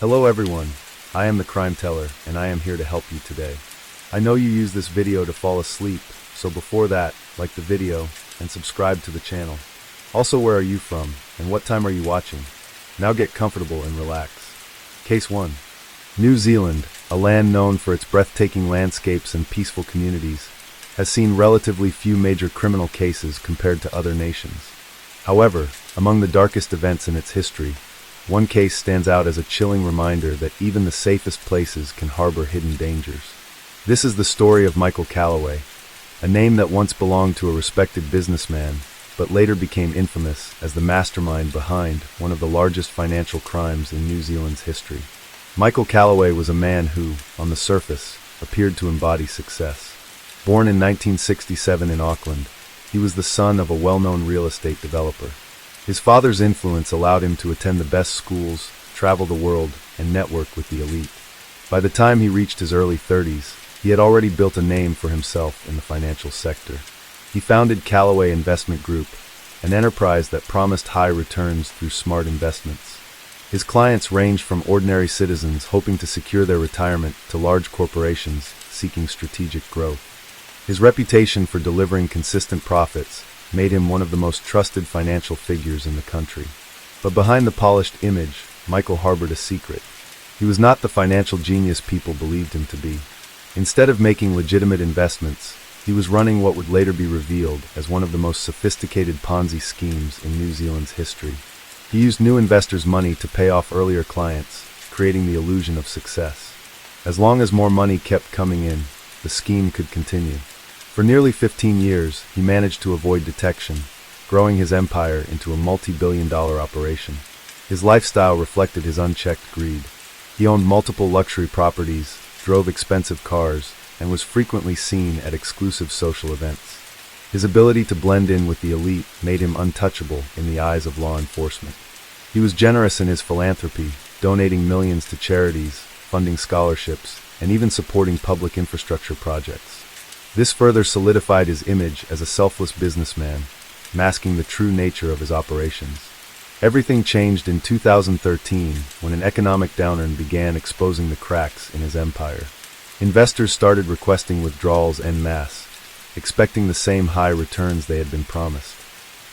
Hello everyone, I am the Crime Teller, and I am here to help you today. I know you use this video to fall asleep, so before that, like the video and subscribe to the channel. Also, where are you from, and what time are you watching? Now get comfortable and relax. Case 1. New Zealand, a land known for its breathtaking landscapes and peaceful communities, has seen relatively few major criminal cases compared to other nations. However, among the darkest events in its history, one case stands out as a chilling reminder that even the safest places can harbor hidden dangers. This is the story of Michael Callaway, a name that once belonged to a respected businessman, but later became infamous as the mastermind behind one of the largest financial crimes in New Zealand's history. Michael Callaway was a man who, on the surface, appeared to embody success. Born in 1967 in Auckland, he was the son of a well-known real estate developer. His father's influence allowed him to attend the best schools, travel the world, and network with the elite. By the time he reached his early 30s, he had already built a name for himself in the financial sector. He founded Callaway Investment Group, an enterprise that promised high returns through smart investments. His clients ranged from ordinary citizens hoping to secure their retirement to large corporations seeking strategic growth. His reputation for delivering consistent profits made him one of the most trusted financial figures in the country. But behind the polished image, Michael harbored a secret. He was not the financial genius people believed him to be. Instead of making legitimate investments, he was running what would later be revealed as one of the most sophisticated Ponzi schemes in New Zealand's history. He used new investors' money to pay off earlier clients, creating the illusion of success. As long as more money kept coming in, the scheme could continue. For nearly 15 years, he managed to avoid detection, growing his empire into a multi-billion-dollar operation. His lifestyle reflected his unchecked greed. He owned multiple luxury properties, drove expensive cars, and was frequently seen at exclusive social events. His ability to blend in with the elite made him untouchable in the eyes of law enforcement. He was generous in his philanthropy, donating millions to charities, funding scholarships, and even supporting public infrastructure projects. This further solidified his image as a selfless businessman, masking the true nature of his operations. Everything changed in 2013 when an economic downturn began exposing the cracks in his empire. Investors started requesting withdrawals en masse, expecting the same high returns they had been promised.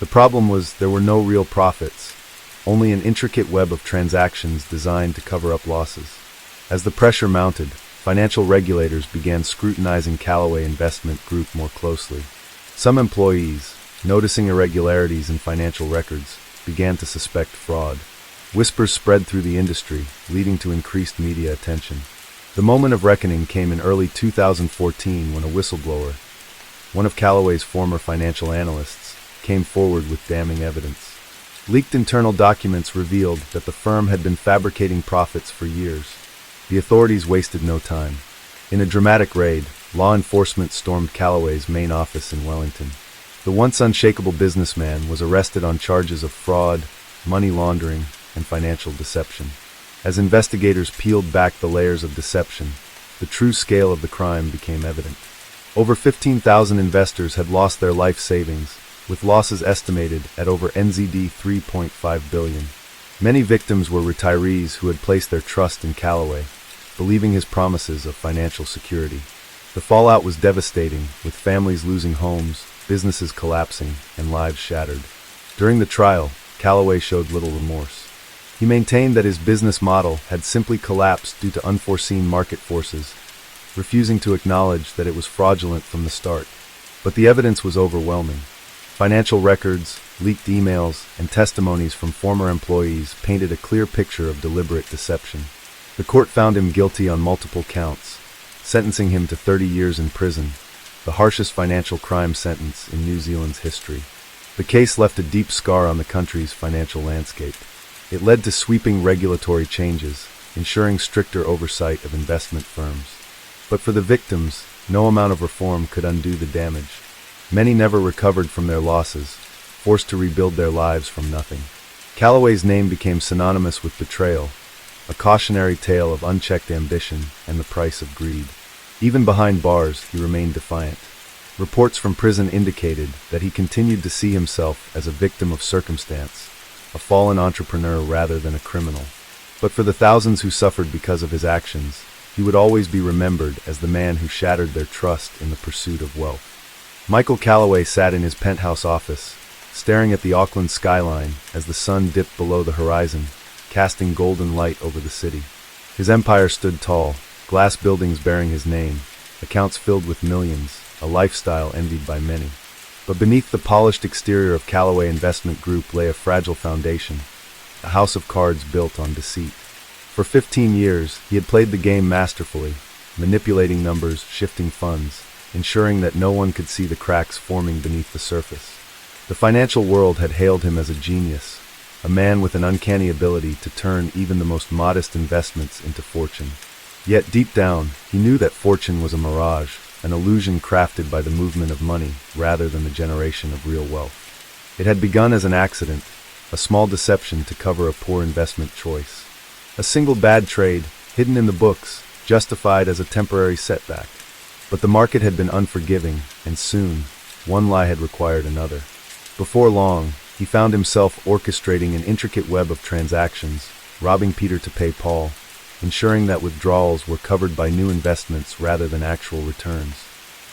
The problem was there were no real profits, only an intricate web of transactions designed to cover up losses. As the pressure mounted, financial regulators began scrutinizing Callaway Investment Group more closely. Some employees, noticing irregularities in financial records, began to suspect fraud. Whispers spread through the industry, leading to increased media attention. The moment of reckoning came in early 2014 when a whistleblower, one of Callaway's former financial analysts, came forward with damning evidence. Leaked internal documents revealed that the firm had been fabricating profits for years. The authorities wasted no time. In a dramatic raid, law enforcement stormed Callaway's main office in Wellington. The once unshakable businessman was arrested on charges of fraud, money laundering, and financial deception. As investigators peeled back the layers of deception, the true scale of the crime became evident. Over 15,000 investors had lost their life savings, with losses estimated at over NZD 3.5 billion. Many victims were retirees who had placed their trust in Callaway, believing his promises of financial security. The fallout was devastating, with families losing homes, businesses collapsing, and lives shattered. During the trial, Callaway showed little remorse. He maintained that his business model had simply collapsed due to unforeseen market forces, refusing to acknowledge that it was fraudulent from the start. But the evidence was overwhelming. Financial records, leaked emails, and testimonies from former employees painted a clear picture of deliberate deception. The court found him guilty on multiple counts, sentencing him to 30 years in prison, the harshest financial crime sentence in New Zealand's history. The case left a deep scar on the country's financial landscape. It led to sweeping regulatory changes, ensuring stricter oversight of investment firms. But for the victims, no amount of reform could undo the damage. Many never recovered from their losses, forced to rebuild their lives from nothing. Callaway's name became synonymous with betrayal, a cautionary tale of unchecked ambition and the price of greed. Even behind bars, he remained defiant. Reports from prison indicated that he continued to see himself as a victim of circumstance, a fallen entrepreneur rather than a criminal. But for the thousands who suffered because of his actions, he would always be remembered as the man who shattered their trust in the pursuit of wealth. Michael Callaway sat in his penthouse office, staring at the Auckland skyline as the sun dipped below the horizon, casting golden light over the city. His empire stood tall, glass buildings bearing his name, accounts filled with millions, a lifestyle envied by many. But beneath the polished exterior of Callaway Investment Group lay a fragile foundation, a house of cards built on deceit. For 15 years, he had played the game masterfully, manipulating numbers, shifting funds, ensuring that no one could see the cracks forming beneath the surface. The financial world had hailed him as a genius, a man with an uncanny ability to turn even the most modest investments into fortune. Yet deep down, he knew that fortune was a mirage, an illusion crafted by the movement of money rather than the generation of real wealth. It had begun as an accident, a small deception to cover a poor investment choice. A single bad trade, hidden in the books, justified as a temporary setback. But the market had been unforgiving, and soon, one lie had required another. Before long, he found himself orchestrating an intricate web of transactions, robbing Peter to pay Paul, ensuring that withdrawals were covered by new investments rather than actual returns.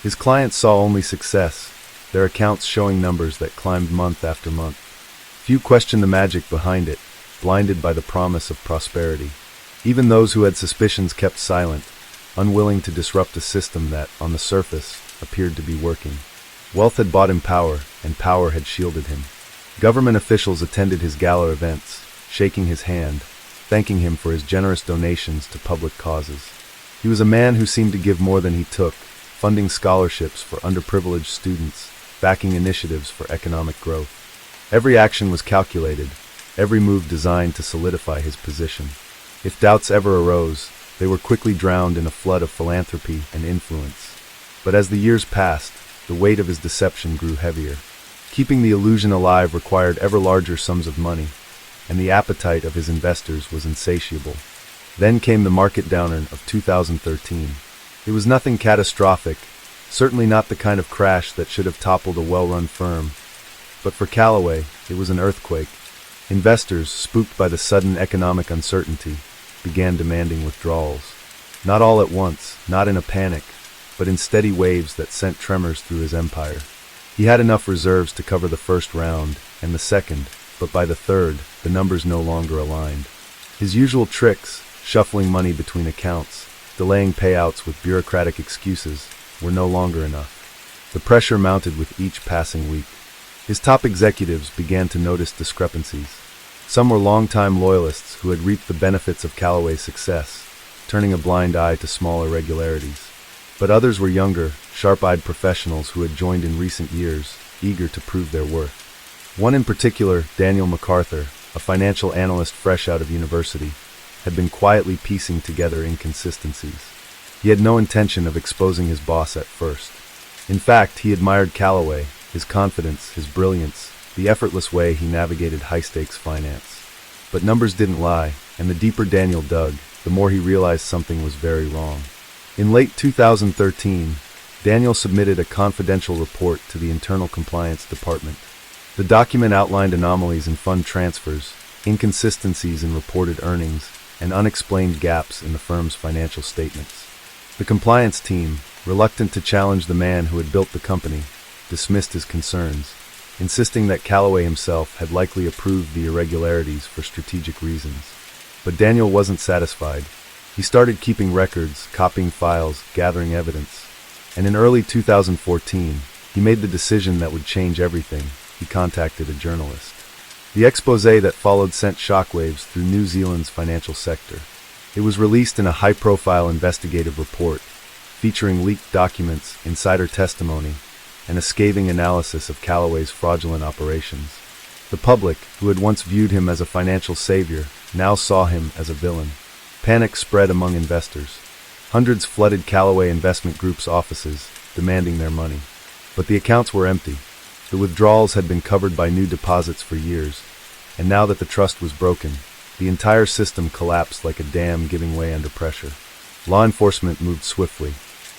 His clients saw only success, their accounts showing numbers that climbed month after month. Few questioned the magic behind it, blinded by the promise of prosperity. Even those who had suspicions kept silent, unwilling to disrupt a system that, on the surface, appeared to be working. Wealth had bought him power, and power had shielded him. Government officials attended his gala events, shaking his hand, thanking him for his generous donations to public causes. He was a man who seemed to give more than he took, funding scholarships for underprivileged students, backing initiatives for economic growth. Every action was calculated, every move designed to solidify his position. If doubts ever arose, they were quickly drowned in a flood of philanthropy and influence. But as the years passed, the weight of his deception grew heavier. Keeping the illusion alive required ever larger sums of money, and the appetite of his investors was insatiable. Then came the market downer of 2013. It was nothing catastrophic, certainly not the kind of crash that should have toppled a well-run firm. But for Callaway, it was an earthquake. Investors, spooked by the sudden economic uncertainty, began demanding withdrawals. Not all at once, not in a panic, but in steady waves that sent tremors through his empire. He had enough reserves to cover the first round, and the second, but by the third, the numbers no longer aligned. His usual tricks, shuffling money between accounts, delaying payouts with bureaucratic excuses, were no longer enough. The pressure mounted with each passing week. His top executives began to notice discrepancies. Some were longtime loyalists who had reaped the benefits of Callaway's success, turning a blind eye to small irregularities. But others were younger, sharp-eyed professionals who had joined in recent years, eager to prove their worth. One in particular, Daniel MacArthur, a financial analyst fresh out of university, had been quietly piecing together inconsistencies. He had no intention of exposing his boss at first. In fact, he admired Callaway, his confidence, his brilliance, the effortless way he navigated high-stakes finance. But numbers didn't lie, and the deeper Daniel dug, the more he realized something was very wrong. In late 2013, Daniel submitted a confidential report to the Internal Compliance Department. The document outlined anomalies in fund transfers, inconsistencies in reported earnings, and unexplained gaps in the firm's financial statements. The compliance team, reluctant to challenge the man who had built the company, dismissed his concerns, insisting that Callaway himself had likely approved the irregularities for strategic reasons. But Daniel wasn't satisfied. He started keeping records, copying files, gathering evidence. And in early 2014, he made the decision that would change everything. He contacted a journalist. The exposé that followed sent shockwaves through New Zealand's financial sector. It was released in a high-profile investigative report, featuring leaked documents, insider testimony, and a scathing analysis of Callaway's fraudulent operations. The public, who had once viewed him as a financial savior, now saw him as a villain. Panic spread among investors. Hundreds flooded Callaway Investment Group's offices, demanding their money. But the accounts were empty. The withdrawals had been covered by new deposits for years, and now that the trust was broken, the entire system collapsed like a dam giving way under pressure. Law enforcement moved swiftly.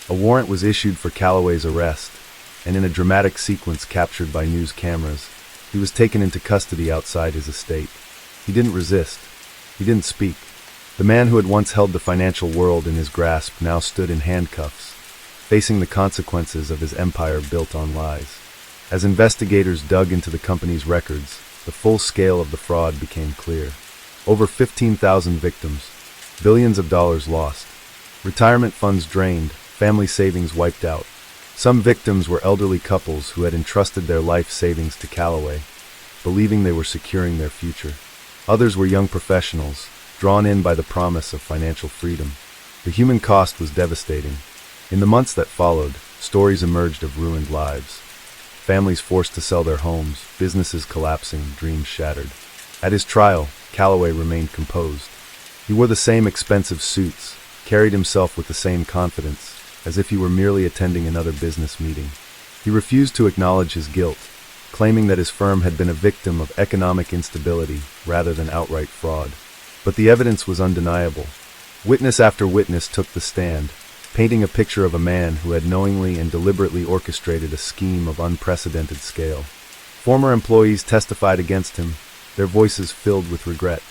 A warrant was issued for Callaway's arrest, and in a dramatic sequence captured by news cameras, he was taken into custody outside his estate. He didn't resist. He didn't speak. The man who had once held the financial world in his grasp now stood in handcuffs, facing the consequences of his empire built on lies. As investigators dug into the company's records, the full scale of the fraud became clear. Over 15,000 victims, billions of dollars lost, retirement funds drained, family savings wiped out. Some victims were elderly couples who had entrusted their life savings to Callaway, believing they were securing their future. Others were young professionals, drawn in by the promise of financial freedom. The human cost was devastating. In the months that followed, stories emerged of ruined lives. Families forced to sell their homes, businesses collapsing, dreams shattered. At his trial, Callaway remained composed. He wore the same expensive suits, carried himself with the same confidence, as if he were merely attending another business meeting. He refused to acknowledge his guilt, claiming that his firm had been a victim of economic instability rather than outright fraud. But the evidence was undeniable. Witness after witness took the stand, painting a picture of a man who had knowingly and deliberately orchestrated a scheme of unprecedented scale. Former employees testified against him, their voices filled with regret.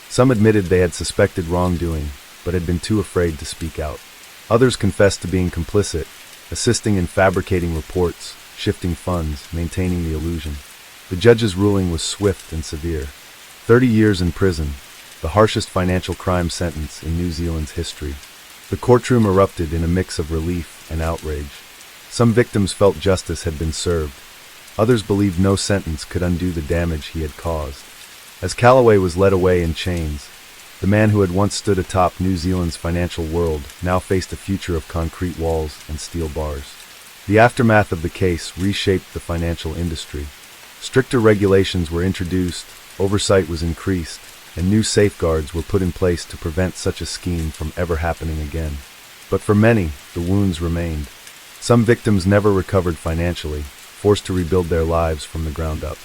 Some admitted they had suspected wrongdoing, but had been too afraid to speak out. Others confessed to being complicit, assisting in fabricating reports, shifting funds, maintaining the illusion. The judge's ruling was swift and severe. 30 years in prison, the harshest financial crime sentence in New Zealand's history. The courtroom erupted in a mix of relief and outrage. Some victims felt justice had been served. Others believed no sentence could undo the damage he had caused. As Callaway was led away in chains, the man who had once stood atop New Zealand's financial world now faced a future of concrete walls and steel bars. The aftermath of the case reshaped the financial industry. Stricter regulations were introduced, oversight was increased, and new safeguards were put in place to prevent such a scheme from ever happening again. But for many, the wounds remained. Some victims never recovered financially, forced to rebuild their lives from the ground up.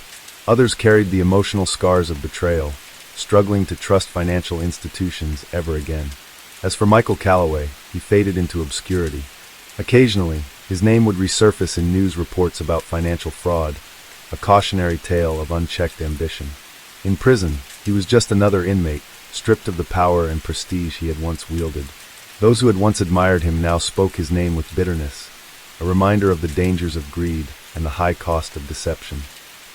Others carried the emotional scars of betrayal, struggling to trust financial institutions ever again. As for Michael Callaway, he faded into obscurity. Occasionally, his name would resurface in news reports about financial fraud, a cautionary tale of unchecked ambition. In prison, he was just another inmate, stripped of the power and prestige he had once wielded. Those who had once admired him now spoke his name with bitterness, a reminder of the dangers of greed and the high cost of deception.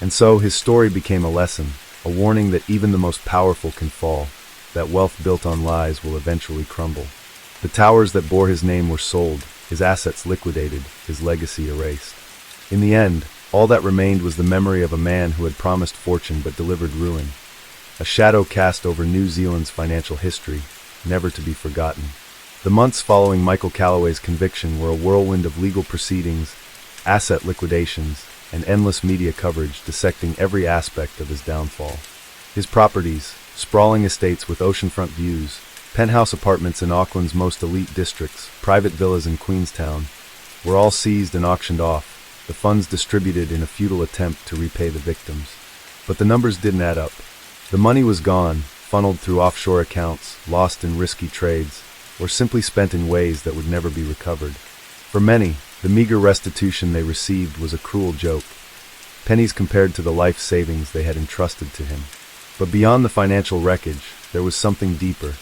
And so his story became a lesson, a warning that even the most powerful can fall, that wealth built on lies will eventually crumble. The towers that bore his name were sold, his assets liquidated, his legacy erased. In the end, all that remained was the memory of a man who had promised fortune but delivered ruin, a shadow cast over New Zealand's financial history, never to be forgotten. The months following Michael Callaway's conviction were a whirlwind of legal proceedings, asset liquidations, and endless media coverage dissecting every aspect of his downfall. His properties, sprawling estates with oceanfront views, penthouse apartments in Auckland's most elite districts, private villas in Queenstown, were all seized and auctioned off, the funds distributed in a futile attempt to repay the victims. But the numbers didn't add up. The money was gone, funneled through offshore accounts, lost in risky trades, or simply spent in ways that would never be recovered. For many, the meager restitution they received was a cruel joke, pennies compared to the life savings they had entrusted to him. But beyond the financial wreckage, there was something deeper,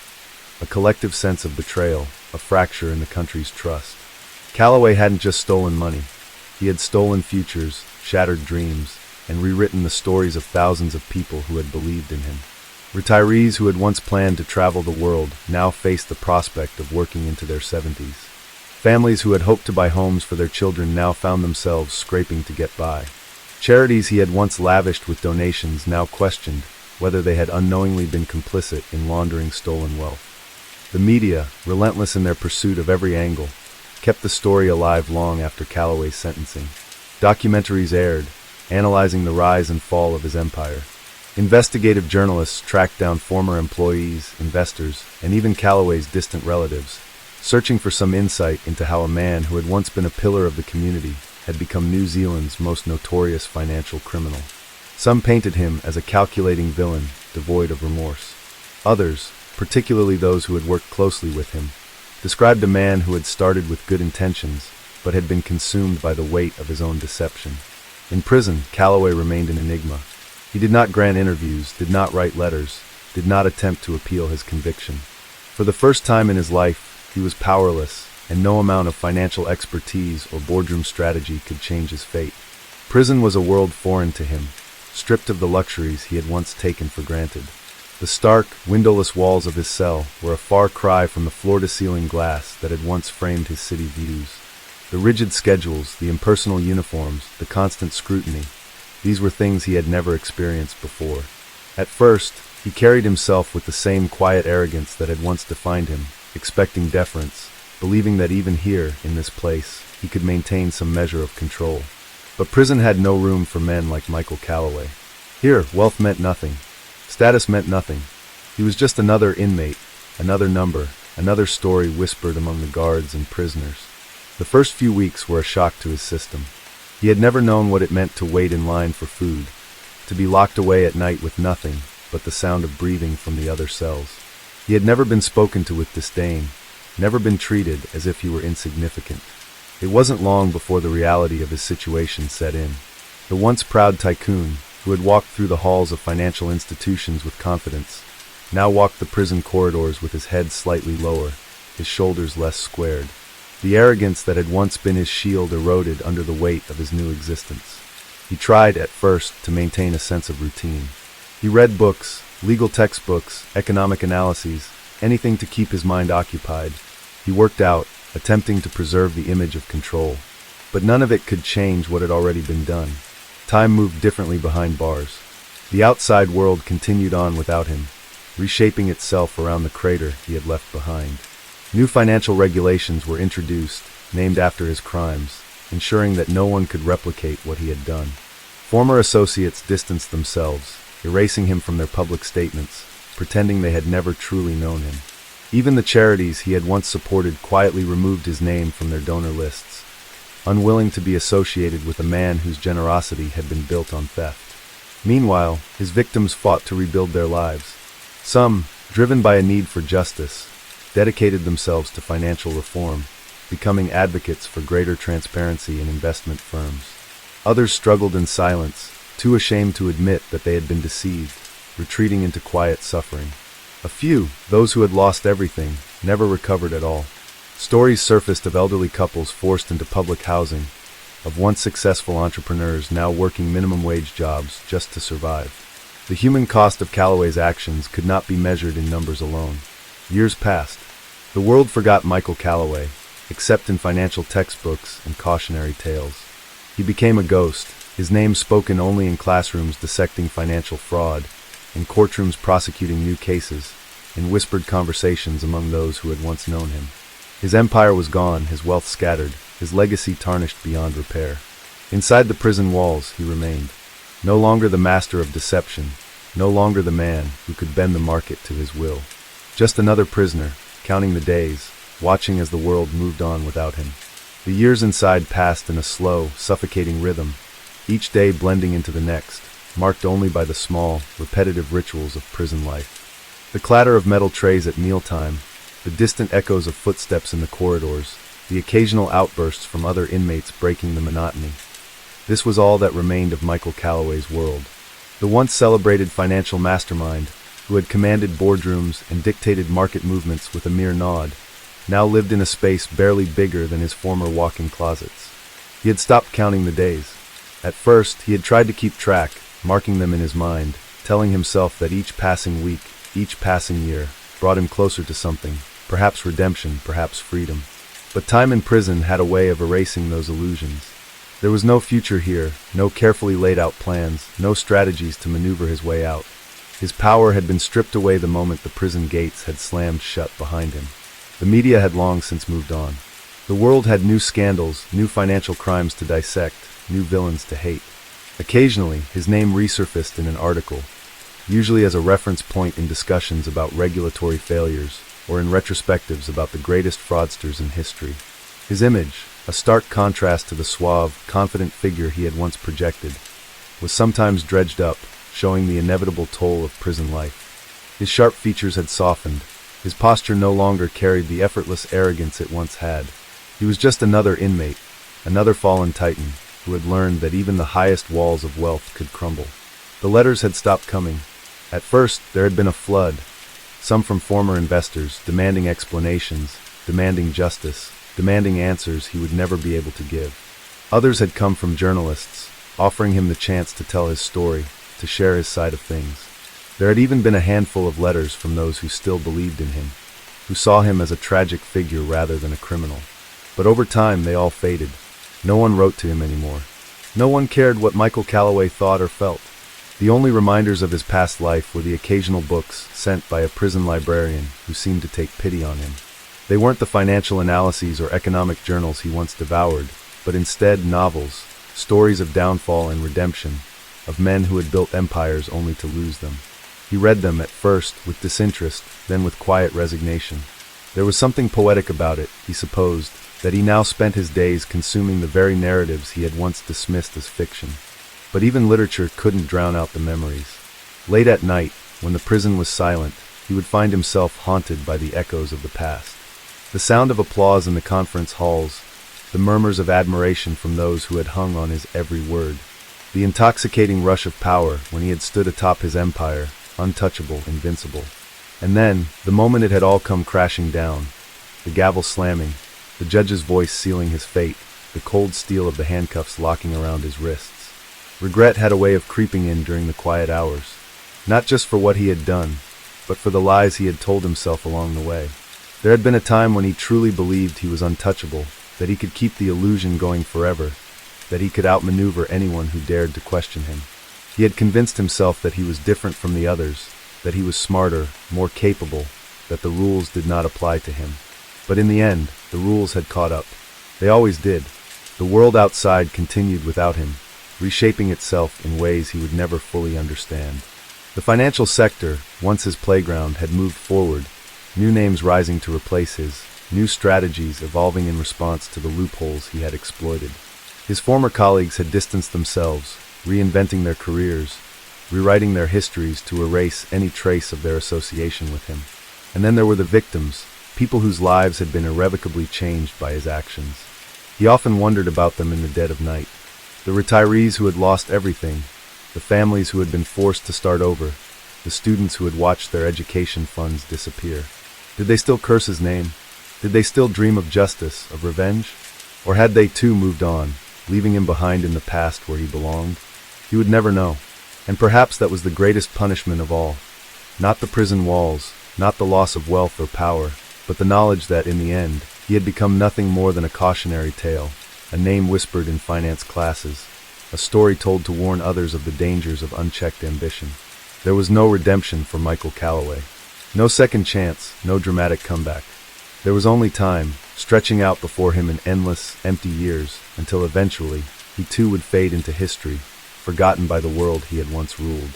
a collective sense of betrayal, a fracture in the country's trust. Callaway hadn't just stolen money. He had stolen futures, shattered dreams, and rewritten the stories of thousands of people who had believed in him. Retirees who had once planned to travel the world now faced the prospect of working into their 70s. Families who had hoped to buy homes for their children now found themselves scraping to get by. Charities he had once lavished with donations now questioned whether they had unknowingly been complicit in laundering stolen wealth. The media, relentless in their pursuit of every angle, kept the story alive long after Callaway's sentencing. Documentaries aired, analyzing the rise and fall of his empire. Investigative journalists tracked down former employees, investors, and even Callaway's distant relatives, searching for some insight into how a man who had once been a pillar of the community had become New Zealand's most notorious financial criminal. Some painted him as a calculating villain, devoid of remorse. Others, particularly those who had worked closely with him, described a man who had started with good intentions, but had been consumed by the weight of his own deception. In prison, Callaway remained an enigma. He did not grant interviews, did not write letters, did not attempt to appeal his conviction. For the first time in his life, he was powerless, and no amount of financial expertise or boardroom strategy could change his fate. Prison was a world foreign to him, stripped of the luxuries he had once taken for granted. The stark, windowless walls of his cell were a far cry from the floor-to-ceiling glass that had once framed his city views. The rigid schedules, the impersonal uniforms, the constant scrutiny, these were things he had never experienced before. At first, he carried himself with the same quiet arrogance that had once defined him, expecting deference, believing that even here, in this place, he could maintain some measure of control. But prison had no room for men like Michael Callaway. Here, wealth meant nothing. Status meant nothing. He was just another inmate, another number, another story whispered among the guards and prisoners. The first few weeks were a shock to his system. He had never known what it meant to wait in line for food, to be locked away at night with nothing but the sound of breathing from the other cells. He had never been spoken to with disdain, never been treated as if he were insignificant. It wasn't long before the reality of his situation set in. The once proud tycoon, who had walked through the halls of financial institutions with confidence, now walked the prison corridors with his head slightly lower, his shoulders less squared. The arrogance that had once been his shield eroded under the weight of his new existence. He tried, at first, to maintain a sense of routine. He read books, legal textbooks, economic analyses, anything to keep his mind occupied. He worked out, attempting to preserve the image of control. But none of it could change what had already been done. Time moved differently behind bars. The outside world continued on without him, reshaping itself around the crater he had left behind. New financial regulations were introduced, named after his crimes, ensuring that no one could replicate what he had done. Former associates distanced themselves, erasing him from their public statements, pretending they had never truly known him. Even the charities he had once supported quietly removed his name from their donor lists, unwilling to be associated with a man whose generosity had been built on theft. Meanwhile, his victims fought to rebuild their lives. Some, driven by a need for justice, dedicated themselves to financial reform, becoming advocates for greater transparency in investment firms. Others struggled in silence, too ashamed to admit that they had been deceived, retreating into quiet suffering. A few, those who had lost everything, never recovered at all. Stories surfaced of elderly couples forced into public housing, of once successful entrepreneurs now working minimum wage jobs just to survive. The human cost of Callaway's actions could not be measured in numbers alone. Years passed. The world forgot Michael Callaway, except in financial textbooks and cautionary tales. He became a ghost, his name spoken only in classrooms dissecting financial fraud, in courtrooms prosecuting new cases, in whispered conversations among those who had once known him. His empire was gone, his wealth scattered, his legacy tarnished beyond repair. Inside the prison walls, he remained, no longer the master of deception, no longer the man who could bend the market to his will. Just another prisoner, counting the days, watching as the world moved on without him. The years inside passed in a slow, suffocating rhythm, each day blending into the next, marked only by the small, repetitive rituals of prison life. The clatter of metal trays at mealtime, the distant echoes of footsteps in the corridors, the occasional outbursts from other inmates breaking the monotony. This was all that remained of Michael Callaway's world. The once celebrated financial mastermind, who had commanded boardrooms and dictated market movements with a mere nod, now lived in a space barely bigger than his former walk-in closets. He had stopped counting the days. At first, he had tried to keep track, marking them in his mind, telling himself that each passing week, each passing year, brought him closer to something, perhaps redemption, perhaps freedom. But time in prison had a way of erasing those illusions. There was no future here, no carefully laid out plans, no strategies to maneuver his way out. His power had been stripped away the moment the prison gates had slammed shut behind him. The media had long since moved on. The world had new scandals, new financial crimes to dissect, new villains to hate. Occasionally, his name resurfaced in an article, usually as a reference point in discussions about regulatory failures or in retrospectives about the greatest fraudsters in history. His image, a stark contrast to the suave, confident figure he had once projected, was sometimes dredged up, showing the inevitable toll of prison life. His sharp features had softened. His posture no longer carried the effortless arrogance it once had. He was just another inmate, another fallen titan, who had learned that even the highest walls of wealth could crumble. The letters had stopped coming. At first, there had been a flood. some from former investors, demanding explanations, demanding justice, demanding answers he would never be able to give. Others had come from journalists, offering him the chance to tell his story, to share his side of things. There had even been a handful of letters from those who still believed in him, who saw him as a tragic figure rather than a criminal. But over time, they all faded. No one wrote to him anymore. No one cared what Michael Callaway thought or felt. The only reminders of his past life were the occasional books sent by a prison librarian who seemed to take pity on him. They weren't the financial analyses or economic journals he once devoured, but instead novels, stories of downfall and redemption, of men who had built empires only to lose them. He read them at first with disinterest, then with quiet resignation. There was something poetic about it, he supposed, that he now spent his days consuming the very narratives he had once dismissed as fiction. But even literature couldn't drown out the memories. Late at night, when the prison was silent, he would find himself haunted by the echoes of the past. The sound of applause in the conference halls, the murmurs of admiration from those who had hung on his every word, the intoxicating rush of power when he had stood atop his empire, untouchable, invincible. And then, the moment it had all come crashing down, the gavel slamming, the judge's voice sealing his fate, the cold steel of the handcuffs locking around his wrists. Regret had a way of creeping in during the quiet hours, not just for what he had done, but for the lies he had told himself along the way. There had been a time when he truly believed he was untouchable, that he could keep the illusion going forever, that he could outmaneuver anyone who dared to question him. He had convinced himself that he was different from the others, that he was smarter, more capable, that the rules did not apply to him. But in the end, the rules had caught up. They always did. The world outside continued without him, reshaping itself in ways he would never fully understand. The financial sector, once his playground, had moved forward, new names rising to replace his, new strategies evolving in response to the loopholes he had exploited. His former colleagues had distanced themselves, reinventing their careers, rewriting their histories to erase any trace of their association with him. And then there were the victims, people whose lives had been irrevocably changed by his actions. He often wondered about them in the dead of night. The retirees who had lost everything, the families who had been forced to start over, the students who had watched their education funds disappear. Did they still curse his name? Did they still dream of justice, of revenge? Or had they too moved on, leaving him behind in the past where he belonged? He would never know. And perhaps that was the greatest punishment of all. Not the prison walls, not the loss of wealth or power, but the knowledge that, in the end, he had become nothing more than a cautionary tale, a name whispered in finance classes, a story told to warn others of the dangers of unchecked ambition. There was no redemption for Michael Callaway. No second chance, no dramatic comeback. There was only time, stretching out before him in endless, empty years, until eventually, he too would fade into history, forgotten by the world he had once ruled.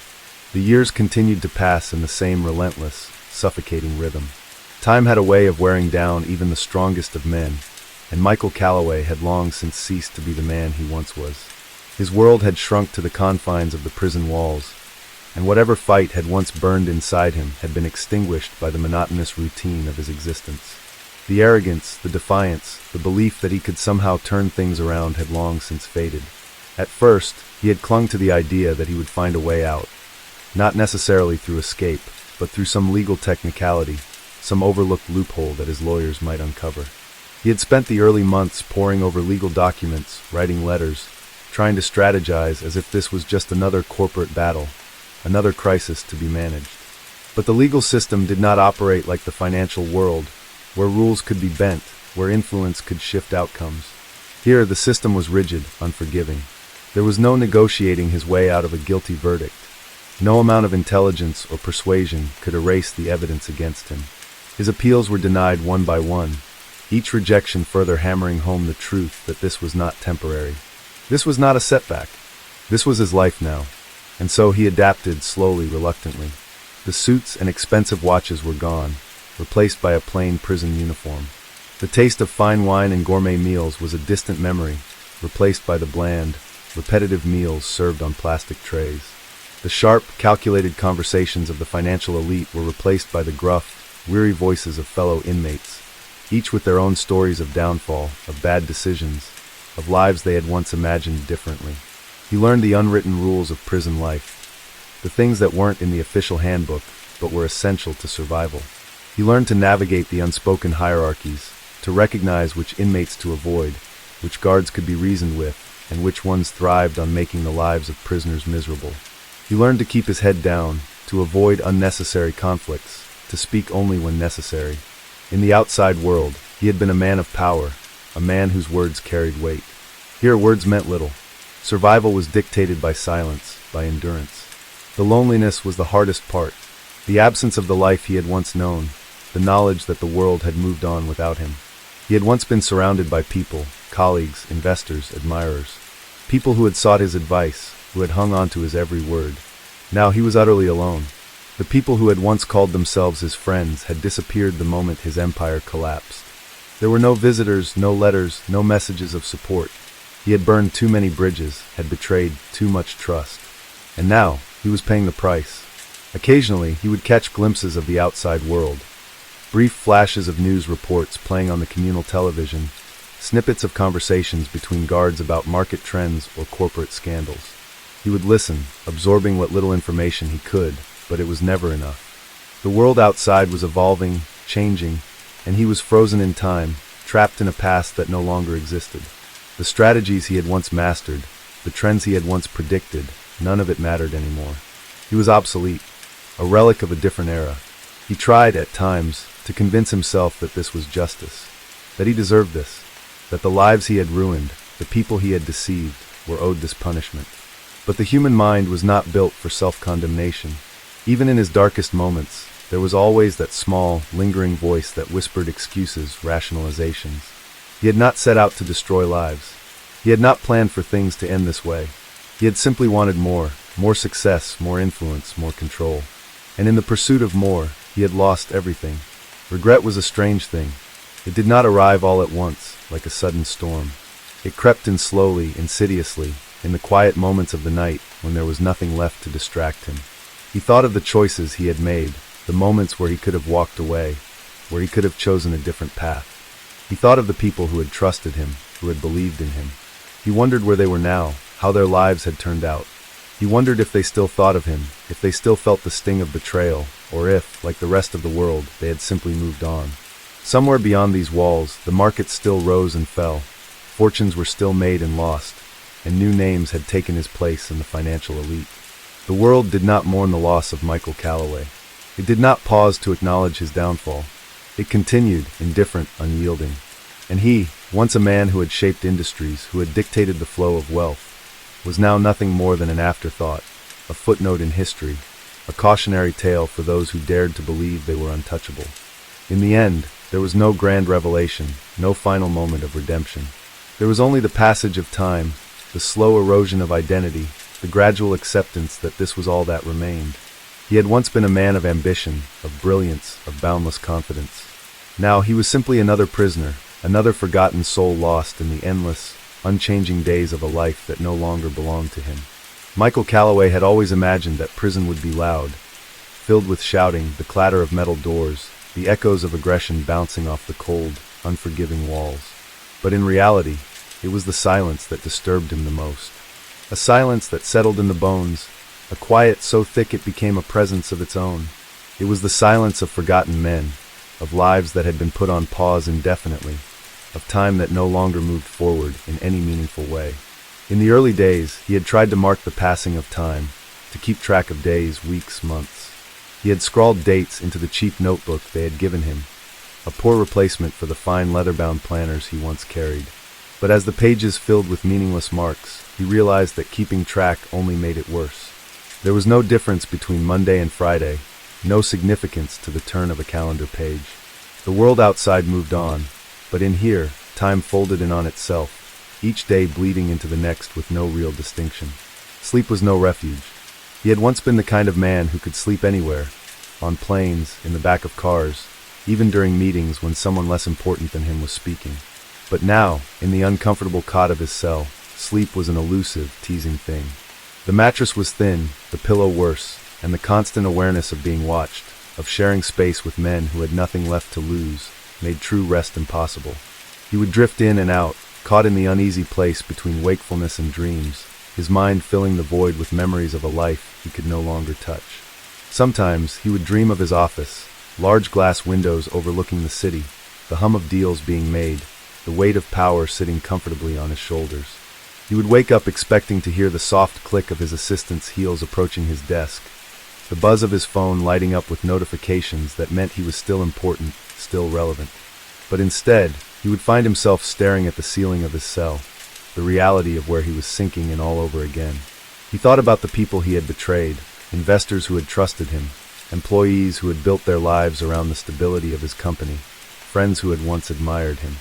The years continued to pass in the same relentless, suffocating rhythm. Time had a way of wearing down even the strongest of men, and Michael Callaway had long since ceased to be the man he once was. His world had shrunk to the confines of the prison walls, and whatever fight had once burned inside him had been extinguished by the monotonous routine of his existence. The arrogance, the defiance, the belief that he could somehow turn things around had long since faded. At first, he had clung to the idea that he would find a way out, not necessarily through escape, but through some legal technicality, some overlooked loophole that his lawyers might uncover. He had spent the early months poring over legal documents, writing letters, trying to strategize as if this was just another corporate battle, another crisis to be managed. But the legal system did not operate like the financial world, where rules could be bent, where influence could shift outcomes. Here, the system was rigid, unforgiving. There was no negotiating his way out of a guilty verdict. No amount of intelligence or persuasion could erase the evidence against him. His appeals were denied one by one, each rejection further hammering home the truth that this was not temporary. This was not a setback. This was his life now. And so he adapted slowly, reluctantly. The suits and expensive watches were gone, replaced by a plain prison uniform. The taste of fine wine and gourmet meals was a distant memory, replaced by the bland, repetitive meals served on plastic trays. The sharp, calculated conversations of the financial elite were replaced by the gruff, weary voices of fellow inmates, each with their own stories of downfall, of bad decisions, of lives they had once imagined differently. He learned the unwritten rules of prison life, the things that weren't in the official handbook, but were essential to survival. He learned to navigate the unspoken hierarchies, to recognize which inmates to avoid, which guards could be reasoned with, and which ones thrived on making the lives of prisoners miserable. He learned to keep his head down, to avoid unnecessary conflicts, to speak only when necessary. In the outside world, he had been a man of power, a man whose words carried weight. Here, words meant little. Survival was dictated by silence, by endurance. The loneliness was the hardest part, the absence of the life he had once known, the knowledge that the world had moved on without him. He had once been surrounded by people, colleagues, investors, admirers, people who had sought his advice, who had hung on to his every word. Now he was utterly alone. The people who had once called themselves his friends had disappeared the moment his empire collapsed. There were no visitors, no letters, no messages of support. He had burned too many bridges, had betrayed too much trust. And now, he was paying the price. Occasionally, he would catch glimpses of the outside world. Brief flashes of news reports playing on the communal television, snippets of conversations between guards about market trends or corporate scandals. He would listen, absorbing what little information he could, but it was never enough. The world outside was evolving, changing, and he was frozen in time, trapped in a past that no longer existed. The strategies he had once mastered, the trends he had once predicted, none of it mattered anymore. He was obsolete, a relic of a different era. He tried, at times, to convince himself that this was justice, that he deserved this, that the lives he had ruined, the people he had deceived, were owed this punishment. But the human mind was not built for self-condemnation. Even in his darkest moments, there was always that small, lingering voice that whispered excuses, rationalizations. He had not set out to destroy lives. He had not planned for things to end this way. He had simply wanted more success, more influence, more control. And in the pursuit of more, he had lost everything. Regret was a strange thing. It did not arrive all at once, like a sudden storm. It crept in slowly, insidiously, in the quiet moments of the night when there was nothing left to distract him. He thought of the choices he had made, the moments where he could have walked away, where he could have chosen a different path. He thought of the people who had trusted him, who had believed in him. He wondered where they were now, how their lives had turned out. He wondered if they still thought of him, if they still felt the sting of betrayal, or if, like the rest of the world, they had simply moved on. Somewhere beyond these walls, the markets still rose and fell. Fortunes were still made and lost, and new names had taken his place in the financial elite. The world did not mourn the loss of Michael Callaway. It did not pause to acknowledge his downfall. It continued, indifferent, unyielding. And he, once a man who had shaped industries, who had dictated the flow of wealth, was now nothing more than an afterthought, a footnote in history, a cautionary tale for those who dared to believe they were untouchable. In the end, there was no grand revelation, no final moment of redemption. There was only the passage of time, the slow erosion of identity, the gradual acceptance that this was all that remained. He had once been a man of ambition, of brilliance, of boundless confidence. Now he was simply another prisoner, another forgotten soul lost in the endless, unchanging days of a life that no longer belonged to him. Michael Callaway had always imagined that prison would be loud, filled with shouting, the clatter of metal doors, the echoes of aggression bouncing off the cold, unforgiving walls. But in reality, it was the silence that disturbed him the most. A silence that settled in the bones, a quiet so thick it became a presence of its own. It was the silence of forgotten men, of lives that had been put on pause indefinitely, of time that no longer moved forward in any meaningful way. In the early days, he had tried to mark the passing of time, to keep track of days, weeks, months. He had scrawled dates into the cheap notebook they had given him, a poor replacement for the fine leather-bound planners he once carried. But as the pages filled with meaningless marks, he realized that keeping track only made it worse. There was no difference between Monday and Friday, no significance to the turn of a calendar page. The world outside moved on, but in here, time folded in on itself, each day bleeding into the next with no real distinction. Sleep was no refuge. He had once been the kind of man who could sleep anywhere, on planes, in the back of cars, even during meetings when someone less important than him was speaking. But now, in the uncomfortable cot of his cell, sleep was an elusive, teasing thing. The mattress was thin, the pillow worse, and the constant awareness of being watched, of sharing space with men who had nothing left to lose, made true rest impossible. He would drift in and out, caught in the uneasy place between wakefulness and dreams, his mind filling the void with memories of a life he could no longer touch. Sometimes he would dream of his office, large glass windows overlooking the city, the hum of deals being made, the weight of power sitting comfortably on his shoulders. He would wake up expecting to hear the soft click of his assistant's heels approaching his desk, the buzz of his phone lighting up with notifications that meant he was still important, still relevant. But instead, he would find himself staring at the ceiling of his cell, the reality of where he was sinking in all over again. He thought about the people he had betrayed, investors who had trusted him, employees who had built their lives around the stability of his company, friends who had once admired him.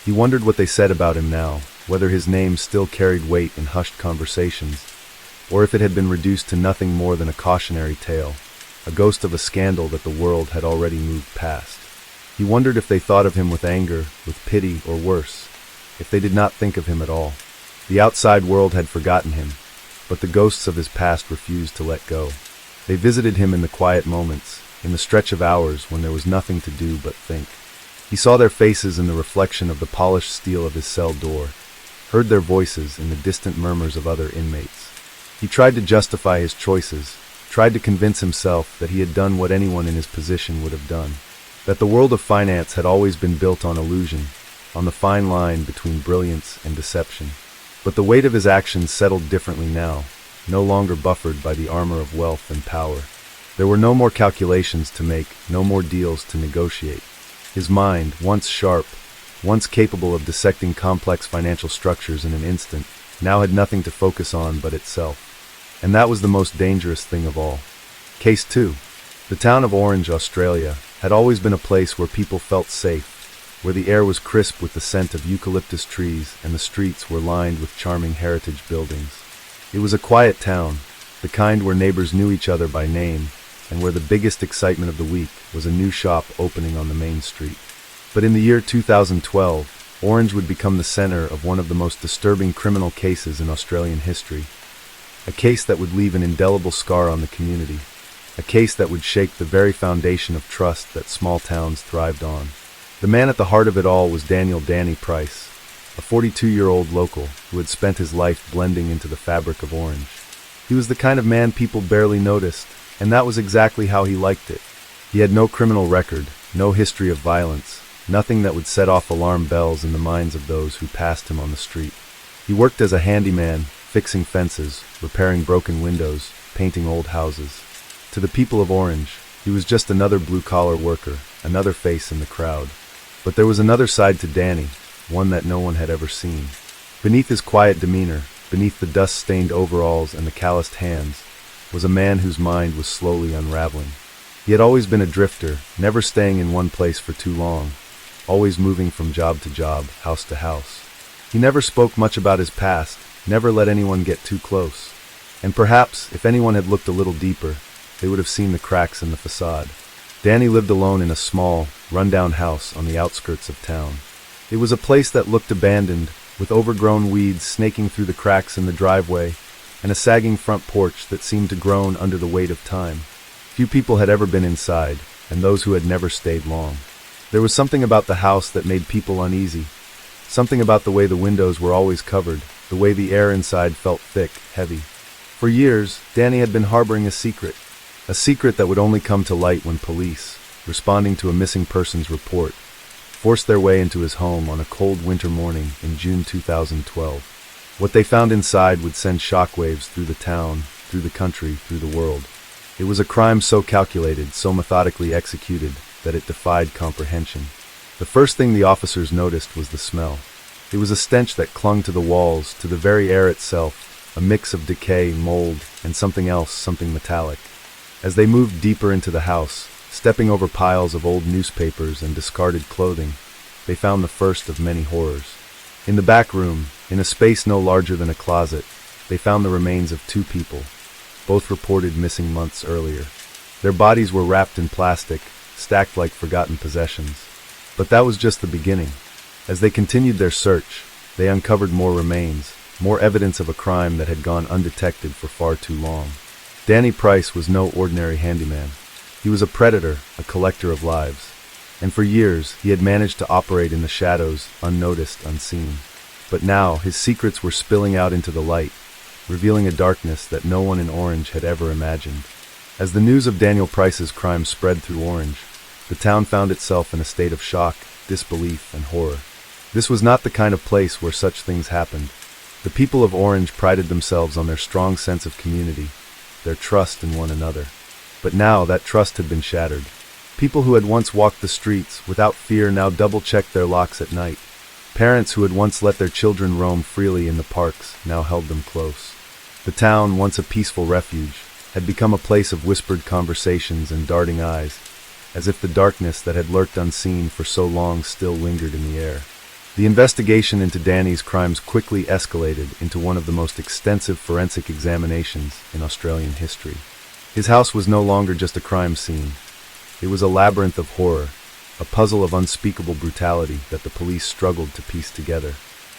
He wondered what they said about him now, whether his name still carried weight in hushed conversations, or if it had been reduced to nothing more than a cautionary tale, a ghost of a scandal that the world had already moved past. He wondered if they thought of him with anger, with pity, or worse, if they did not think of him at all. The outside world had forgotten him, but the ghosts of his past refused to let go. They visited him in the quiet moments, in the stretch of hours when there was nothing to do but think. He saw their faces in the reflection of the polished steel of his cell door, heard their voices in the distant murmurs of other inmates. He tried to justify his choices, tried to convince himself that he had done what anyone in his position would have done, that the world of finance had always been built on illusion, on the fine line between brilliance and deception. But the weight of his actions settled differently now, no longer buffered by the armor of wealth and power. There were no more calculations to make, no more deals to negotiate. His mind, once sharp, once capable of dissecting complex financial structures in an instant, now had nothing to focus on but itself. And that was the most dangerous thing of all. Case 2. The town of Orange, Australia, had always been a place where people felt safe, where the air was crisp with the scent of eucalyptus trees and the streets were lined with charming heritage buildings. It was a quiet town, the kind where neighbors knew each other by name, and where the biggest excitement of the week was a new shop opening on the main street. But in the year 2012, Orange would become the center of one of the most disturbing criminal cases in Australian history. A case that would leave an indelible scar on the community. A case that would shake the very foundation of trust that small towns thrived on. The man at the heart of it all was Daniel "Danny" Price, a 42-year-old local who had spent his life blending into the fabric of Orange. He was the kind of man people barely noticed, and that was exactly how he liked it. He had no criminal record, no history of violence, nothing that would set off alarm bells in the minds of those who passed him on the street. He worked as a handyman, fixing fences, repairing broken windows, painting old houses. To the people of Orange, he was just another blue-collar worker, another face in the crowd. But there was another side to Danny, one that no one had ever seen. Beneath his quiet demeanor, beneath the dust-stained overalls and the calloused hands, was a man whose mind was slowly unraveling. He had always been a drifter, never staying in one place for too long, always moving from job to job, house to house. He never spoke much about his past, never let anyone get too close. And perhaps, if anyone had looked a little deeper, they would have seen the cracks in the facade. Danny lived alone in a small, run-down house on the outskirts of town. It was a place that looked abandoned, with overgrown weeds snaking through the cracks in the driveway, and a sagging front porch that seemed to groan under the weight of time. Few people had ever been inside, and those who had never stayed long. There was something about the house that made people uneasy, something about the way the windows were always covered, the way the air inside felt thick, heavy. For years, Danny had been harboring a secret that would only come to light when police, responding to a missing persons report, forced their way into his home on a cold winter morning in June 2012. What they found inside would send shockwaves through the town, through the country, through the world. It was a crime so calculated, so methodically executed, that it defied comprehension. The first thing the officers noticed was the smell. It was a stench that clung to the walls, to the very air itself, a mix of decay, mold, and something else, something metallic. As they moved deeper into the house, stepping over piles of old newspapers and discarded clothing, they found the first of many horrors. In the back room, in a space no larger than a closet, they found the remains of two people, both reported missing months earlier. Their bodies were wrapped in plastic, stacked like forgotten possessions. But that was just the beginning. As they continued their search, they uncovered more remains, more evidence of a crime that had gone undetected for far too long. Danny Price was no ordinary handyman. He was a predator, a collector of lives. And for years, he had managed to operate in the shadows, unnoticed, unseen. But now, his secrets were spilling out into the light, revealing a darkness that no one in Orange had ever imagined. As the news of Daniel Price's crime spread through Orange, the town found itself in a state of shock, disbelief, and horror. This was not the kind of place where such things happened. The people of Orange prided themselves on their strong sense of community, their trust in one another. But now that trust had been shattered. People who had once walked the streets without fear now double-checked their locks at night. Parents who had once let their children roam freely in the parks now held them close. The town, once a peaceful refuge, had become a place of whispered conversations and darting eyes, as if the darkness that had lurked unseen for so long still lingered in the air. The investigation into Danny's crimes quickly escalated into one of the most extensive forensic examinations in Australian history. His house was no longer just a crime scene. It was a labyrinth of horror, a puzzle of unspeakable brutality that the police struggled to piece together.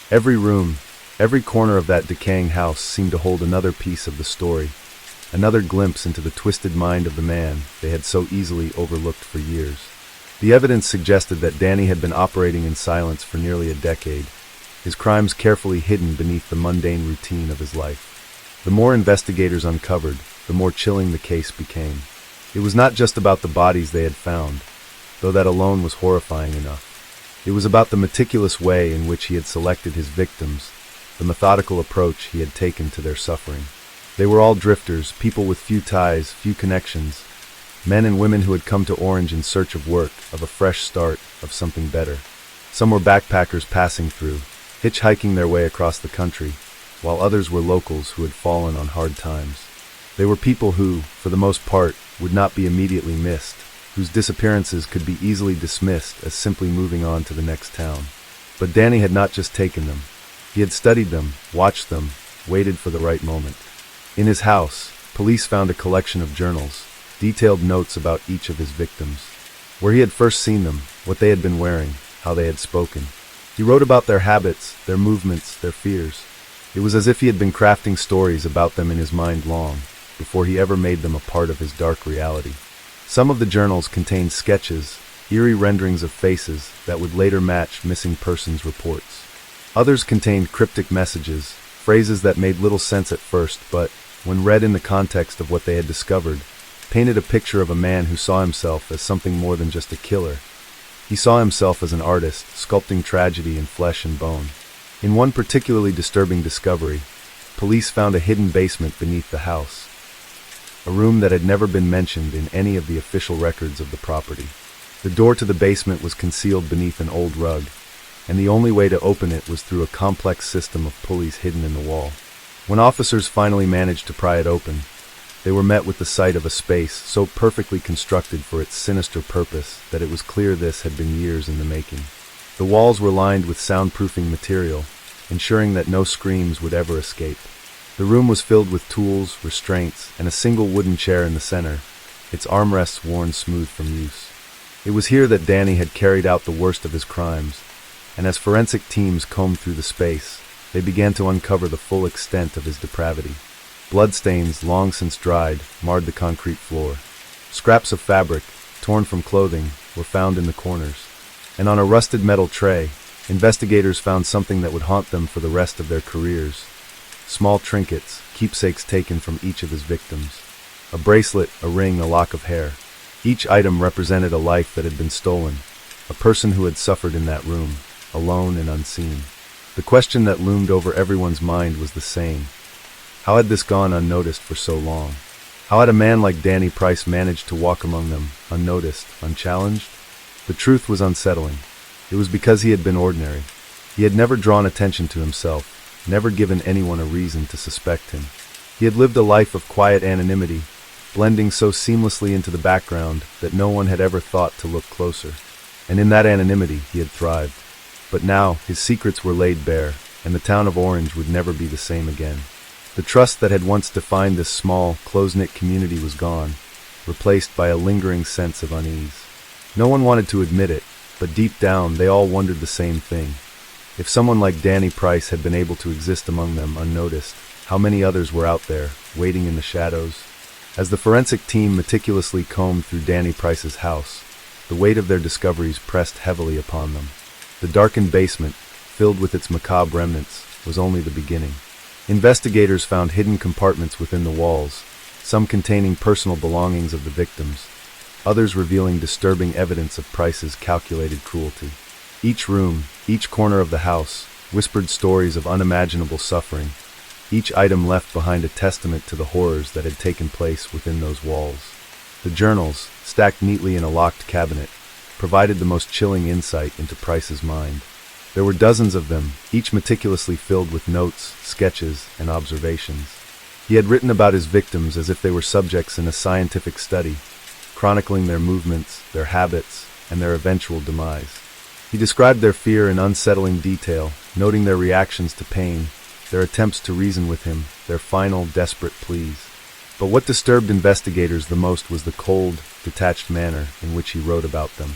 Every room, every corner of that decaying house seemed to hold another piece of the story, another glimpse into the twisted mind of the man they had so easily overlooked for years. The evidence suggested that Danny had been operating in silence for nearly a decade, his crimes carefully hidden beneath the mundane routine of his life. The more investigators uncovered, the more chilling the case became. It was not just about the bodies they had found, though that alone was horrifying enough. It was about the meticulous way in which he had selected his victims, the methodical approach he had taken to their suffering. They were all drifters, people with few ties, few connections, men and women who had come to Orange in search of work, of a fresh start, of something better. Some were backpackers passing through, hitchhiking their way across the country, while others were locals who had fallen on hard times. They were people who, for the most part, would not be immediately missed, whose disappearances could be easily dismissed as simply moving on to the next town. But Danny had not just taken them. He had studied them, watched them, waited for the right moment. In his house, police found a collection of journals, detailed notes about each of his victims, where he had first seen them, what they had been wearing, how they had spoken. He wrote about their habits, their movements, their fears. It was as if he had been crafting stories about them in his mind long, before he ever made them a part of his dark reality. Some of the journals contained sketches, eerie renderings of faces that would later match missing persons reports. Others contained cryptic messages, phrases that made little sense at first, but, when read in the context of what they had discovered, painted a picture of a man who saw himself as something more than just a killer. He saw himself as an artist, sculpting tragedy in flesh and bone. In one particularly disturbing discovery, police found a hidden basement beneath the house, a room that had never been mentioned in any of the official records of the property. The door to the basement was concealed beneath an old rug, and the only way to open it was through a complex system of pulleys hidden in the wall. When officers finally managed to pry it open, they were met with the sight of a space so perfectly constructed for its sinister purpose that it was clear this had been years in the making. The walls were lined with soundproofing material, ensuring that no screams would ever escape. The room was filled with tools, restraints, and a single wooden chair in the center, its armrests worn smooth from use. It was here that Danny had carried out the worst of his crimes, and as forensic teams combed through the space, they began to uncover the full extent of his depravity. Bloodstains, long since dried, marred the concrete floor. Scraps of fabric, torn from clothing, were found in the corners. And on a rusted metal tray, investigators found something that would haunt them for the rest of their careers. Small trinkets, keepsakes taken from each of his victims. A bracelet, a ring, a lock of hair. Each item represented a life that had been stolen, a person who had suffered in that room, alone and unseen. The question that loomed over everyone's mind was the same. How had this gone unnoticed for so long? How had a man like Danny Price managed to walk among them, unnoticed, unchallenged? The truth was unsettling. It was because he had been ordinary. He had never drawn attention to himself, never given anyone a reason to suspect him. He had lived a life of quiet anonymity, blending so seamlessly into the background that no one had ever thought to look closer. And in that anonymity, he had thrived. But now, his secrets were laid bare, and the town of Orange would never be the same again. The trust that had once defined this small, close-knit community was gone, replaced by a lingering sense of unease. No one wanted to admit it, but deep down they all wondered the same thing. If someone like Danny Price had been able to exist among them unnoticed, how many others were out there, waiting in the shadows? As the forensic team meticulously combed through Danny Price's house, the weight of their discoveries pressed heavily upon them. The darkened basement, filled with its macabre remnants, was only the beginning. Investigators found hidden compartments within the walls, some containing personal belongings of the victims, others revealing disturbing evidence of Price's calculated cruelty. Each room, each corner of the house, whispered stories of unimaginable suffering, each item left behind a testament to the horrors that had taken place within those walls. The journals, stacked neatly in a locked cabinet, provided the most chilling insight into Price's mind. There were dozens of them, each meticulously filled with notes, sketches, and observations. He had written about his victims as if they were subjects in a scientific study, chronicling their movements, their habits, and their eventual demise. He described their fear in unsettling detail, noting their reactions to pain, their attempts to reason with him, their final, desperate pleas. But what disturbed investigators the most was the cold, detached manner in which he wrote about them.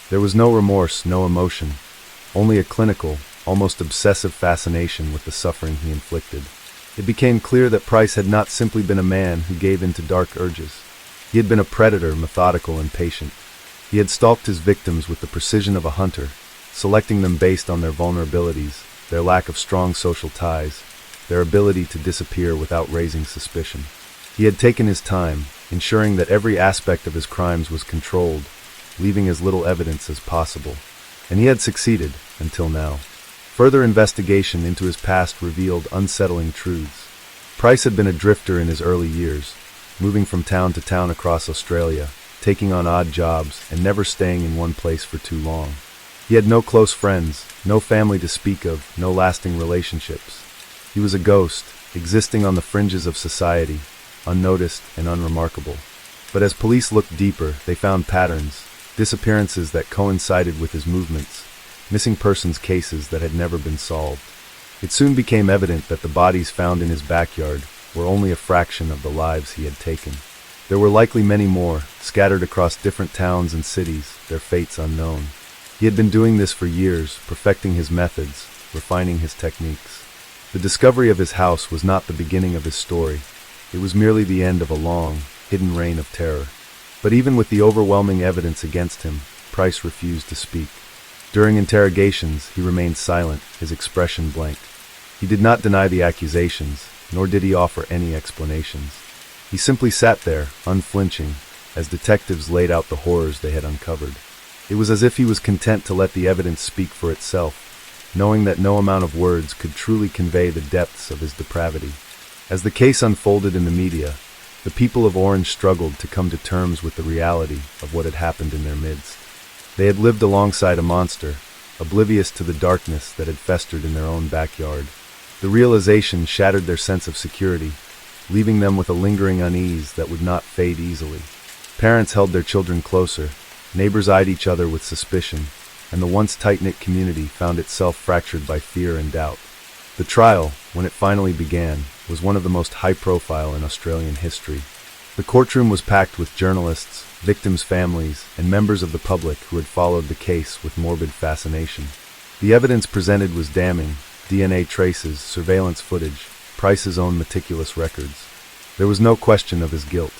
There was no remorse, no emotion, only a clinical, almost obsessive fascination with the suffering he inflicted. It became clear that Price had not simply been a man who gave in to dark urges. He had been a predator, methodical and patient. He had stalked his victims with the precision of a hunter, selecting them based on their vulnerabilities, their lack of strong social ties, their ability to disappear without raising suspicion. He had taken his time, ensuring that every aspect of his crimes was controlled, leaving as little evidence as possible. And he had succeeded, until now. Further investigation into his past revealed unsettling truths. Price had been a drifter in his early years, moving from town to town across Australia, taking on odd jobs, and never staying in one place for too long. He had no close friends, no family to speak of, no lasting relationships. He was a ghost, existing on the fringes of society, unnoticed and unremarkable. But as police looked deeper, they found patterns, disappearances that coincided with his movements, missing persons cases that had never been solved. It soon became evident that the bodies found in his backyard were only a fraction of the lives he had taken. There were likely many more, scattered across different towns and cities, their fates unknown. He had been doing this for years, perfecting his methods, refining his techniques. The discovery of his house was not the beginning of his story. It was merely the end of a long, hidden reign of terror. But even with the overwhelming evidence against him, Price refused to speak. During interrogations, he remained silent, his expression blank. He did not deny the accusations, nor did he offer any explanations. He simply sat there, unflinching, as detectives laid out the horrors they had uncovered. It was as if he was content to let the evidence speak for itself, knowing that no amount of words could truly convey the depths of his depravity. As the case unfolded in the media, the people of Orange struggled to come to terms with the reality of what had happened in their midst. They had lived alongside a monster, oblivious to the darkness that had festered in their own backyard. The realization shattered their sense of security, leaving them with a lingering unease that would not fade easily. Parents held their children closer, neighbors eyed each other with suspicion, and the once tight-knit community found itself fractured by fear and doubt. The trial, when it finally began, was one of the most high-profile in Australian history. The courtroom was packed with journalists, victims' families, and members of the public who had followed the case with morbid fascination. The evidence presented was damning: DNA traces, surveillance footage, Price's own meticulous records. There was no question of his guilt.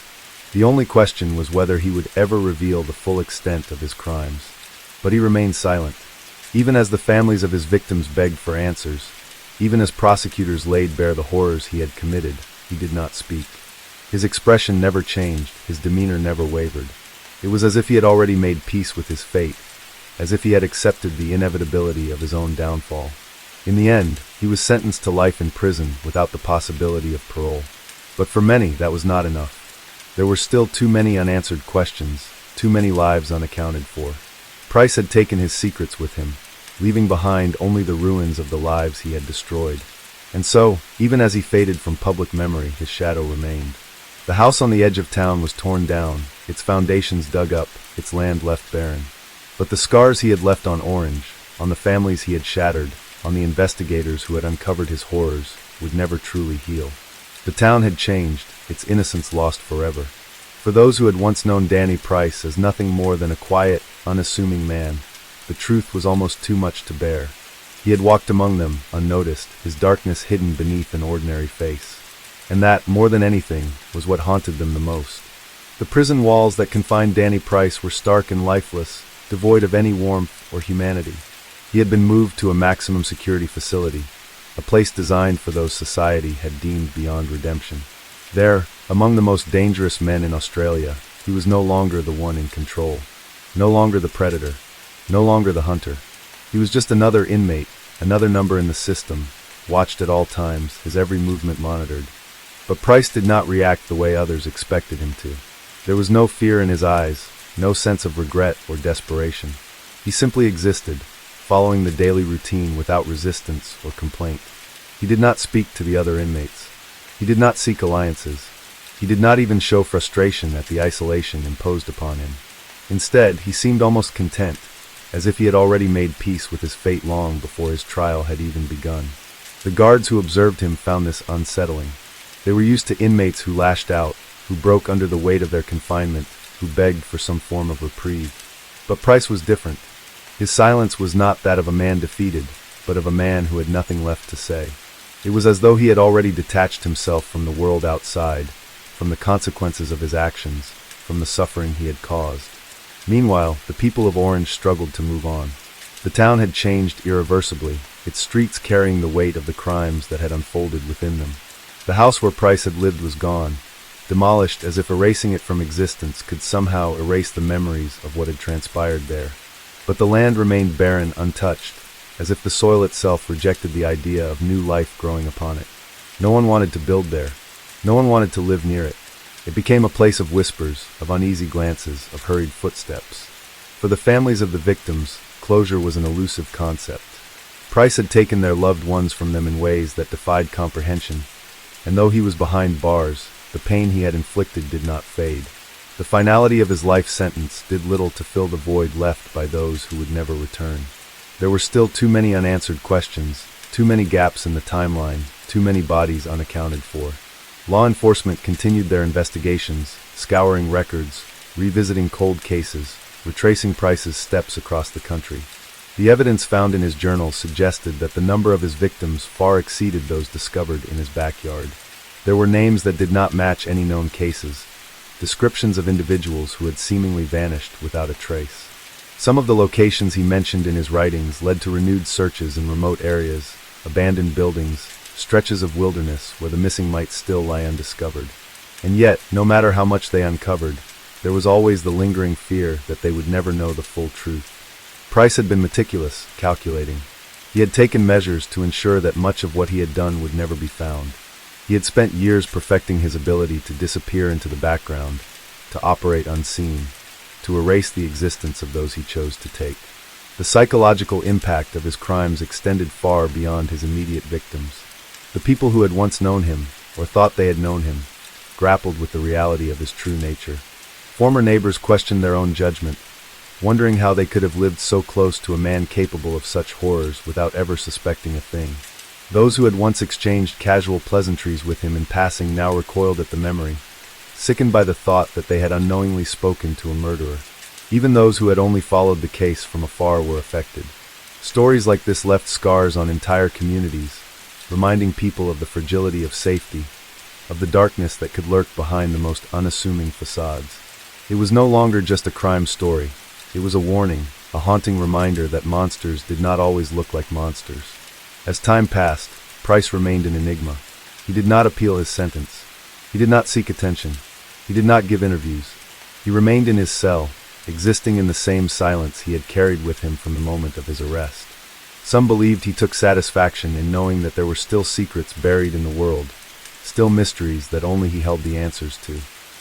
The only question was whether he would ever reveal the full extent of his crimes. But he remained silent. Even as the families of his victims begged for answers, even as prosecutors laid bare the horrors he had committed, he did not speak. His expression never changed, his demeanor never wavered. It was as if he had already made peace with his fate, as if he had accepted the inevitability of his own downfall. In the end, he was sentenced to life in prison without the possibility of parole. But for many, that was not enough. There were still too many unanswered questions, too many lives unaccounted for. Price had taken his secrets with him, leaving behind only the ruins of the lives he had destroyed. And so, even as he faded from public memory, his shadow remained. The house on the edge of town was torn down, its foundations dug up, its land left barren. But the scars he had left on Orange, on the families he had shattered, on the investigators who had uncovered his horrors, would never truly heal. The town had changed, its innocence lost forever. For those who had once known Danny Price as nothing more than a quiet, unassuming man, the truth was almost too much to bear. He had walked among them, unnoticed, his darkness hidden beneath an ordinary face. And that, more than anything, was what haunted them the most. The prison walls that confined Danny Price were stark and lifeless, devoid of any warmth or humanity. He had been moved to a maximum security facility, a place designed for those society had deemed beyond redemption. There, among the most dangerous men in Australia, he was no longer the one in control. No longer the predator. No longer the hunter. He was just another inmate, another number in the system, watched at all times, his every movement monitored. But Price did not react the way others expected him to. There was no fear in his eyes, no sense of regret or desperation. He simply existed, following the daily routine without resistance or complaint. He did not speak to the other inmates. He did not seek alliances. He did not even show frustration at the isolation imposed upon him. Instead, he seemed almost content, as if he had already made peace with his fate long before his trial had even begun. The guards who observed him found this unsettling. They were used to inmates who lashed out, who broke under the weight of their confinement, who begged for some form of reprieve. But Price was different. His silence was not that of a man defeated, but of a man who had nothing left to say. It was as though he had already detached himself from the world outside, from the consequences of his actions, from the suffering he had caused. Meanwhile, the people of Orange struggled to move on. The town had changed irreversibly, its streets carrying the weight of the crimes that had unfolded within them. The house where Price had lived was gone, demolished as if erasing it from existence could somehow erase the memories of what had transpired there. But the land remained barren, untouched, as if the soil itself rejected the idea of new life growing upon it. No one wanted to build there. No one wanted to live near it. It became a place of whispers, of uneasy glances, of hurried footsteps. For the families of the victims, closure was an elusive concept. Price had taken their loved ones from them in ways that defied comprehension, and though he was behind bars, the pain he had inflicted did not fade. The finality of his life sentence did little to fill the void left by those who would never return. There were still too many unanswered questions, too many gaps in the timeline, too many bodies unaccounted for. Law enforcement continued their investigations, scouring records, revisiting cold cases, retracing Price's steps across the country. The evidence found in his journal suggested that the number of his victims far exceeded those discovered in his backyard. There were names that did not match any known cases, descriptions of individuals who had seemingly vanished without a trace. Some of the locations he mentioned in his writings led to renewed searches in remote areas, abandoned buildings, stretches of wilderness where the missing might still lie undiscovered. And yet, no matter how much they uncovered, there was always the lingering fear that they would never know the full truth. Price had been meticulous, calculating. He had taken measures to ensure that much of what he had done would never be found. He had spent years perfecting his ability to disappear into the background, to operate unseen, to erase the existence of those he chose to take. The psychological impact of his crimes extended far beyond his immediate victims. The people who had once known him, or thought they had known him, grappled with the reality of his true nature. Former neighbors questioned their own judgment, wondering how they could have lived so close to a man capable of such horrors without ever suspecting a thing. Those who had once exchanged casual pleasantries with him in passing now recoiled at the memory, sickened by the thought that they had unknowingly spoken to a murderer. Even those who had only followed the case from afar were affected. Stories like this left scars on entire communities, reminding people of the fragility of safety, of the darkness that could lurk behind the most unassuming facades. It was no longer just a crime story. It was a warning, a haunting reminder that monsters did not always look like monsters. As time passed, Price remained an enigma. He did not appeal his sentence. He did not seek attention. He did not give interviews. He remained in his cell, existing in the same silence he had carried with him from the moment of his arrest. Some believed he took satisfaction in knowing that there were still secrets buried in the world, still mysteries that only he held the answers to.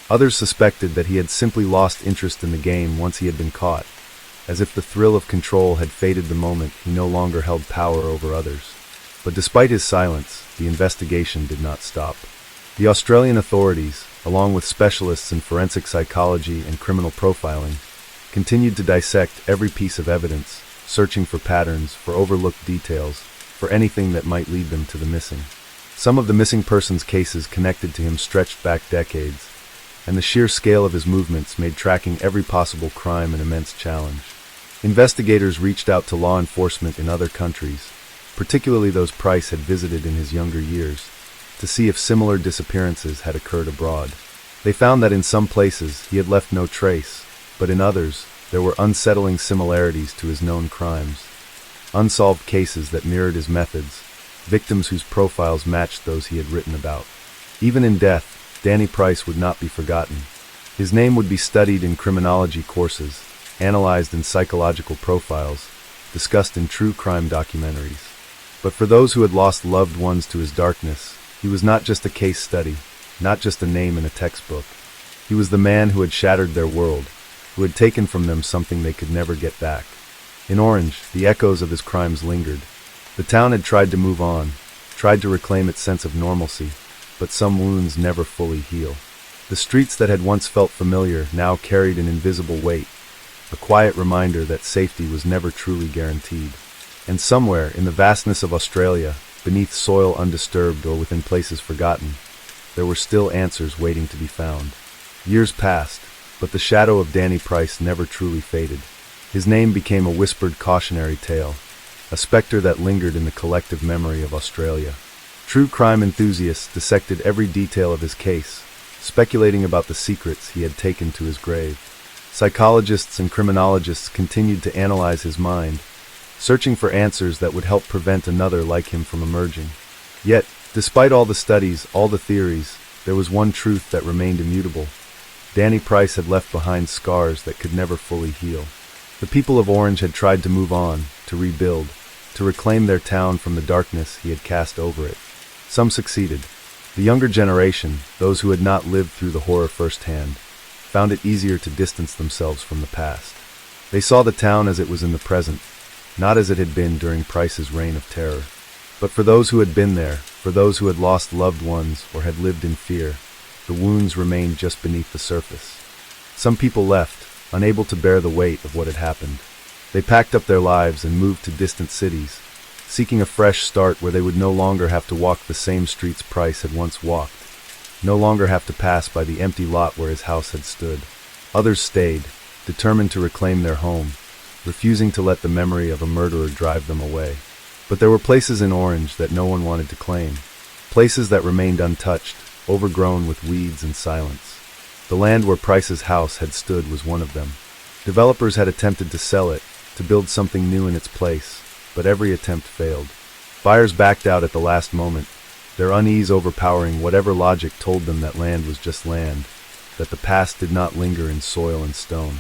Others suspected that he had simply lost interest in the game once he had been caught, as if the thrill of control had faded the moment he no longer held power over others. But despite his silence, the investigation did not stop. The Australian authorities, along with specialists in forensic psychology and criminal profiling, continued to dissect every piece of evidence, searching for patterns, for overlooked details, for anything that might lead them to the missing. Some of the missing persons cases connected to him stretched back decades, and the sheer scale of his movements made tracking every possible crime an immense challenge. Investigators reached out to law enforcement in other countries, particularly those Price had visited in his younger years, to see if similar disappearances had occurred abroad. They found that in some places he had left no trace, but in others there were unsettling similarities to his known crimes, unsolved cases that mirrored his methods, victims whose profiles matched those he had written about. Even in death, Danny Price would not be forgotten. His name would be studied in criminology courses, analyzed in psychological profiles, discussed in true crime documentaries. But for those who had lost loved ones to his darkness, he was not just a case study, not just a name in a textbook. He was the man who had shattered their world, who had taken from them something they could never get back. In Orange, the echoes of his crimes lingered. The town had tried to move on, tried to reclaim its sense of normalcy, but some wounds never fully heal. The streets that had once felt familiar now carried an invisible weight, a quiet reminder that safety was never truly guaranteed. And somewhere, in the vastness of Australia, beneath soil undisturbed or within places forgotten, there were still answers waiting to be found. Years passed, but the shadow of Danny Price never truly faded. His name became a whispered cautionary tale, a specter that lingered in the collective memory of Australia. True crime enthusiasts dissected every detail of his case, speculating about the secrets he had taken to his grave. Psychologists and criminologists continued to analyze his mind, searching for answers that would help prevent another like him from emerging. Yet, despite all the studies, all the theories, there was one truth that remained immutable. Danny Price had left behind scars that could never fully heal. The people of Orange had tried to move on, to rebuild, to reclaim their town from the darkness he had cast over it. Some succeeded. The younger generation, those who had not lived through the horror firsthand, found it easier to distance themselves from the past. They saw the town as it was in the present, not as it had been during Price's reign of terror. But for those who had been there, for those who had lost loved ones or had lived in fear, the wounds remained just beneath the surface. Some people left, unable to bear the weight of what had happened. They packed up their lives and moved to distant cities, seeking a fresh start where they would no longer have to walk the same streets Price had once walked, no longer have to pass by the empty lot where his house had stood. Others stayed, determined to reclaim their home, refusing to let the memory of a murderer drive them away. But there were places in Orange that no one wanted to claim, places that remained untouched, overgrown with weeds and silence. The land where Price's house had stood was one of them. Developers had attempted to sell it, to build something new in its place, but every attempt failed. Buyers backed out at the last moment, their unease overpowering whatever logic told them that land was just land, that the past did not linger in soil and stone.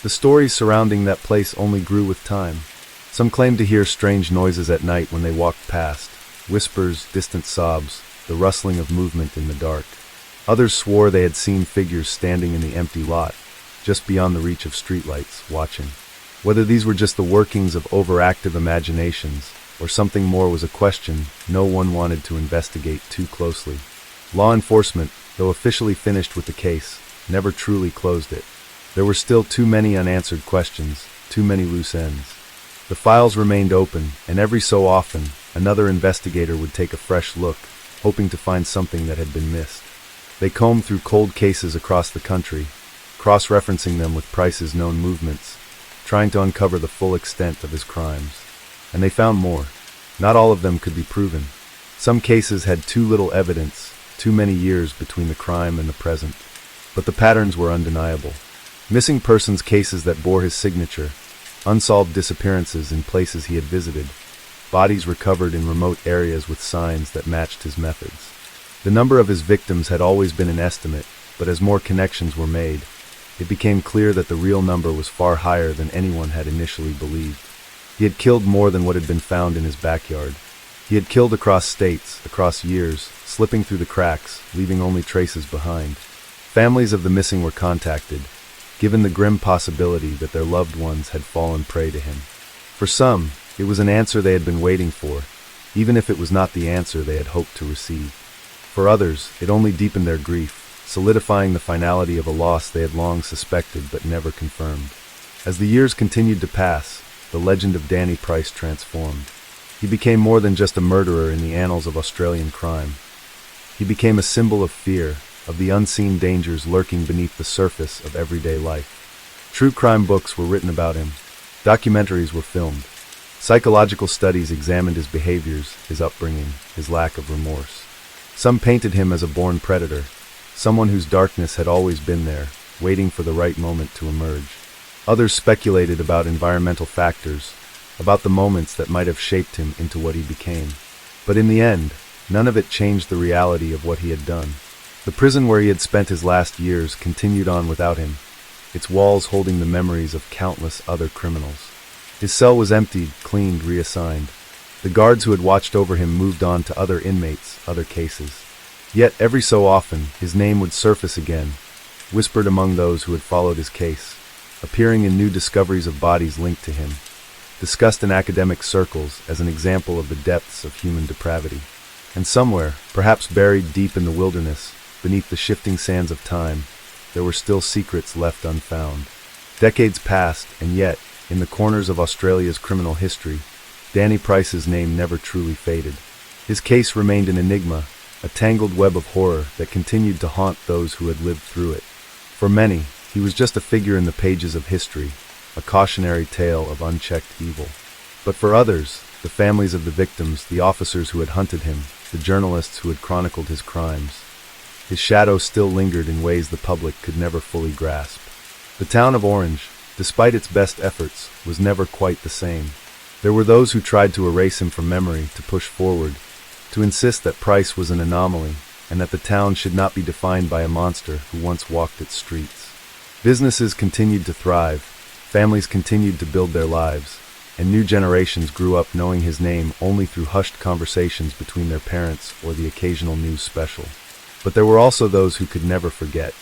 The stories surrounding that place only grew with time. Some claimed to hear strange noises at night when they walked past, whispers, distant sobs, the rustling of movement in the dark. Others swore they had seen figures standing in the empty lot, just beyond the reach of streetlights, watching. Whether these were just the workings of overactive imaginations, or something more was a question no one wanted to investigate too closely. Law enforcement, though officially finished with the case, never truly closed it. There were still too many unanswered questions, too many loose ends. The files remained open, and every so often, another investigator would take a fresh look, hoping to find something that had been missed. They combed through cold cases across the country, cross-referencing them with Price's known movements, trying to uncover the full extent of his crimes. And they found more. Not all of them could be proven. Some cases had too little evidence, too many years between the crime and the present. But the patterns were undeniable. Missing persons cases that bore his signature, unsolved disappearances in places he had visited, bodies recovered in remote areas with signs that matched his methods. The number of his victims had always been an estimate, but as more connections were made, it became clear that the real number was far higher than anyone had initially believed. He had killed more than what had been found in his backyard. He had killed across states, across years, slipping through the cracks, leaving only traces behind. Families of the missing were contacted, given the grim possibility that their loved ones had fallen prey to him. For some, it was an answer they had been waiting for, even if it was not the answer they had hoped to receive. For others, it only deepened their grief, solidifying the finality of a loss they had long suspected but never confirmed. As the years continued to pass, the legend of Danny Price transformed. He became more than just a murderer in the annals of Australian crime. He became a symbol of fear, of the unseen dangers lurking beneath the surface of everyday life. True crime books were written about him. Documentaries were filmed. Psychological studies examined his behaviors, his upbringing, his lack of remorse. Some painted him as a born predator, someone whose darkness had always been there, waiting for the right moment to emerge. Others speculated about environmental factors, about the moments that might have shaped him into what he became. But in the end, none of it changed the reality of what he had done. The prison where he had spent his last years continued on without him, its walls holding the memories of countless other criminals. His cell was emptied, cleaned, reassigned. The guards who had watched over him moved on to other inmates, other cases. Yet every so often, his name would surface again, whispered among those who had followed his case, appearing in new discoveries of bodies linked to him, discussed in academic circles as an example of the depths of human depravity. And somewhere, perhaps buried deep in the wilderness, beneath the shifting sands of time, there were still secrets left unfound. Decades passed, and yet, in the corners of Australia's criminal history, Danny Price's name never truly faded. His case remained an enigma, a tangled web of horror that continued to haunt those who had lived through it. For many, he was just a figure in the pages of history, a cautionary tale of unchecked evil. But for others, the families of the victims, the officers who had hunted him, the journalists who had chronicled his crimes, his shadow still lingered in ways the public could never fully grasp. The town of Orange, despite its best efforts, was never quite the same. There were those who tried to erase him from memory, to push forward, to insist that Price was an anomaly, and that the town should not be defined by a monster who once walked its streets. Businesses continued to thrive, families continued to build their lives, and new generations grew up knowing his name only through hushed conversations between their parents or the occasional news special. But there were also those who could never forget,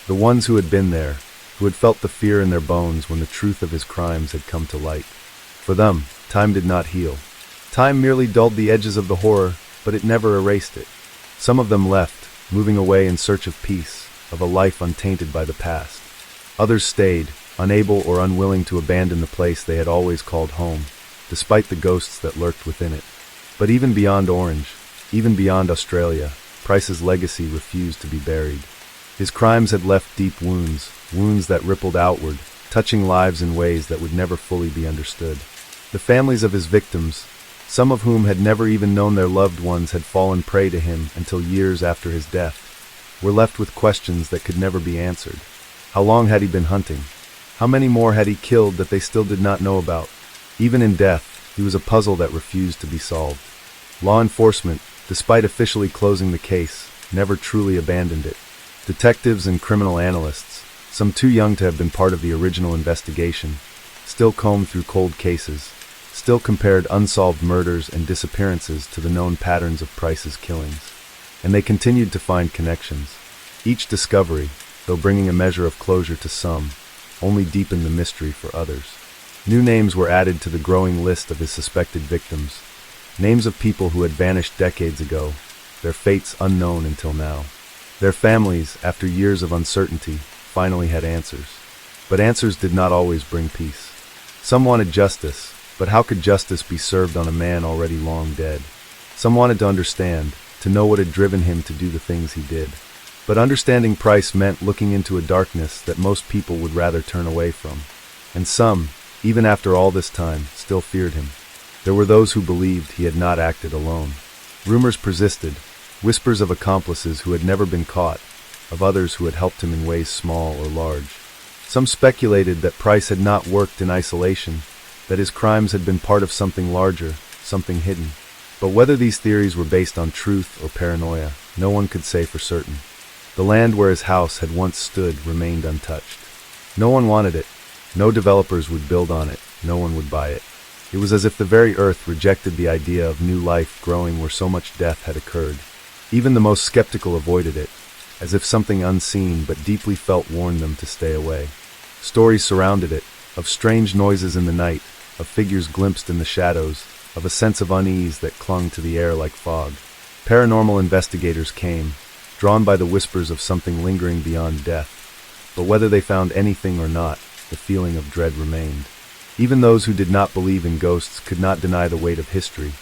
the ones who had been there, who had felt the fear in their bones when the truth of his crimes had come to light. For them, time did not heal. Time merely dulled the edges of the horror, but it never erased it. Some of them left, moving away in search of peace, of a life untainted by the past. Others stayed, unable or unwilling to abandon the place they had always called home, despite the ghosts that lurked within it. But even beyond Orange, even beyond Australia, Price's legacy refused to be buried. His crimes had left deep wounds, wounds that rippled outward, touching lives in ways that would never fully be understood. The families of his victims, some of whom had never even known their loved ones had fallen prey to him until years after his death, were left with questions that could never be answered. How long had he been hunting? How many more had he killed that they still did not know about? Even in death, he was a puzzle that refused to be solved. Law enforcement, despite officially closing the case, never truly abandoned it. Detectives and criminal analysts, some too young to have been part of the original investigation, still combed through cold cases, still compared unsolved murders and disappearances to the known patterns of Price's killings. And they continued to find connections. Each discovery, though bringing a measure of closure to some, only deepened the mystery for others. New names were added to the growing list of his suspected victims, names of people who had vanished decades ago, their fates unknown until now. Their families, after years of uncertainty, finally had answers. But answers did not always bring peace. Some wanted justice, but how could justice be served on a man already long dead? Some wanted to understand, to know what had driven him to do the things he did. But understanding Price meant looking into a darkness that most people would rather turn away from. And some, even after all this time, still feared him. There were those who believed he had not acted alone. Rumors persisted, whispers of accomplices who had never been caught, of others who had helped him in ways small or large. Some speculated that Price had not worked in isolation, that his crimes had been part of something larger, something hidden. But whether these theories were based on truth or paranoia, no one could say for certain. The land where his house had once stood remained untouched. No one wanted it. No developers would build on it. No one would buy it. It was as if the very earth rejected the idea of new life growing where so much death had occurred. Even the most skeptical avoided it, as if something unseen but deeply felt warned them to stay away. Stories surrounded it, of strange noises in the night, of figures glimpsed in the shadows, of a sense of unease that clung to the air like fog. Paranormal investigators came, drawn by the whispers of something lingering beyond death. But whether they found anything or not, the feeling of dread remained. Even those who did not believe in ghosts could not deny the weight of history,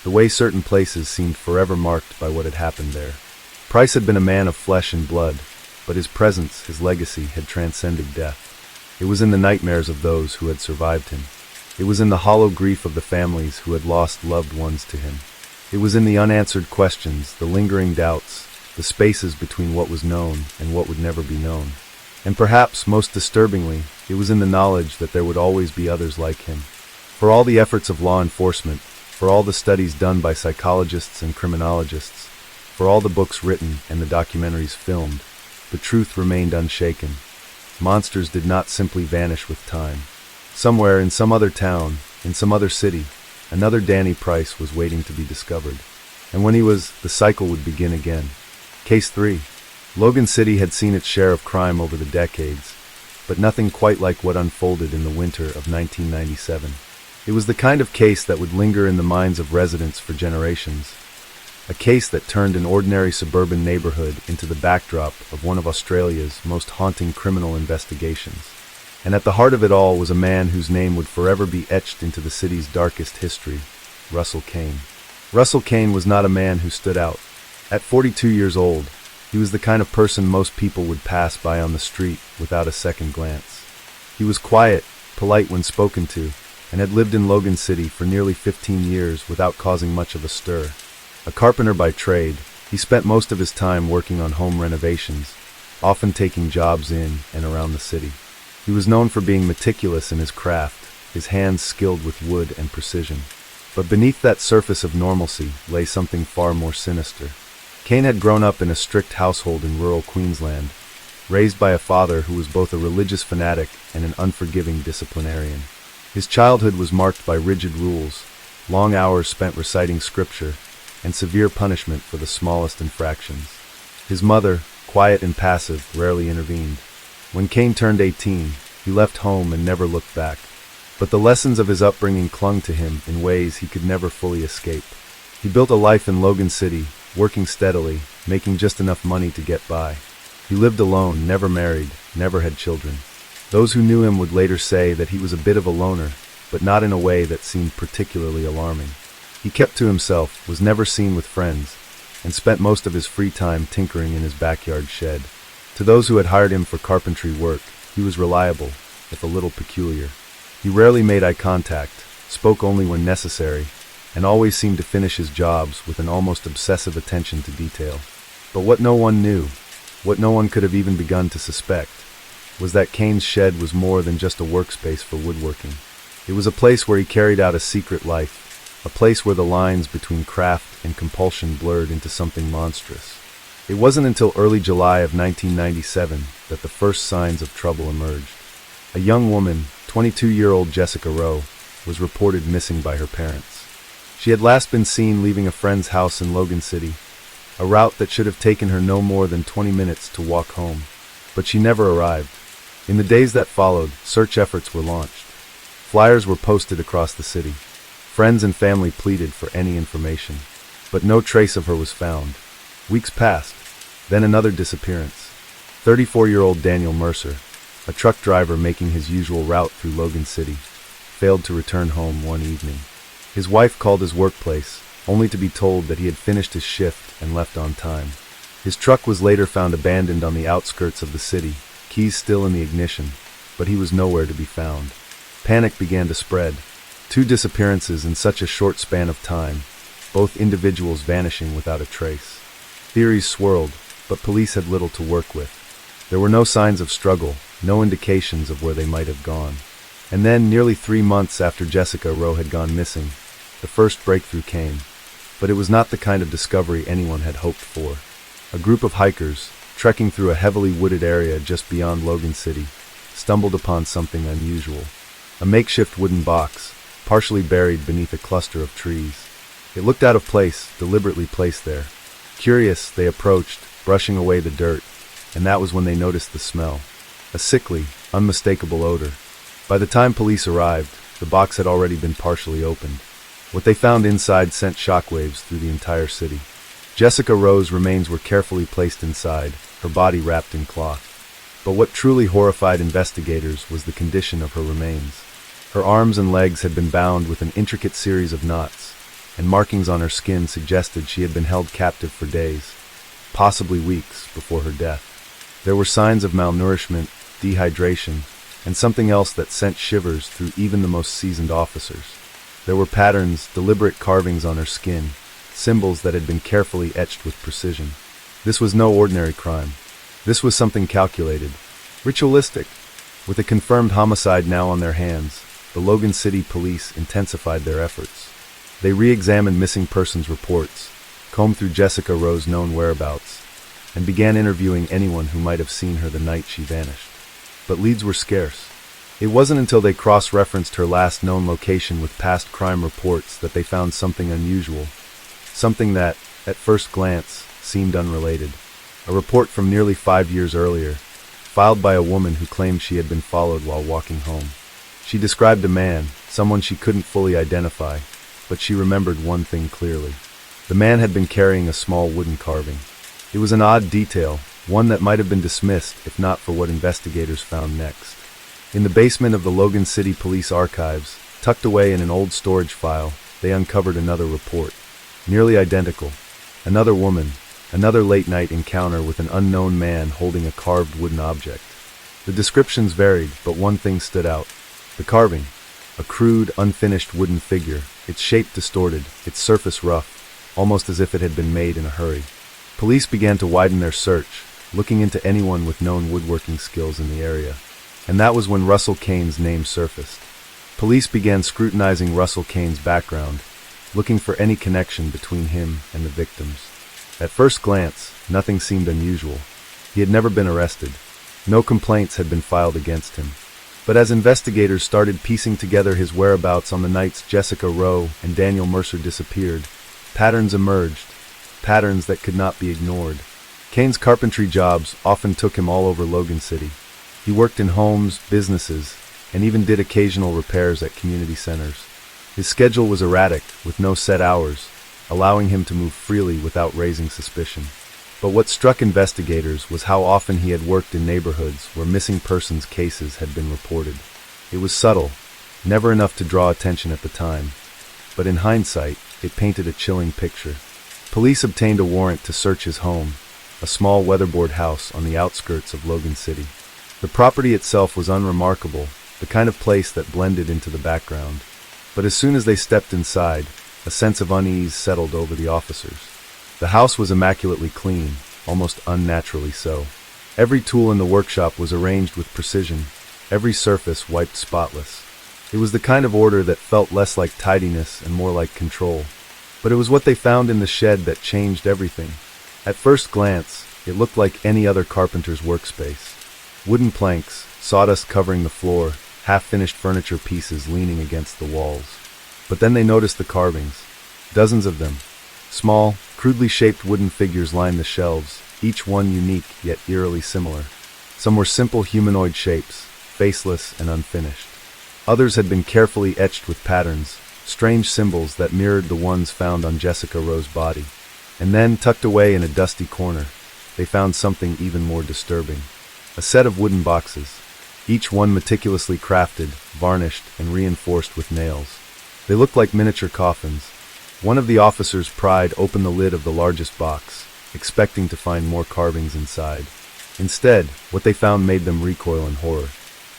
the way certain places seemed forever marked by what had happened there. Price had been a man of flesh and blood, but his presence, his legacy, had transcended death. It was in the nightmares of those who had survived him. It was in the hollow grief of the families who had lost loved ones to him. It was in the unanswered questions, the lingering doubts, the spaces between what was known and what would never be known. And perhaps, most disturbingly, it was in the knowledge that there would always be others like him. For all the efforts of law enforcement, for all the studies done by psychologists and criminologists, for for all the books written and the documentaries filmed, the truth remained unshaken. Monsters did not simply vanish with time. Somewhere in some other town, in some other city, another Danny Price was waiting to be discovered. And when he was, the cycle would begin again. Case 3. Logan City had seen its share of crime over the decades, but nothing quite like what unfolded in the winter of 1997. It was the kind of case that would linger in the minds of residents for generations. A case that turned an ordinary suburban neighborhood into the backdrop of one of Australia's most haunting criminal investigations. And at the heart of it all was a man whose name would forever be etched into the city's darkest history, Russell Kane. Russell Kane was not a man who stood out. At 42 years old, he was the kind of person most people would pass by on the street without a second glance. He was quiet, polite when spoken to, and had lived in Logan City for nearly 15 years without causing much of a stir. A carpenter by trade, he spent most of his time working on home renovations, often taking jobs in and around the city. He was known for being meticulous in his craft, his hands skilled with wood and precision. But beneath that surface of normalcy lay something far more sinister. Kane had grown up in a strict household in rural Queensland, raised by a father who was both a religious fanatic and an unforgiving disciplinarian. His childhood was marked by rigid rules, long hours spent reciting scripture, and severe punishment for the smallest infractions. His mother, quiet and passive, rarely intervened. When Kane turned 18, he left home and never looked back. But the lessons of his upbringing clung to him in ways he could never fully escape. He built a life in Logan City, working steadily, making just enough money to get by. He lived alone, never married, never had children. Those who knew him would later say that he was a bit of a loner, but not in a way that seemed particularly alarming. He kept to himself, was never seen with friends, and spent most of his free time tinkering in his backyard shed. To those who had hired him for carpentry work, he was reliable, if a little peculiar. He rarely made eye contact, spoke only when necessary, and always seemed to finish his jobs with an almost obsessive attention to detail. But what no one knew, what no one could have even begun to suspect, was that Kane's shed was more than just a workspace for woodworking. It was a place where he carried out a secret life, a place where the lines between craft and compulsion blurred into something monstrous. It wasn't until early July of 1997 that the first signs of trouble emerged. A young woman, 22-year-old Jessica Rowe, was reported missing by her parents. She had last been seen leaving a friend's house in Logan City, a route that should have taken her no more than 20 minutes to walk home. But she never arrived. In the days that followed, search efforts were launched. Flyers were posted across the city. Friends and family pleaded for any information, but no trace of her was found. Weeks passed, then another disappearance. 34-year-old Daniel Mercer, a truck driver making his usual route through Logan City, failed to return home one evening. His wife called his workplace, only to be told that he had finished his shift and left on time. His truck was later found abandoned on the outskirts of the city, keys still in the ignition, but he was nowhere to be found. Panic began to spread. 2 disappearances in such a short span of time, both individuals vanishing without a trace. Theories swirled, but police had little to work with. There were no signs of struggle, no indications of where they might have gone. And then, nearly 3 months after Jessica Rowe had gone missing, the first breakthrough came. But it was not the kind of discovery anyone had hoped for. A group of hikers, trekking through a heavily wooded area just beyond Logan City, stumbled upon something unusual. A makeshift wooden box, partially buried beneath a cluster of trees. It looked out of place, deliberately placed there. Curious, they approached, brushing away the dirt, and that was when they noticed the smell. A sickly, unmistakable odor. By the time police arrived, the box had already been partially opened. What they found inside sent shockwaves through the entire city. Jessica Rowe's remains were carefully placed inside, her body wrapped in cloth. But what truly horrified investigators was the condition of her remains. Her arms and legs had been bound with an intricate series of knots, and markings on her skin suggested she had been held captive for days, possibly weeks, before her death. There were signs of malnourishment, dehydration, and something else that sent shivers through even the most seasoned officers. There were patterns, deliberate carvings on her skin, symbols that had been carefully etched with precision. This was no ordinary crime. This was something calculated, ritualistic. With a confirmed homicide now on their hands, the Logan City police intensified their efforts. They re-examined missing persons reports, combed through Jessica Rowe's known whereabouts and began interviewing anyone who might have seen her the night she vanished. But leads were scarce. It wasn't until they cross-referenced her last known location with past crime reports that they found something unusual, something that, at first glance, seemed unrelated. A report from nearly 5 years earlier, filed by a woman who claimed she had been followed while walking home. She described a man, someone she couldn't fully identify, but she remembered one thing clearly. The man had been carrying a small wooden carving. It was an odd detail, one that might have been dismissed if not for what investigators found next. In the basement of the Logan City Police Archives, tucked away in an old storage file, they uncovered another report. Nearly identical. Another woman, another late-night encounter with an unknown man holding a carved wooden object. The descriptions varied, but one thing stood out. The carving. A crude, unfinished wooden figure, its shape distorted, its surface rough, almost as if it had been made in a hurry. Police began to widen their search, looking into anyone with known woodworking skills in the area. And that was when Russell Kane's name surfaced. Police began scrutinizing Russell Kane's background, looking for any connection between him and the victims. At first glance, nothing seemed unusual. He had never been arrested. No complaints had been filed against him. But as investigators started piecing together his whereabouts on the nights Jessica Rowe and Daniel Mercer disappeared, patterns emerged, patterns that could not be ignored. Kane's carpentry jobs often took him all over Logan City. He worked in homes, businesses, and even did occasional repairs at community centers. His schedule was erratic, with no set hours, allowing him to move freely without raising suspicion. But what struck investigators was how often he had worked in neighborhoods where missing persons cases had been reported. It was subtle, never enough to draw attention at the time, but in hindsight, it painted a chilling picture. Police obtained a warrant to search his home, a small weatherboard house on the outskirts of Logan City. The property itself was unremarkable, the kind of place that blended into the background. But as soon as they stepped inside, a sense of unease settled over the officers. The house was immaculately clean, almost unnaturally so. Every tool in the workshop was arranged with precision, every surface wiped spotless. It was the kind of order that felt less like tidiness and more like control. But it was what they found in the shed that changed everything. At first glance, it looked like any other carpenter's workspace. Wooden planks, sawdust covering the floor, half-finished furniture pieces leaning against the walls. But then they noticed the carvings. Dozens of them. Small, crudely shaped wooden figures lined the shelves, each one unique yet eerily similar. Some were simple humanoid shapes, faceless and unfinished. Others had been carefully etched with patterns, strange symbols that mirrored the ones found on Jessica Rowe's body. And then, tucked away in a dusty corner, they found something even more disturbing. A set of wooden boxes, each one meticulously crafted, varnished, and reinforced with nails. They looked like miniature coffins. One of the officers pried open the lid of the largest box, expecting to find more carvings inside. Instead, what they found made them recoil in horror.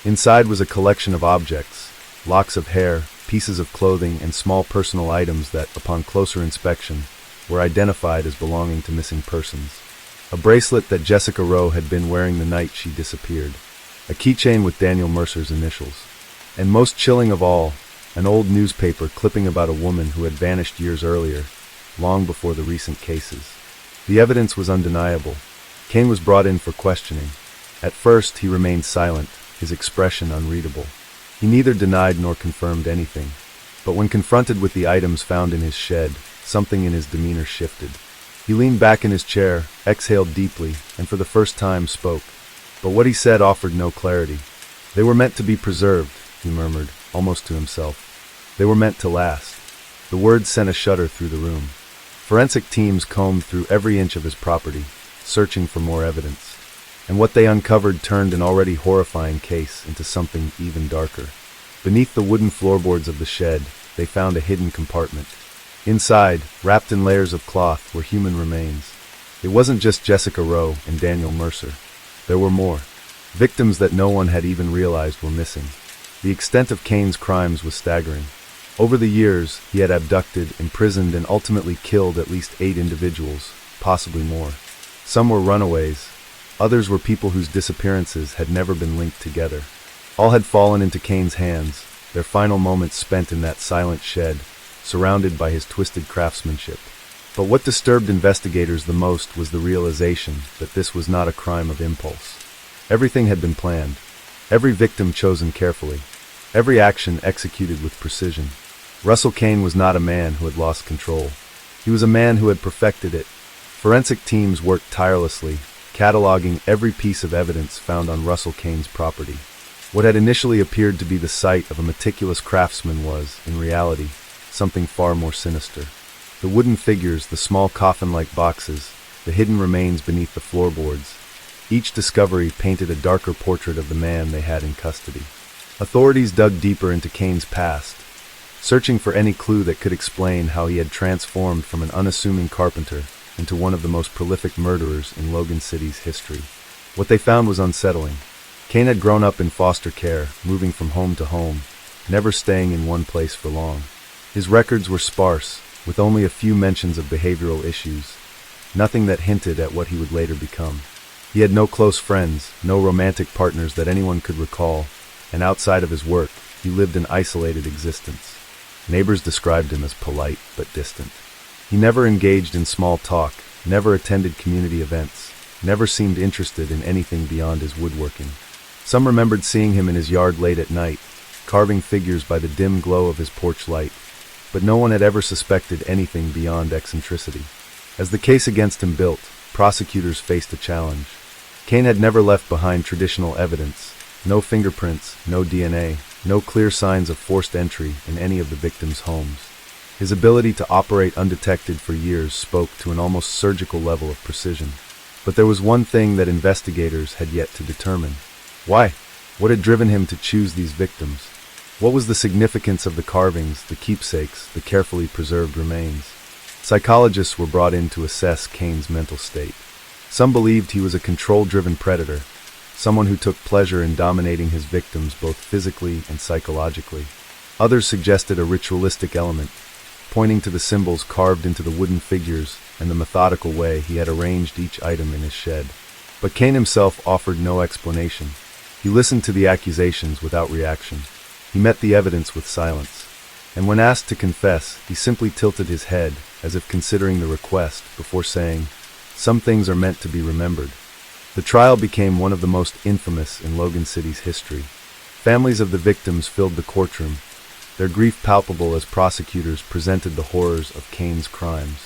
Inside was a collection of objects, locks of hair, pieces of clothing, and small personal items that, upon closer inspection, were identified as belonging to missing persons. A bracelet that Jessica Rowe had been wearing the night she disappeared. A keychain with Daniel Mercer's initials. And most chilling of all, an old newspaper clipping about a woman who had vanished years earlier, long before the recent cases. The evidence was undeniable. Kane was brought in for questioning. At first, he remained silent, his expression unreadable. He neither denied nor confirmed anything. But when confronted with the items found in his shed, something in his demeanor shifted. He leaned back in his chair, exhaled deeply, and for the first time spoke. But what he said offered no clarity. They were meant to be preserved, he murmured, almost to himself. They were meant to last. The words sent a shudder through the room. Forensic teams combed through every inch of his property, searching for more evidence. And what they uncovered turned an already horrifying case into something even darker. Beneath the wooden floorboards of the shed, they found a hidden compartment. Inside, wrapped in layers of cloth, were human remains. It wasn't just Jessica Rowe and Daniel Mercer. There were more. Victims that no one had even realized were missing. The extent of Kane's crimes was staggering. Over the years, he had abducted, imprisoned, and ultimately killed at least 8 individuals, possibly more. Some were runaways. Others were people whose disappearances had never been linked together. All had fallen into Kane's hands, their final moments spent in that silent shed, surrounded by his twisted craftsmanship. But what disturbed investigators the most was the realization that this was not a crime of impulse. Everything had been planned, every victim chosen carefully, every action executed with precision. Russell Kane was not a man who had lost control. He was a man who had perfected it. Forensic teams worked tirelessly, cataloging every piece of evidence found on Russell Kane's property. What had initially appeared to be the site of a meticulous craftsman was, in reality, something far more sinister. The wooden figures, the small coffin-like boxes, the hidden remains beneath the floorboards, each discovery painted a darker portrait of the man they had in custody. Authorities dug deeper into Kane's past, searching for any clue that could explain how he had transformed from an unassuming carpenter into one of the most prolific murderers in Logan City's history. What they found was unsettling. Kane had grown up in foster care, moving from home to home, never staying in one place for long. His records were sparse, with only a few mentions of behavioral issues, nothing that hinted at what he would later become. He had no close friends, no romantic partners that anyone could recall, and outside of his work, he lived an isolated existence. Neighbors described him as polite but distant. He never engaged in small talk, never attended community events, never seemed interested in anything beyond his woodworking. Some remembered seeing him in his yard late at night, carving figures by the dim glow of his porch light, but no one had ever suspected anything beyond eccentricity. As the case against him built, prosecutors faced a challenge. Kane had never left behind traditional evidence, no fingerprints, no DNA, no clear signs of forced entry in any of the victims' homes. His ability to operate undetected for years spoke to an almost surgical level of precision. But there was one thing that investigators had yet to determine. Why? What had driven him to choose these victims? What was the significance of the carvings, the keepsakes, the carefully preserved remains? Psychologists were brought in to assess Kane's mental state. Some believed he was a control-driven predator, someone who took pleasure in dominating his victims both physically and psychologically. Others suggested a ritualistic element, pointing to the symbols carved into the wooden figures and the methodical way he had arranged each item in his shed. But Kane himself offered no explanation. He listened to the accusations without reaction. He met the evidence with silence. And when asked to confess, he simply tilted his head, as if considering the request, before saying, "Some things are meant to be remembered." The trial became one of the most infamous in Logan City's history. Families of the victims filled the courtroom, their grief palpable as prosecutors presented the horrors of Kane's crimes.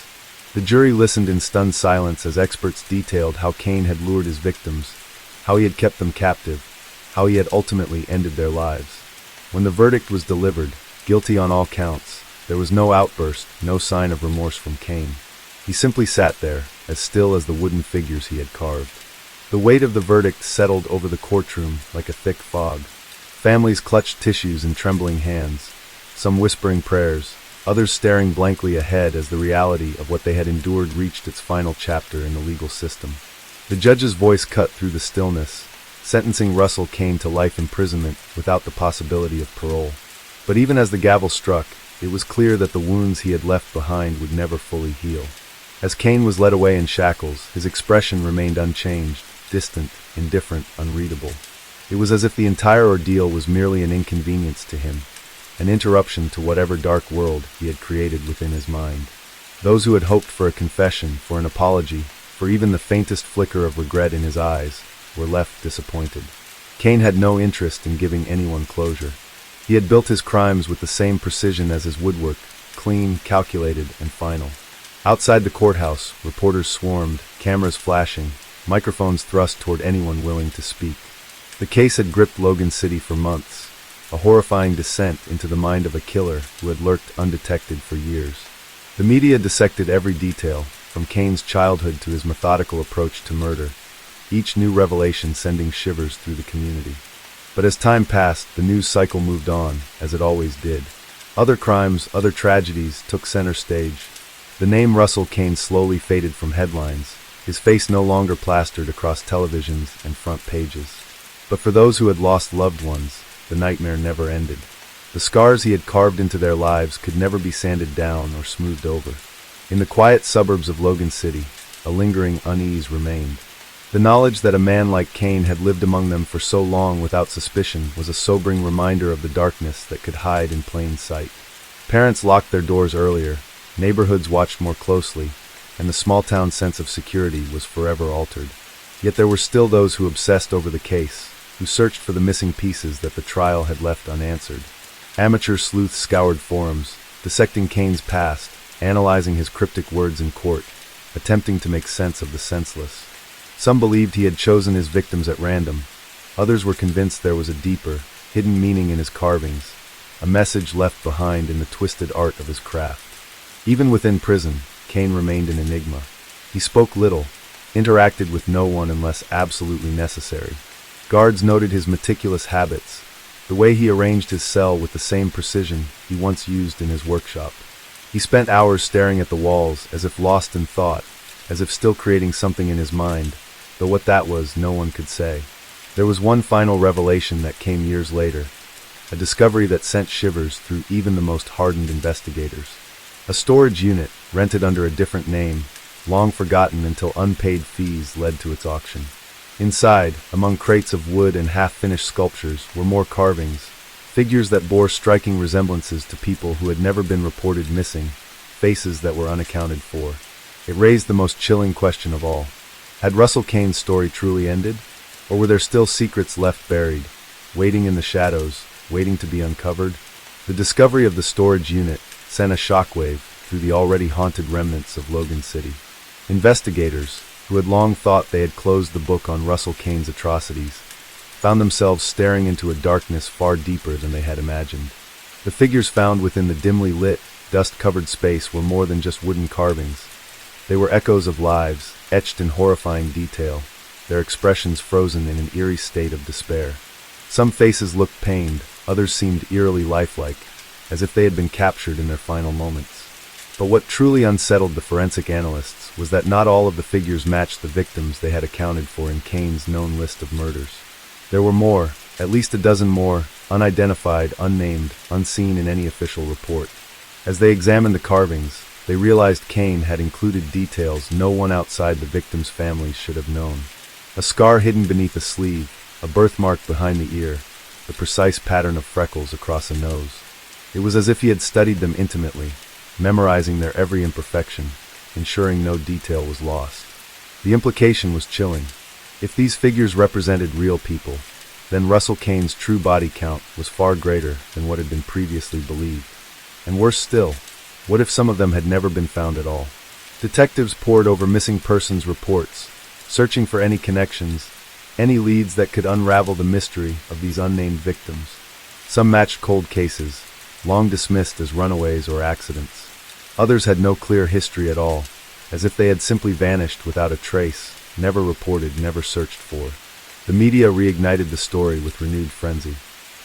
The jury listened in stunned silence as experts detailed how Kane had lured his victims, how he had kept them captive, how he had ultimately ended their lives. When the verdict was delivered, guilty on all counts, there was no outburst, no sign of remorse from Kane. He simply sat there, as still as the wooden figures he had carved. The weight of the verdict settled over the courtroom like a thick fog. Families clutched tissues in trembling hands, some whispering prayers, others staring blankly ahead as the reality of what they had endured reached its final chapter in the legal system. The judge's voice cut through the stillness, sentencing Russell Kane to life imprisonment without the possibility of parole. But even as the gavel struck, it was clear that the wounds he had left behind would never fully heal. As Kane was led away in shackles, his expression remained unchanged, distant, indifferent, unreadable. It was as if the entire ordeal was merely an inconvenience to him, an interruption to whatever dark world he had created within his mind. Those who had hoped for a confession, for an apology, for even the faintest flicker of regret in his eyes, were left disappointed. Kane had no interest in giving anyone closure. He had built his crimes with the same precision as his woodwork, clean, calculated, and final. Outside the courthouse, reporters swarmed, cameras flashing, microphones thrust toward anyone willing to speak. The case had gripped Logan City for months, a horrifying descent into the mind of a killer who had lurked undetected for years. The media dissected every detail, from Kane's childhood to his methodical approach to murder, each new revelation sending shivers through the community. But as time passed, the news cycle moved on, as it always did. Other crimes, other tragedies took center stage. The name Russell Kane slowly faded from headlines, his face no longer plastered across televisions and front pages. But for those who had lost loved ones, the nightmare never ended. The scars he had carved into their lives could never be sanded down or smoothed over. In the quiet suburbs of Logan City, a lingering unease remained. The knowledge that a man like Kane had lived among them for so long without suspicion was a sobering reminder of the darkness that could hide in plain sight. Parents locked their doors earlier, neighborhoods watched more closely, and the small-town sense of security was forever altered. Yet there were still those who obsessed over the case, who searched for the missing pieces that the trial had left unanswered. Amateur sleuths scoured forums, dissecting Kane's past, analyzing his cryptic words in court, attempting to make sense of the senseless. Some believed he had chosen his victims at random. Others were convinced there was a deeper, hidden meaning in his carvings, a message left behind in the twisted art of his craft. Even within prison, Kane remained an enigma. He spoke little, interacted with no one unless absolutely necessary. Guards noted his meticulous habits, the way he arranged his cell with the same precision he once used in his workshop. He spent hours staring at the walls, as if lost in thought, as if still creating something in his mind, though what that was, no one could say. There was one final revelation that came years later, a discovery that sent shivers through even the most hardened investigators. A storage unit, rented under a different name, long forgotten until unpaid fees led to its auction. Inside, among crates of wood and half-finished sculptures, were more carvings, figures that bore striking resemblances to people who had never been reported missing, faces that were unaccounted for. It raised the most chilling question of all. Had Russell Kane's story truly ended? Or were there still secrets left buried, waiting in the shadows, waiting to be uncovered? The discovery of the storage unit sent a shockwave through the already haunted remnants of Logan City. Investigators, who had long thought they had closed the book on Russell Kane's atrocities, found themselves staring into a darkness far deeper than they had imagined. The figures found within the dimly lit, dust-covered space were more than just wooden carvings. They were echoes of lives, etched in horrifying detail, their expressions frozen in an eerie state of despair. Some faces looked pained, others seemed eerily lifelike, as if they had been captured in their final moments. But what truly unsettled the forensic analysts was that not all of the figures matched the victims they had accounted for in Kane's known list of murders. There were more, at least a dozen more, unidentified, unnamed, unseen in any official report. As they examined the carvings, they realized Kane had included details no one outside the victims' families should have known. A scar hidden beneath a sleeve, a birthmark behind the ear, the precise pattern of freckles across a nose. It was as if he had studied them intimately, memorizing their every imperfection, ensuring no detail was lost. The implication was chilling. If these figures represented real people, then Russell Kane's true body count was far greater than what had been previously believed. And worse still, what if some of them had never been found at all? Detectives pored over missing persons reports, searching for any connections, any leads that could unravel the mystery of these unnamed victims. Some matched cold cases, long dismissed as runaways or accidents. Others had no clear history at all, as if they had simply vanished without a trace, never reported, never searched for. The media reignited the story with renewed frenzy.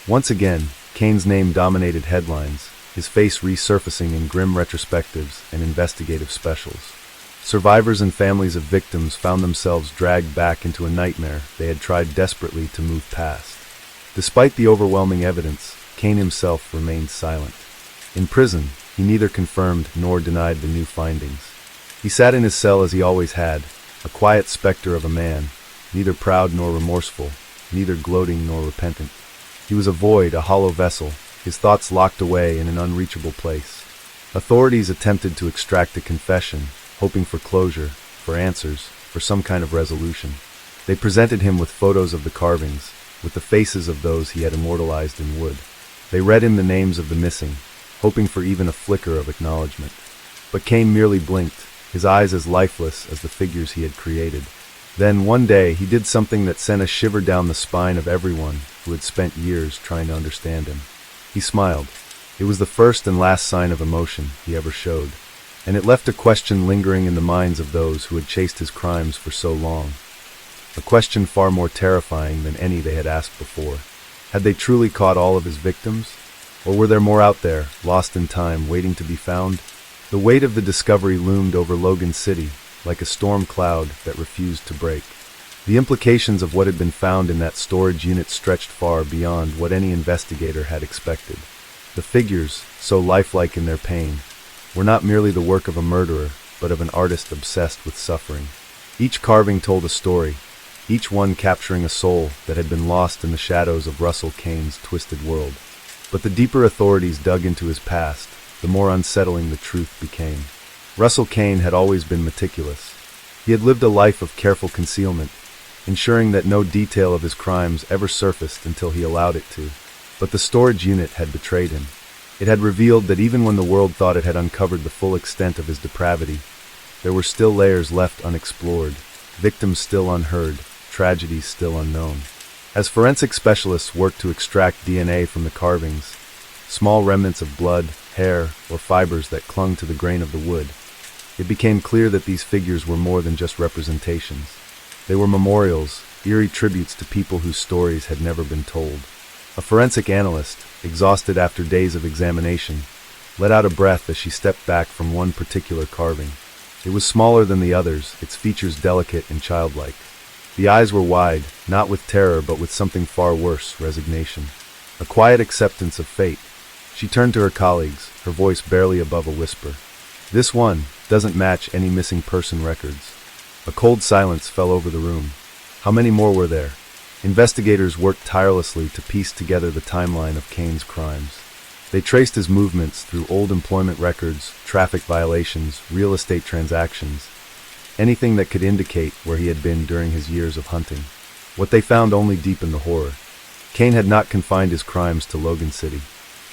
Once again, Kane's name dominated headlines, his face resurfacing in grim retrospectives and investigative specials. Survivors and families of victims found themselves dragged back into a nightmare they had tried desperately to move past. Despite the overwhelming evidence, Kane himself remained silent. In prison, he neither confirmed nor denied the new findings. He sat in his cell as he always had, a quiet specter of a man, neither proud nor remorseful, neither gloating nor repentant. He was a void, a hollow vessel, his thoughts locked away in an unreachable place. Authorities attempted to extract a confession, hoping for closure, for answers, for some kind of resolution. They presented him with photos of the carvings, with the faces of those he had immortalized in wood. They read him the names of the missing, hoping for even a flicker of acknowledgement. But Kane merely blinked, his eyes as lifeless as the figures he had created. Then, one day, he did something that sent a shiver down the spine of everyone who had spent years trying to understand him. He smiled. It was the first and last sign of emotion he ever showed, and it left a question lingering in the minds of those who had chased his crimes for so long. A question far more terrifying than any they had asked before. Had they truly caught all of his victims? Or were there more out there, lost in time, waiting to be found? The weight of the discovery loomed over Logan City, like a storm cloud that refused to break. The implications of what had been found in that storage unit stretched far beyond what any investigator had expected. The figures, so lifelike in their pain, were not merely the work of a murderer, but of an artist obsessed with suffering. Each carving told a story, each one capturing a soul that had been lost in the shadows of Russell Kane's twisted world. But the deeper authorities dug into his past, the more unsettling the truth became. Russell Kane had always been meticulous. He had lived a life of careful concealment, ensuring that no detail of his crimes ever surfaced until he allowed it to. But the storage unit had betrayed him. It had revealed that even when the world thought it had uncovered the full extent of his depravity, there were still layers left unexplored, victims still unheard, tragedies still unknown. As forensic specialists worked to extract DNA from the carvings, small remnants of blood, hair, or fibers that clung to the grain of the wood, it became clear that these figures were more than just representations. They were memorials, eerie tributes to people whose stories had never been told. A forensic analyst, exhausted after days of examination, let out a breath as she stepped back from one particular carving. It was smaller than the others, its features delicate and childlike. The eyes were wide, not with terror but with something far worse, resignation. A quiet acceptance of fate. She turned to her colleagues, her voice barely above a whisper. "This one doesn't match any missing person records." A cold silence fell over the room. How many more were there? Investigators worked tirelessly to piece together the timeline of Kane's crimes. They traced his movements through old employment records, traffic violations, real estate transactions, anything that could indicate where he had been during his years of hunting. What they found only deepened the horror. Kane had not confined his crimes to Logan City.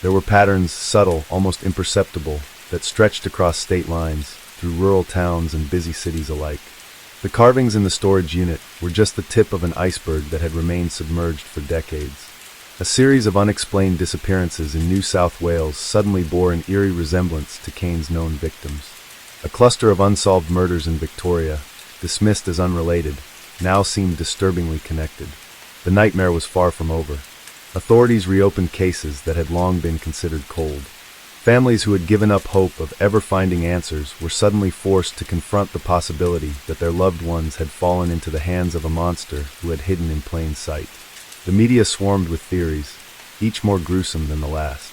There were patterns, subtle, almost imperceptible, that stretched across state lines, through rural towns and busy cities alike. The carvings in the storage unit were just the tip of an iceberg that had remained submerged for decades. A series of unexplained disappearances in New South Wales suddenly bore an eerie resemblance to Kane's known victims. A cluster of unsolved murders in Victoria, dismissed as unrelated, now seemed disturbingly connected. The nightmare was far from over. Authorities reopened cases that had long been considered cold. Families who had given up hope of ever finding answers were suddenly forced to confront the possibility that their loved ones had fallen into the hands of a monster who had hidden in plain sight. The media swarmed with theories, each more gruesome than the last.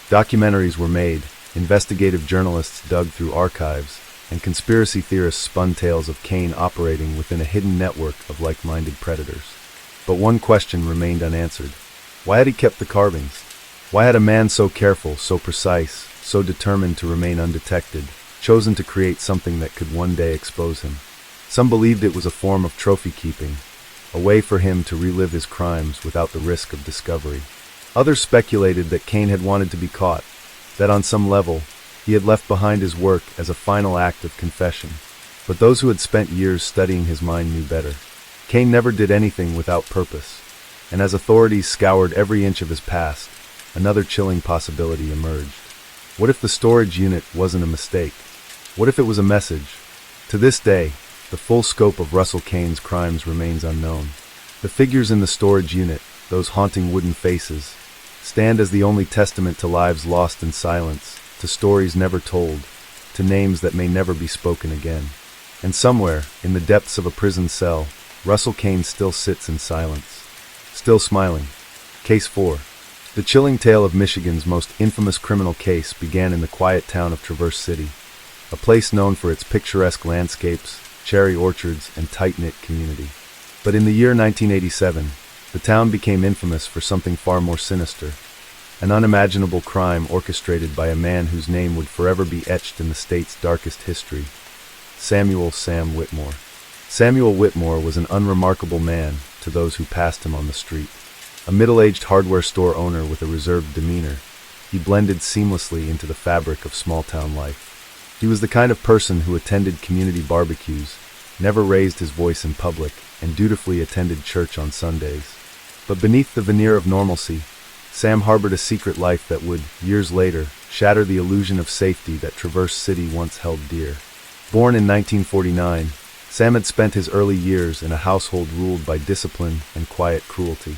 Documentaries were made, investigative journalists dug through archives, and conspiracy theorists spun tales of Kane operating within a hidden network of like-minded predators. But one question remained unanswered. Why had he kept the carvings? Why had a man so careful, so precise, so determined to remain undetected, chosen to create something that could one day expose him? Some believed it was a form of trophy-keeping, a way for him to relive his crimes without the risk of discovery. Others speculated that Kane had wanted to be caught, that on some level, he had left behind his work as a final act of confession. But those who had spent years studying his mind knew better. Kane never did anything without purpose, and as authorities scoured every inch of his past, another chilling possibility emerged. What if the storage unit wasn't a mistake? What if it was a message? To this day, the full scope of Russell Kane's crimes remains unknown. The figures in the storage unit, those haunting wooden faces, stand as the only testament to lives lost in silence, to stories never told, to names that may never be spoken again. And somewhere, in the depths of a prison cell, Russell Kane still sits in silence, still smiling. Case 4. The chilling tale of Michigan's most infamous criminal case began in the quiet town of Traverse City, a place known for its picturesque landscapes, cherry orchards, and tight-knit community. But in the year 1987, the town became infamous for something far more sinister, an unimaginable crime orchestrated by a man whose name would forever be etched in the state's darkest history, Samuel "Sam" Whitmore. Samuel Whitmore was an unremarkable man to those who passed him on the street. A middle-aged hardware store owner with a reserved demeanor, he blended seamlessly into the fabric of small-town life. He was the kind of person who attended community barbecues, never raised his voice in public, and dutifully attended church on Sundays. But beneath the veneer of normalcy, Sam harbored a secret life that would, years later, shatter the illusion of safety that Traverse City once held dear. Born in 1949, Sam had spent his early years in a household ruled by discipline and quiet cruelty.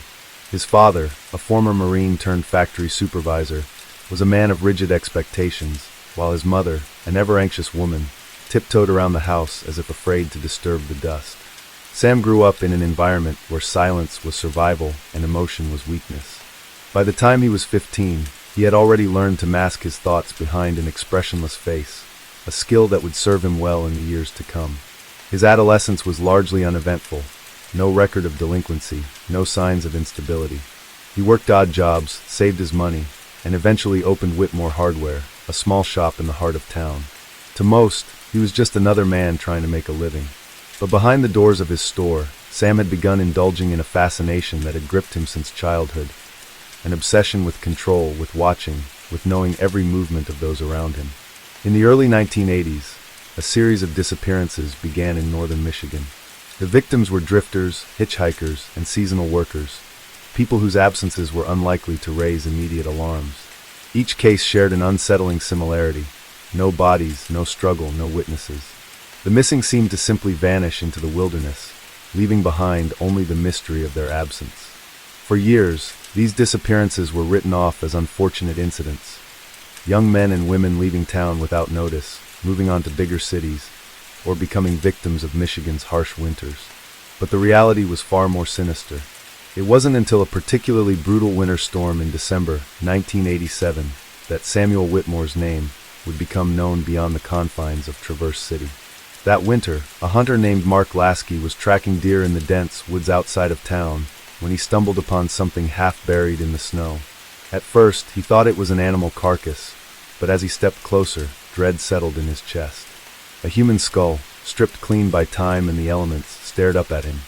His father, a former Marine turned factory supervisor, was a man of rigid expectations, while his mother, an ever-anxious woman, tiptoed around the house as if afraid to disturb the dust. Sam grew up in an environment where silence was survival and emotion was weakness. By the time he was 15, he had already learned to mask his thoughts behind an expressionless face, a skill that would serve him well in the years to come. His adolescence was largely uneventful. No record of delinquency, no signs of instability. He worked odd jobs, saved his money, and eventually opened Whitmore Hardware, a small shop in the heart of town. To most, he was just another man trying to make a living. But behind the doors of his store, Sam had begun indulging in a fascination that had gripped him since childhood. An obsession with control, with watching, with knowing every movement of those around him. In the early 1980s, a series of disappearances began in northern Michigan. The victims were drifters, hitchhikers, and seasonal workers, people whose absences were unlikely to raise immediate alarms. Each case shared an unsettling similarity. No bodies, no struggle, no witnesses. The missing seemed to simply vanish into the wilderness, leaving behind only the mystery of their absence. For years, these disappearances were written off as unfortunate incidents. Young men and women leaving town without notice, moving on to bigger cities, or becoming victims of Michigan's harsh winters. But the reality was far more sinister. It wasn't until a particularly brutal winter storm in December 1987 that Samuel Whitmore's name would become known beyond the confines of Traverse City. That winter, a hunter named Mark Lasky was tracking deer in the dense woods outside of town when he stumbled upon something half buried in the snow. At first, he thought it was an animal carcass, but as he stepped closer, dread settled in his chest. A human skull, stripped clean by time and the elements, stared up at him.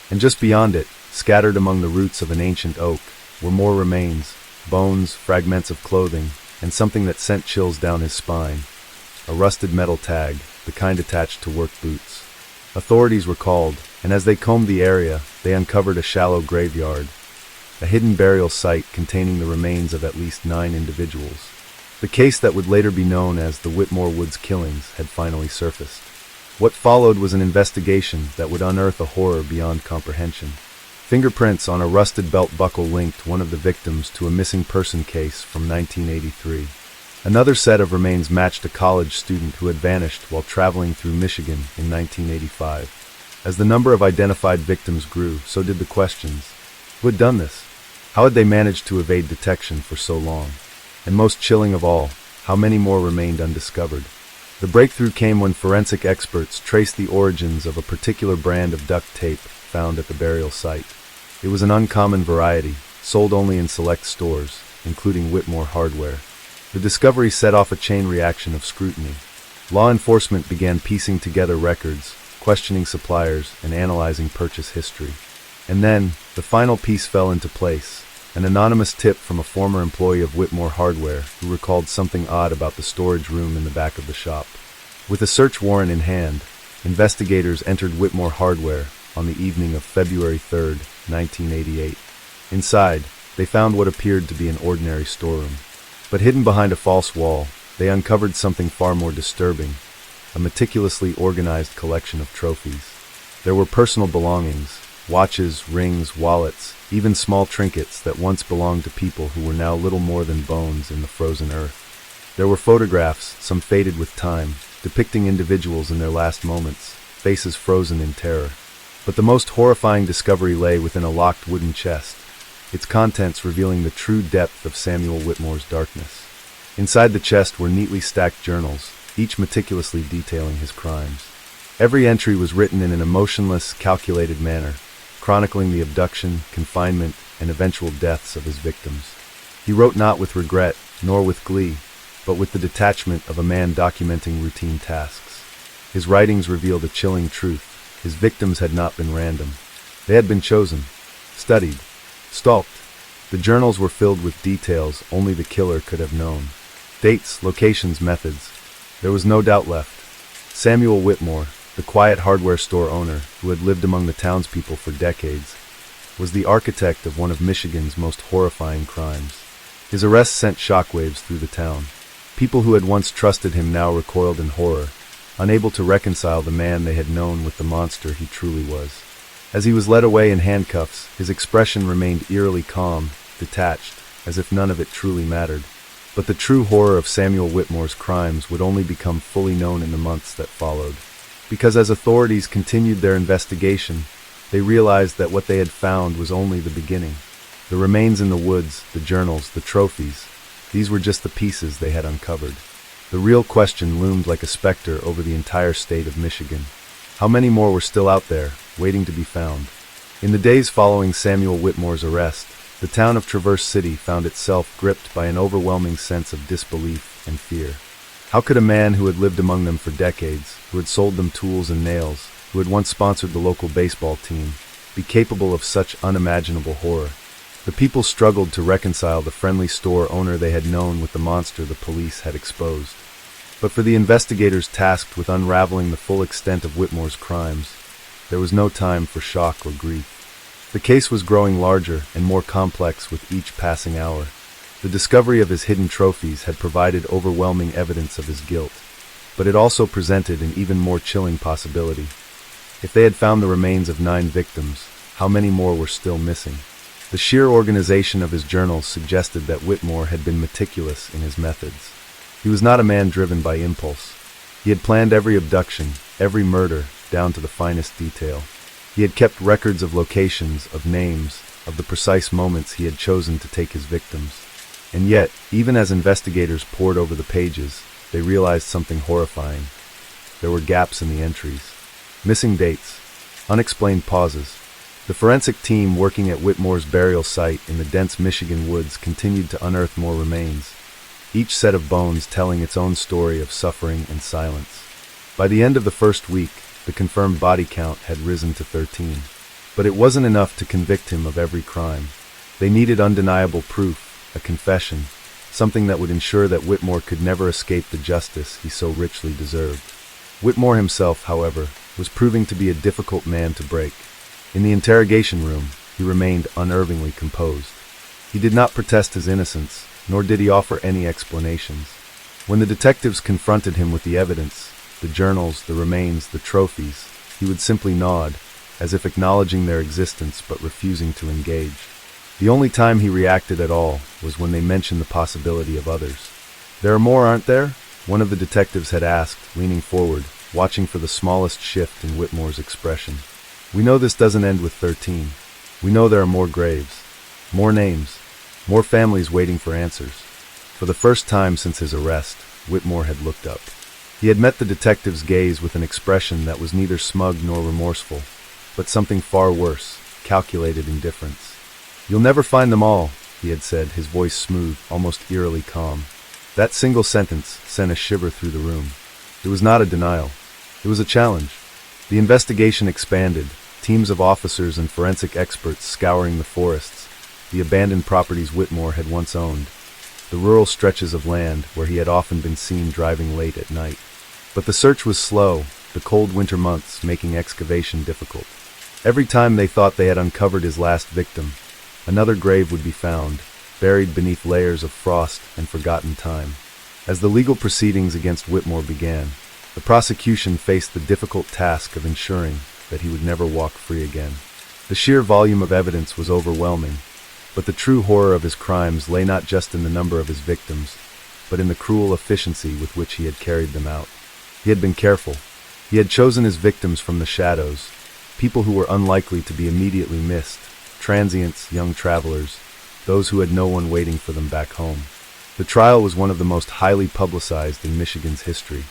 And just beyond it, scattered among the roots of an ancient oak, were more remains, bones, fragments of clothing, and something that sent chills down his spine. A rusted metal tag, the kind attached to work boots. Authorities were called, and as they combed the area, they uncovered a shallow graveyard, a hidden burial site containing the remains of at least 9 individuals. The case that would later be known as the Whitmore Woods killings had finally surfaced. What followed was an investigation that would unearth a horror beyond comprehension. Fingerprints on a rusted belt buckle linked one of the victims to a missing person case from 1983. Another set of remains matched a college student who had vanished while traveling through Michigan in 1985. As the number of identified victims grew, so did the questions. Who had done this? How had they managed to evade detection for so long? And most chilling of all, how many more remained undiscovered? The breakthrough came when forensic experts traced the origins of a particular brand of duct tape found at the burial site. It was an uncommon variety, sold only in select stores, including Whitmore hardware. The discovery set off a chain reaction of scrutiny. Law enforcement began piecing together records, questioning suppliers, and analyzing purchase history. And then, the final piece fell into place. An anonymous tip from a former employee of Whitmore Hardware who recalled something odd about the storage room in the back of the shop. With a search warrant in hand, investigators entered Whitmore Hardware on the evening of February 3, 1988. Inside, they found what appeared to be an ordinary storeroom. But hidden behind a false wall, they uncovered something far more disturbing, a meticulously organized collection of trophies. There were personal belongings, watches, rings, wallets, even small trinkets that once belonged to people who were now little more than bones in the frozen earth. There were photographs, some faded with time, depicting individuals in their last moments, faces frozen in terror. But the most horrifying discovery lay within a locked wooden chest, its contents revealing the true depth of Samuel Whitmore's darkness. Inside the chest were neatly stacked journals, each meticulously detailing his crimes. Every entry was written in an emotionless, calculated manner, chronicling the abduction, confinement, and eventual deaths of his victims. He wrote not with regret, nor with glee, but with the detachment of a man documenting routine tasks. His writings revealed a chilling truth. His victims had not been random. They had been chosen, studied, stalked. The journals were filled with details only the killer could have known. Dates, locations, methods. There was no doubt left. Samuel Whitmore, the quiet hardware store owner who had lived among the townspeople for decades, was the architect of one of Michigan's most horrifying crimes. His arrest sent shockwaves through the town. People who had once trusted him now recoiled in horror, unable to reconcile the man they had known with the monster he truly was. As he was led away in handcuffs, his expression remained eerily calm, detached, as if none of it truly mattered. But the true horror of Samuel Whitmore's crimes would only become fully known in the months that followed. Because as authorities continued their investigation, they realized that what they had found was only the beginning. The remains in the woods, the journals, the trophies, these were just the pieces they had uncovered. The real question loomed like a specter over the entire state of Michigan. How many more were still out there, waiting to be found? In the days following Samuel Whitmore's arrest, the town of Traverse City found itself gripped by an overwhelming sense of disbelief. and fear. How could a man who had lived among them for decades, who had sold them tools and nails, who had once sponsored the local baseball team, be capable of such unimaginable horror? The people struggled to reconcile the friendly store owner they had known with the monster the police had exposed. But for the investigators tasked with unraveling the full extent of Whitmore's crimes, there was no time for shock or grief. The case was growing larger and more complex with each passing hour. The discovery of his hidden trophies had provided overwhelming evidence of his guilt, but it also presented an even more chilling possibility. If they had found the remains of 9 victims, how many more were still missing? The sheer organization of his journals suggested that Whitmore had been meticulous in his methods. He was not a man driven by impulse. He had planned every abduction, every murder, down to the finest detail. He had kept records of locations, of names, of the precise moments he had chosen to take his victims. And yet, even as investigators pored over the pages, they realized something horrifying. There were gaps in the entries. Missing dates. Unexplained pauses. The forensic team working at Whitmore's burial site in the dense Michigan woods continued to unearth more remains, each set of bones telling its own story of suffering and silence. By the end of the first week, the confirmed body count had risen to 13. But it wasn't enough to convict him of every crime. They needed undeniable proof, a confession, something that would ensure that Whitmore could never escape the justice he so richly deserved. Whitmore himself, however, was proving to be a difficult man to break. In the interrogation room, he remained unervingly composed. He did not protest his innocence, nor did he offer any explanations. When the detectives confronted him with the evidence, the journals, the remains, the trophies, he would simply nod, as if acknowledging their existence but refusing to engage. The only time he reacted at all was when they mentioned the possibility of others. "There are more, aren't there?" one of the detectives had asked, leaning forward, watching for the smallest shift in Whitmore's expression. "We know this doesn't end with 13. We know there are more graves, more names, more families waiting for answers." For the first time since his arrest, Whitmore had looked up. He had met the detective's gaze with an expression that was neither smug nor remorseful, but something far worse, calculated indifference. "You'll never find them all," he had said, his voice smooth, almost eerily calm. That single sentence sent a shiver through the room. It was not a denial. It was a challenge. The investigation expanded, teams of officers and forensic experts scouring the forests, the abandoned properties Whitmore had once owned, the rural stretches of land where he had often been seen driving late at night. But the search was slow, the cold winter months making excavation difficult. Every time they thought they had uncovered his last victim, another grave would be found, buried beneath layers of frost and forgotten time. As the legal proceedings against Whitmore began, the prosecution faced the difficult task of ensuring that he would never walk free again. The sheer volume of evidence was overwhelming, but the true horror of his crimes lay not just in the number of his victims, but in the cruel efficiency with which he had carried them out. He had been careful. He had chosen his victims from the shadows, people who were unlikely to be immediately missed, transients, young travelers, those who had no one waiting for them back home. The trial was one of the most highly publicized in Michigan's history.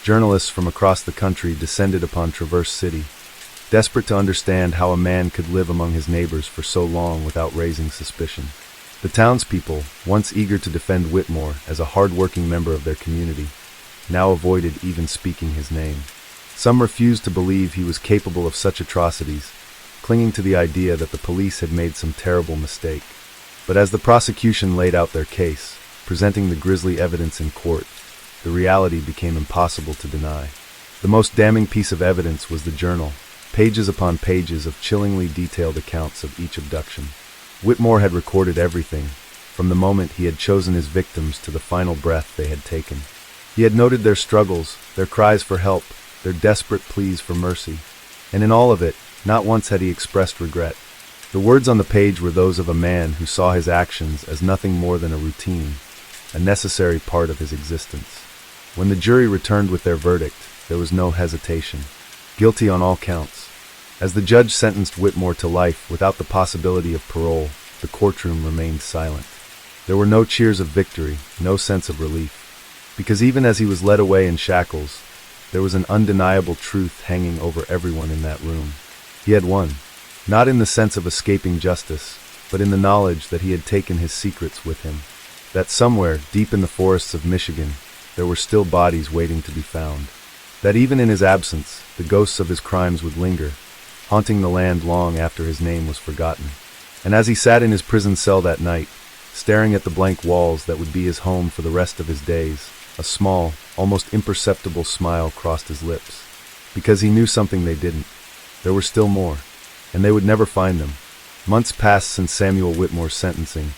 Journalists from across the country descended upon Traverse City, desperate to understand how a man could live among his neighbors for so long without raising suspicion. The townspeople, once eager to defend Whitmore as a hard-working member of their community, now avoided even speaking his name. Some refused to believe he was capable of such atrocities, clinging to the idea that the police had made some terrible mistake. But as the prosecution laid out their case, presenting the grisly evidence in court, the reality became impossible to deny. The most damning piece of evidence was the journal, pages upon pages of chillingly detailed accounts of each abduction. Whitmore had recorded everything, from the moment he had chosen his victims to the final breath they had taken. He had noted their struggles, their cries for help, their desperate pleas for mercy, and in all of it, not once had he expressed regret. The words on the page were those of a man who saw his actions as nothing more than a routine, a necessary part of his existence. When the jury returned with their verdict, there was no hesitation. Guilty on all counts. As the judge sentenced Whitmore to life without the possibility of parole, the courtroom remained silent. There were no cheers of victory, no sense of relief. Because even as he was led away in shackles, there was an undeniable truth hanging over everyone in that room. He had won, not in the sense of escaping justice, but in the knowledge that he had taken his secrets with him. that somewhere, deep in the forests of Michigan, there were still bodies waiting to be found. That even in his absence, the ghosts of his crimes would linger, haunting the land long after his name was forgotten. And as he sat in his prison cell that night, staring at the blank walls that would be his home for the rest of his days, a small, almost imperceptible smile crossed his lips. Because he knew something they didn't. There were still more, and they would never find them. Months passed since Samuel Whitmore's sentencing,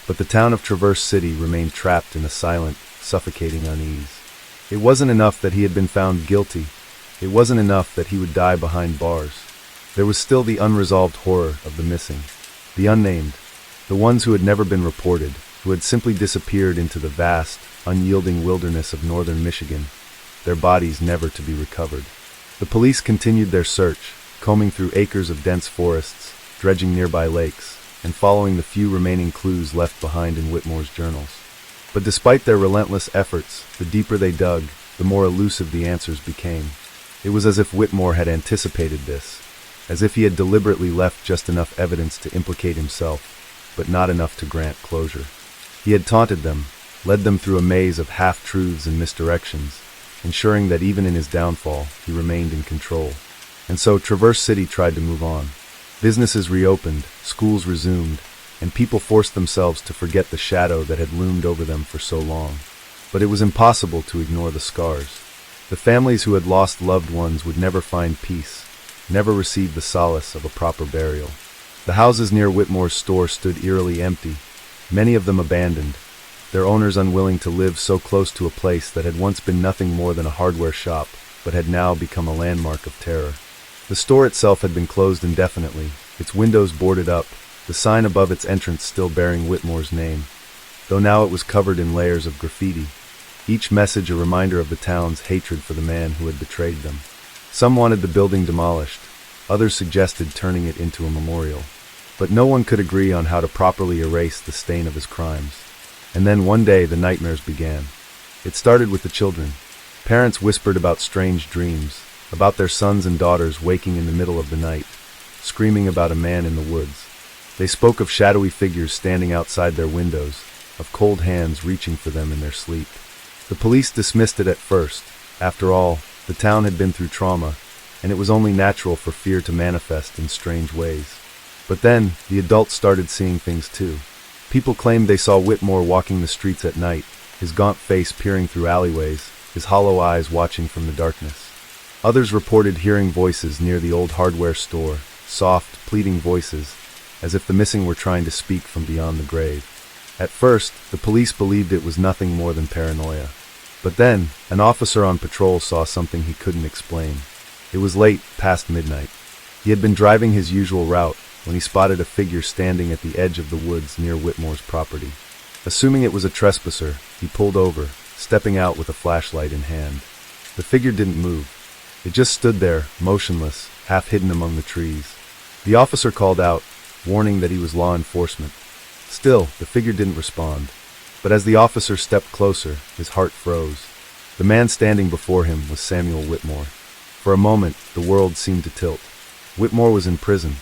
but the town of Traverse City remained trapped in a silent, suffocating unease. It wasn't enough that he had been found guilty. It wasn't enough that he would die behind bars. There was still the unresolved horror of the missing, the unnamed, the ones who had never been reported, who had simply disappeared into the vast, unyielding wilderness of northern Michigan, their bodies never to be recovered. The police continued their search, combing through acres of dense forests, dredging nearby lakes, and following the few remaining clues left behind in Whitmore's journals. But despite their relentless efforts, the deeper they dug, the more elusive the answers became. It was as if Whitmore had anticipated this, as if he had deliberately left just enough evidence to implicate himself, but not enough to grant closure. He had taunted them, led them through a maze of half-truths and misdirections, ensuring that even in his downfall, he remained in control. And so Traverse City tried to move on. Businesses reopened, schools resumed, and people forced themselves to forget the shadow that had loomed over them for so long. But it was impossible to ignore the scars. The families who had lost loved ones would never find peace, never receive the solace of a proper burial. The houses near Whitmore's store stood eerily empty, many of them abandoned, their owners unwilling to live so close to a place that had once been nothing more than a hardware shop, but had now become a landmark of terror. The store itself had been closed indefinitely, its windows boarded up, the sign above its entrance still bearing Whitmore's name, though now it was covered in layers of graffiti, each message a reminder of the town's hatred for the man who had betrayed them. Some wanted the building demolished, others suggested turning it into a memorial. But no one could agree on how to properly erase the stain of his crimes. And then one day the nightmares began. It started with the children. Parents whispered about strange dreams, about their sons and daughters waking in the middle of the night, screaming about a man in the woods. They spoke of shadowy figures standing outside their windows, of cold hands reaching for them in their sleep. The police dismissed it at first. After all, the town had been through trauma, and it was only natural for fear to manifest in strange ways. But then, the adults started seeing things too. People claimed they saw Whitmore walking the streets at night, his gaunt face peering through alleyways, his hollow eyes watching from the darkness. Others reported hearing voices near the old hardware store, soft, pleading voices, as if the missing were trying to speak from beyond the grave. At first, the police believed it was nothing more than paranoia. But then, an officer on patrol saw something he couldn't explain. It was late, past midnight. He had been driving his usual route when he spotted a figure standing at the edge of the woods near Whitmore's property. Assuming it was a trespasser, he pulled over, stepping out with a flashlight in hand. The figure didn't move. It just stood there, motionless, half hidden among the trees. The officer called out, warning that he was law enforcement. Still, the figure didn't respond. But as the officer stepped closer, his heart froze. The man standing before him was Samuel Whitmore. For a moment, the world seemed to tilt. Whitmore was in prison.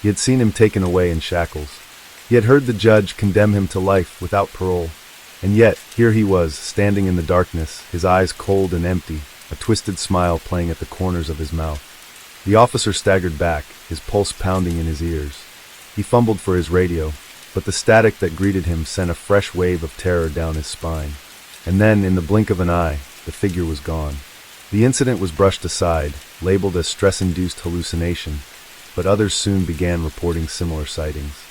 He had seen him taken away in shackles. He had heard the judge condemn him to life without parole. And yet, here he was, standing in the darkness, his eyes cold and empty, a twisted smile playing at the corners of his mouth. The officer staggered back, his pulse pounding in his ears. He fumbled for his radio, but the static that greeted him sent a fresh wave of terror down his spine. And then, in the blink of an eye, the figure was gone. The incident was brushed aside, labeled as stress-induced hallucination, but others soon began reporting similar sightings.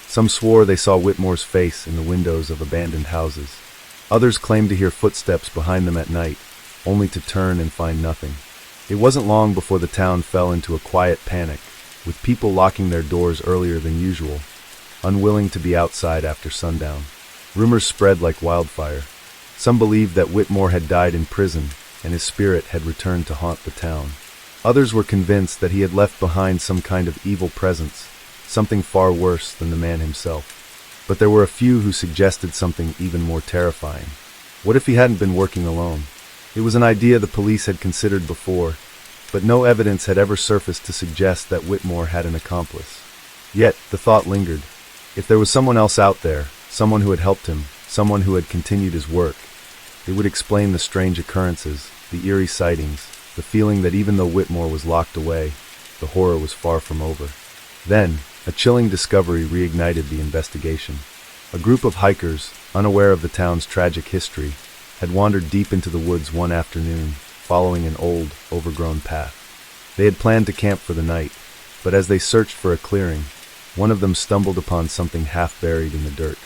Some swore they saw Whitmore's face in the windows of abandoned houses. Others claimed to hear footsteps behind them at night, only to turn and find nothing. It wasn't long before the town fell into a quiet panic, with people locking their doors earlier than usual, unwilling to be outside after sundown. Rumors spread like wildfire. Some believed that Whitmore had died in prison, and his spirit had returned to haunt the town. Others were convinced that he had left behind some kind of evil presence, something far worse than the man himself. But there were a few who suggested something even more terrifying. What if he hadn't been working alone? It was an idea the police had considered before, but no evidence had ever surfaced to suggest that Whitmore had an accomplice. Yet, the thought lingered. If there was someone else out there, someone who had helped him, someone who had continued his work. It would explain the strange occurrences, the eerie sightings, the feeling that even though Whitmore was locked away, the horror was far from over. Then, a chilling discovery reignited the investigation. A group of hikers, unaware of the town's tragic history, had wandered deep into the woods one afternoon, following an old, overgrown path. They had planned to camp for the night, but as they searched for a clearing, one of them stumbled upon something half buried in the dirt.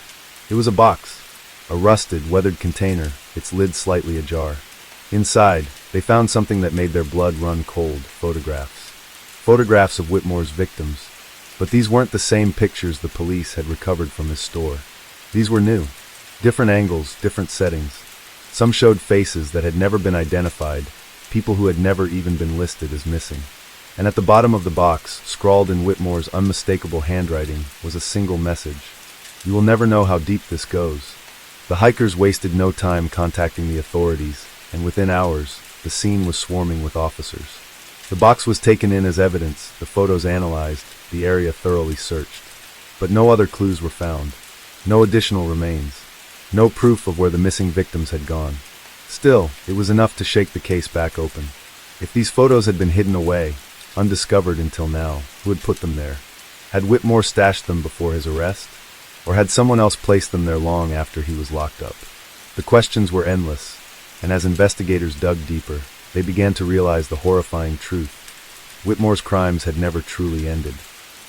It was a box, a rusted, weathered container, its lid slightly ajar. Inside, they found something that made their blood run cold: photographs. Photographs of Whitmore's victims. But these weren't the same pictures the police had recovered from his store. These were new. Different angles, different settings. Some showed faces that had never been identified, people who had never even been listed as missing. And at the bottom of the box, scrawled in Whitmore's unmistakable handwriting, was a single message: "You will never know how deep this goes." The hikers wasted no time contacting the authorities, and within hours, the scene was swarming with officers. The box was taken in as evidence, the photos analyzed, the area thoroughly searched. But no other clues were found. No additional remains. No proof of where the missing victims had gone. Still, it was enough to shake the case back open. If these photos had been hidden away, undiscovered until now, who had put them there? Had Whitmore stashed them before his arrest? Or had someone else placed them there long after he was locked up? The questions were endless, and as investigators dug deeper, they began to realize the horrifying truth. Whitmore's crimes had never truly ended.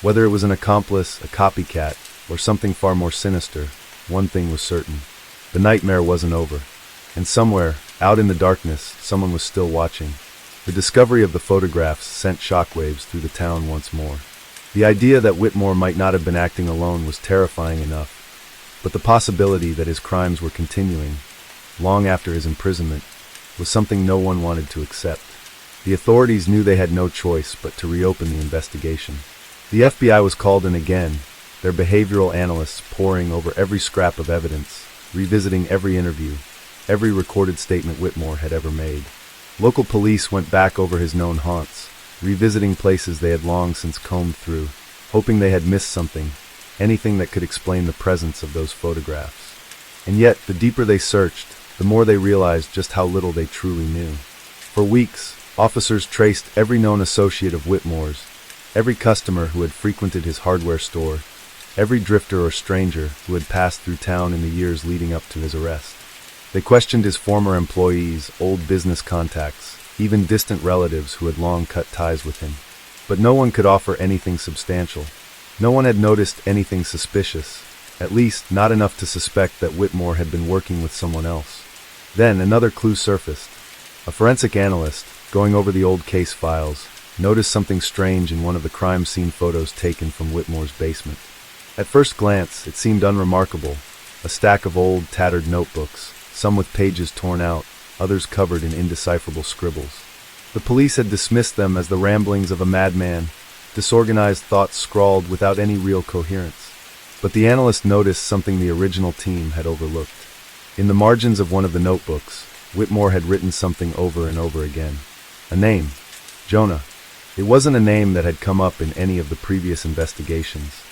Whether it was an accomplice, a copycat, or something far more sinister, one thing was certain: the nightmare wasn't over. And somewhere, out in the darkness, someone was still watching. The discovery of the photographs sent shockwaves through the town once more. The idea that Whitmore might not have been acting alone was terrifying enough, but the possibility that his crimes were continuing, long after his imprisonment, was something no one wanted to accept. The authorities knew they had no choice but to reopen the investigation. The FBI was called in again, their behavioral analysts poring over every scrap of evidence, revisiting every interview, every recorded statement Whitmore had ever made. Local police went back over his known haunts, revisiting places they had long since combed through, hoping they had missed something, anything that could explain the presence of those photographs. And yet, the deeper they searched, the more they realized just how little they truly knew. For weeks, officers traced every known associate of Whitmore's, every customer who had frequented his hardware store, every drifter or stranger who had passed through town in the years leading up to his arrest. They questioned his former employees, old business contacts, even distant relatives who had long cut ties with him. But no one could offer anything substantial. No one had noticed anything suspicious, at least not enough to suspect that Whitmore had been working with someone else. Then another clue surfaced. A forensic analyst, going over the old case files, noticed something strange in one of the crime scene photos taken from Whitmore's basement. At first glance, it seemed unremarkable: a stack of old, tattered notebooks, some with pages torn out, others covered in indecipherable scribbles. The police had dismissed them as the ramblings of a madman, disorganized thoughts scrawled without any real coherence. But the analyst noticed something the original team had overlooked. In the margins of one of the notebooks, Whitmore had written something over and over again. A name: Jonah. It wasn't a name that had come up in any of the previous investigations.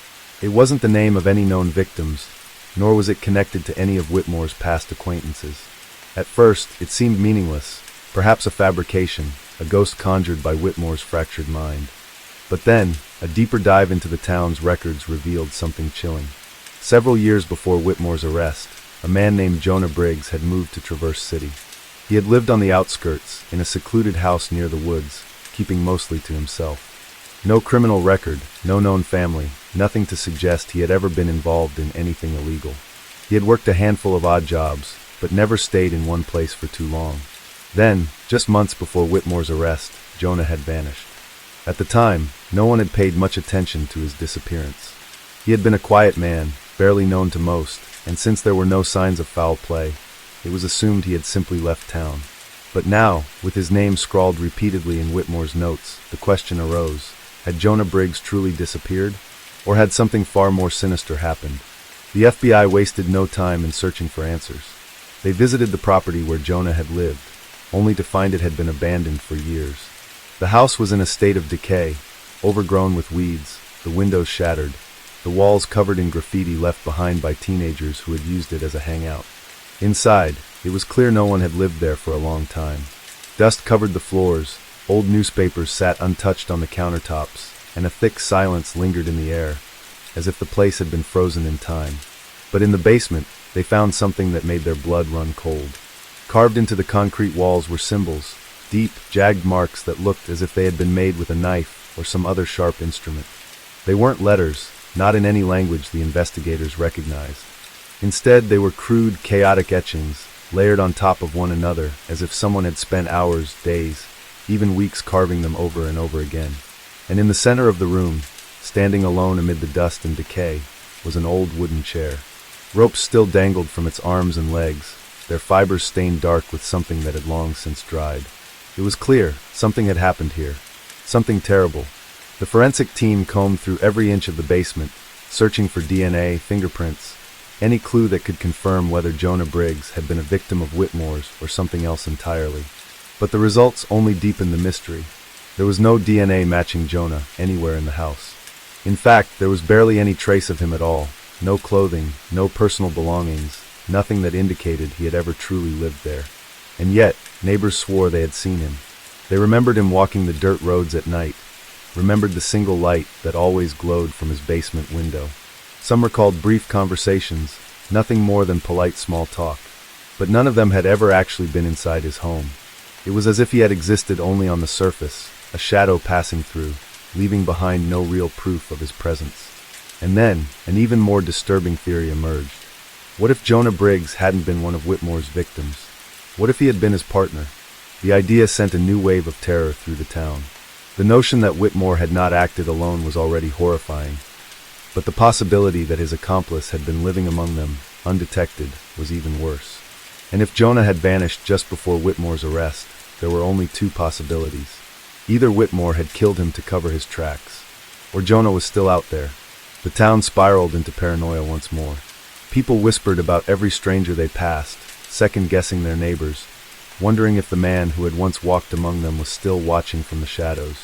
It wasn't the name of any known victims, nor was it connected to any of Whitmore's past acquaintances. At first, it seemed meaningless, perhaps a fabrication, a ghost conjured by Whitmore's fractured mind. But then, a deeper dive into the town's records revealed something chilling. Several years before Whitmore's arrest, a man named Jonah Briggs had moved to Traverse City. He had lived on the outskirts, in a secluded house near the woods, keeping mostly to himself. No criminal record, no known family, nothing to suggest he had ever been involved in anything illegal. He had worked a handful of odd jobs, but never stayed in one place for too long. Then, just months before Whitmore's arrest, Jonah had vanished. At the time, no one had paid much attention to his disappearance. He had been a quiet man, barely known to most, and since there were no signs of foul play, it was assumed he had simply left town. But now, with his name scrawled repeatedly in Whitmore's notes, the question arose: had Jonah Briggs truly disappeared? Or had something far more sinister happened? The FBI wasted no time in searching for answers. They visited the property where Jonah had lived, only to find it had been abandoned for years. The house was in a state of decay, overgrown with weeds, the windows shattered, the walls covered in graffiti left behind by teenagers who had used it as a hangout. Inside, it was clear no one had lived there for a long time. Dust covered the floors, old newspapers sat untouched on the countertops, and a thick silence lingered in the air, as if the place had been frozen in time. But in the basement, they found something that made their blood run cold. Carved into the concrete walls were symbols, deep, jagged marks that looked as if they had been made with a knife or some other sharp instrument. They weren't letters, not in any language the investigators recognized. Instead, they were crude, chaotic etchings, layered on top of one another, as if someone had spent hours, days, even weeks carving them over and over again. And in the center of the room, standing alone amid the dust and decay, was an old wooden chair. Ropes still dangled from its arms and legs, their fibers stained dark with something that had long since dried. It was clear, something had happened here. Something terrible. The forensic team combed through every inch of the basement, searching for DNA, fingerprints, any clue that could confirm whether Jonah Briggs had been a victim of Whitmore's or something else entirely. But the results only deepened the mystery. There was no DNA matching Jonah anywhere in the house. In fact, there was barely any trace of him at all. No clothing, no personal belongings, nothing that indicated he had ever truly lived there. And yet, neighbors swore they had seen him. They remembered him walking the dirt roads at night, remembered the single light that always glowed from his basement window. Some recalled brief conversations, nothing more than polite small talk. But none of them had ever actually been inside his home. It was as if he had existed only on the surface, a shadow passing through, leaving behind no real proof of his presence. And then, an even more disturbing theory emerged. What if Jonah Briggs hadn't been one of Whitmore's victims? What if he had been his partner? The idea sent a new wave of terror through the town. The notion that Whitmore had not acted alone was already horrifying, but the possibility that his accomplice had been living among them, undetected, was even worse. And if Jonah had vanished just before Whitmore's arrest, there were only two possibilities. Either Whitmore had killed him to cover his tracks, or Jonah was still out there. The town spiraled into paranoia once more. People whispered about every stranger they passed, second-guessing their neighbors, wondering if the man who had once walked among them was still watching from the shadows.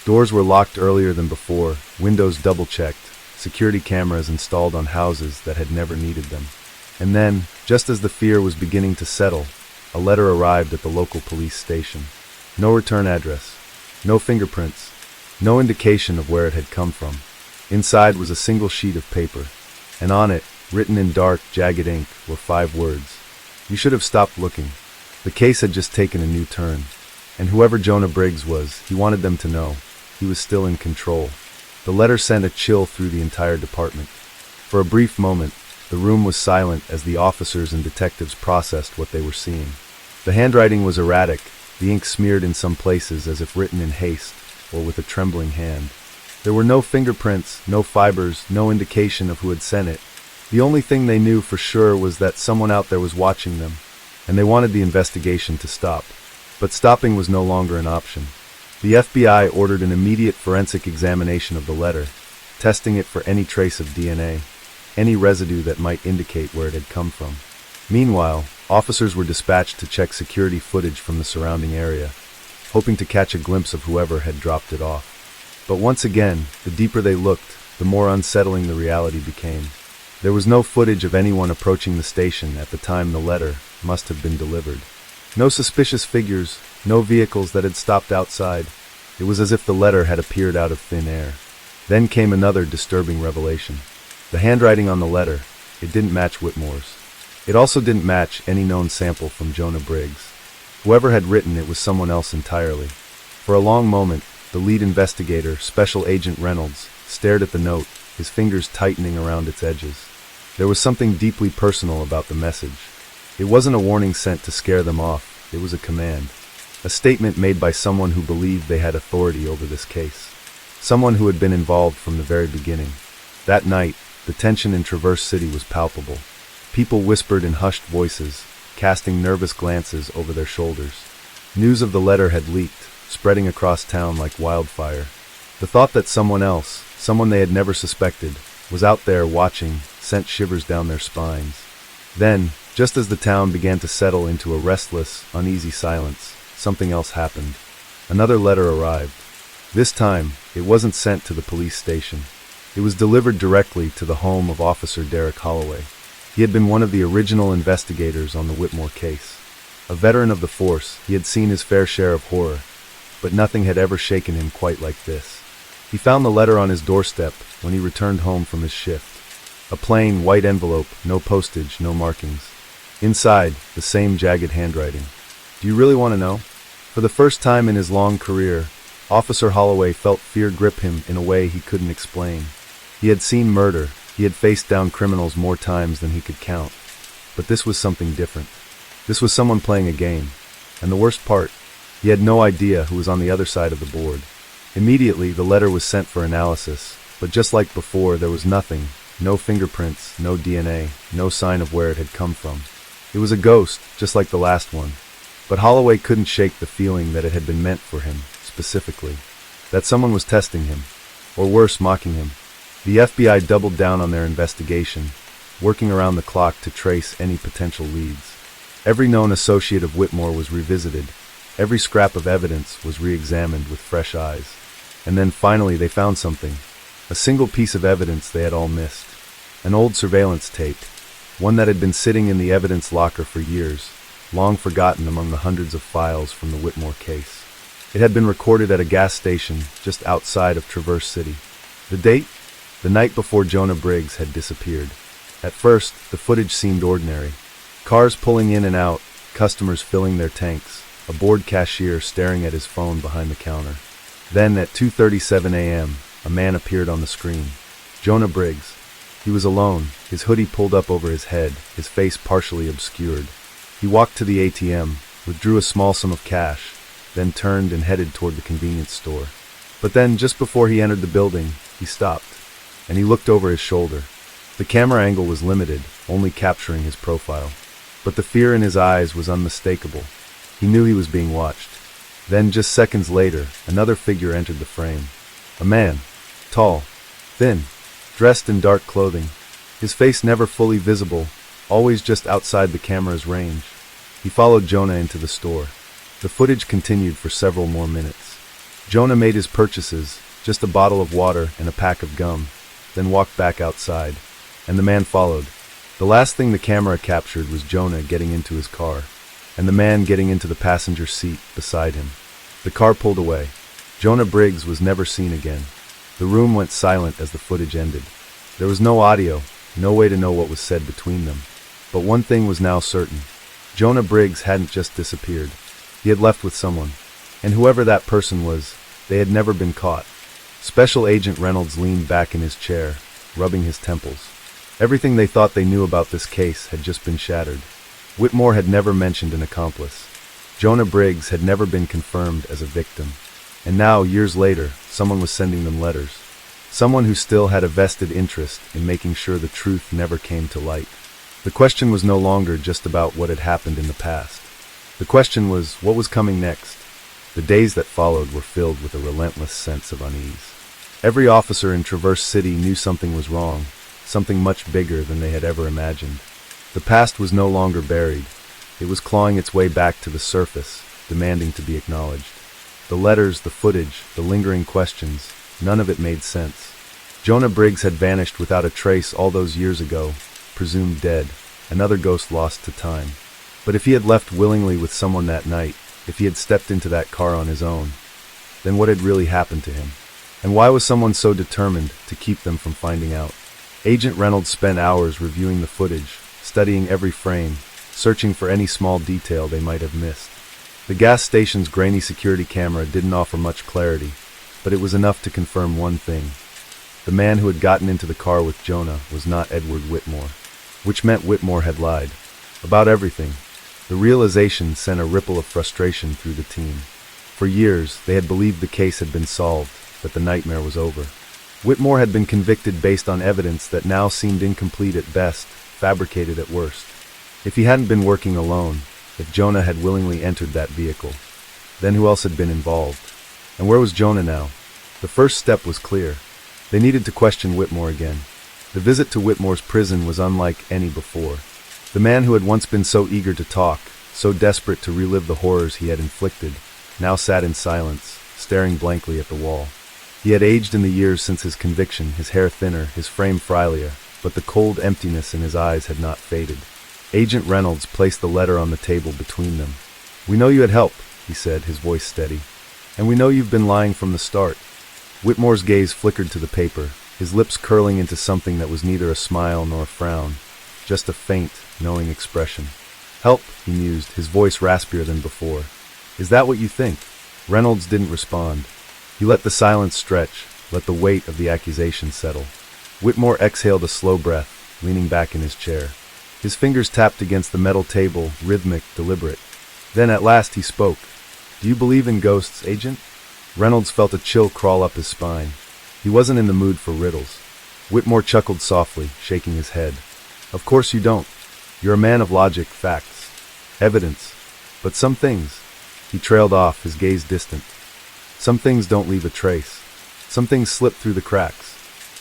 Doors were locked earlier than before, windows double-checked, security cameras installed on houses that had never needed them. And then, just as the fear was beginning to settle, a letter arrived at the local police station. No return address, no fingerprints, no indication of where it had come from. Inside was a single sheet of paper, and on it, written in dark, jagged ink, were 5 words. You should have stopped looking. The case had just taken a new turn, and whoever Jonah Briggs was, he wanted them to know he was still in control. The letter sent a chill through the entire department. For a brief moment, the room was silent as the officers and detectives processed what they were seeing. The handwriting was erratic, the ink smeared in some places as if written in haste or with a trembling hand. There were no fingerprints, no fibers, no indication of who had sent it. The only thing they knew for sure was that someone out there was watching them, and they wanted the investigation to stop. But stopping was no longer an option. The FBI ordered an immediate forensic examination of the letter, testing it for any trace of DNA, any residue that might indicate where it had come from. Meanwhile, officers were dispatched to check security footage from the surrounding area, hoping to catch a glimpse of whoever had dropped it off. But once again, the deeper they looked, the more unsettling the reality became. There was no footage of anyone approaching the station at the time the letter must have been delivered. No suspicious figures, no vehicles that had stopped outside. It was as if the letter had appeared out of thin air. Then came another disturbing revelation. The handwriting on the letter, it didn't match Whitmore's. It also didn't match any known sample from Jonah Briggs. Whoever had written it was someone else entirely. For a long moment, the lead investigator, Special Agent Reynolds, stared at the note, his fingers tightening around its edges. There was something deeply personal about the message. It wasn't a warning sent to scare them off, it was a command. A statement made by someone who believed they had authority over this case. Someone who had been involved from the very beginning. That night, the tension in Traverse City was palpable. People whispered in hushed voices, casting nervous glances over their shoulders. News of the letter had leaked, spreading across town like wildfire. The thought that someone else, someone they had never suspected, was out there watching sent shivers down their spines. Then, just as the town began to settle into a restless, uneasy silence, something else happened. Another letter arrived. This time, it wasn't sent to the police station. It was delivered directly to the home of Officer Derek Holloway. He had been one of the original investigators on the Whitmore case. A veteran of the force, he had seen his fair share of horror, but nothing had ever shaken him quite like this. He found the letter on his doorstep when he returned home from his shift. A plain, white envelope, no postage, no markings. Inside, the same jagged handwriting. Do you really want to know? For the first time in his long career, Officer Holloway felt fear grip him in a way he couldn't explain. He had seen murder, he had faced down criminals more times than he could count. But this was something different. This was someone playing a game. And the worst part, he had no idea who was on the other side of the board. Immediately, the letter was sent for analysis, but just like before, there was nothing. No fingerprints, no DNA, no sign of where it had come from. It was a ghost, just like the last one. But Holloway couldn't shake the feeling that it had been meant for him, specifically. That someone was testing him, or worse, mocking him. The FBI doubled down on their investigation, working around the clock to trace any potential leads. Every known associate of Whitmore was revisited. Every scrap of evidence was re-examined with fresh eyes. And then finally they found something. A single piece of evidence they had all missed. An old surveillance tape. One that had been sitting in the evidence locker for years, long forgotten among the hundreds of files from the Whitmore case. It had been recorded at a gas station just outside of Traverse City. The date? The night before Jonah Briggs had disappeared. At first, the footage seemed ordinary. Cars pulling in and out, customers filling their tanks, a bored cashier staring at his phone behind the counter. Then, at 2:37 a.m., a man appeared on the screen. Jonah Briggs. He was alone, his hoodie pulled up over his head, his face partially obscured. He walked to the ATM, withdrew a small sum of cash, then turned and headed toward the convenience store. But then, just before he entered the building, he stopped, and he looked over his shoulder. The camera angle was limited, only capturing his profile. But the fear in his eyes was unmistakable. He knew he was being watched. Then, just seconds later, another figure entered the frame. A man, tall, thin, dressed in dark clothing, his face never fully visible, always just outside the camera's range. He followed Jonah into the store. The footage continued for several more minutes. Jonah made his purchases, just a bottle of water and a pack of gum, then walked back outside, and the man followed. The last thing the camera captured was Jonah getting into his car, and the man getting into the passenger seat beside him. The car pulled away. Jonah Briggs was never seen again. The room went silent as the footage ended. There was no audio, no way to know what was said between them. But one thing was now certain. Jonah Briggs hadn't just disappeared. He had left with someone. And whoever that person was, they had never been caught. Special Agent Reynolds leaned back in his chair, rubbing his temples. Everything they thought they knew about this case had just been shattered. Whitmore had never mentioned an accomplice. Jonah Briggs had never been confirmed as a victim. And now, years later, someone was sending them letters. Someone who still had a vested interest in making sure the truth never came to light. The question was no longer just about what had happened in the past. The question was, what was coming next? The days that followed were filled with a relentless sense of unease. Every officer in Traverse City knew something was wrong, something much bigger than they had ever imagined. The past was no longer buried. It was clawing its way back to the surface, demanding to be acknowledged. The letters, the footage, the lingering questions, none of it made sense. Jonah Briggs had vanished without a trace all those years ago, presumed dead, another ghost lost to time. But if he had left willingly with someone that night, if he had stepped into that car on his own, then what had really happened to him? And why was someone so determined to keep them from finding out? Agent Reynolds spent hours reviewing the footage, studying every frame, searching for any small detail they might have missed. The gas station's grainy security camera didn't offer much clarity, but it was enough to confirm one thing. The man who had gotten into the car with Jonah was not Edward Whitmore, which meant Whitmore had lied. About everything. The realization sent a ripple of frustration through the team. For years, they had believed the case had been solved, that the nightmare was over. Whitmore had been convicted based on evidence that now seemed incomplete at best, fabricated at worst. If he hadn't been working alone, if Jonah had willingly entered that vehicle, then who else had been involved? And where was Jonah now? The first step was clear. They needed to question Whitmore again. The visit to Whitmore's prison was unlike any before. The man who had once been so eager to talk, so desperate to relive the horrors he had inflicted, now sat in silence, staring blankly at the wall. He had aged in the years since his conviction, his hair thinner, his frame frilier, but the cold emptiness in his eyes had not faded. Agent Reynolds placed the letter on the table between them. "We know you had help," he said, his voice steady. "And we know you've been lying from the start." Whitmore's gaze flickered to the paper, his lips curling into something that was neither a smile nor a frown, just a faint, knowing expression. "Help," he mused, his voice raspier than before. "Is that what you think?" Reynolds didn't respond. He let the silence stretch, let the weight of the accusation settle. Whitmore exhaled a slow breath, leaning back in his chair. His fingers tapped against the metal table, rhythmic, deliberate. Then at last he spoke. "Do you believe in ghosts, Agent?" Reynolds felt a chill crawl up his spine. He wasn't in the mood for riddles. Whitmore chuckled softly, shaking his head. "Of course you don't. You're a man of logic, facts, evidence. But some things—" He trailed off, his gaze distant. "Some things don't leave a trace. Some things slip through the cracks,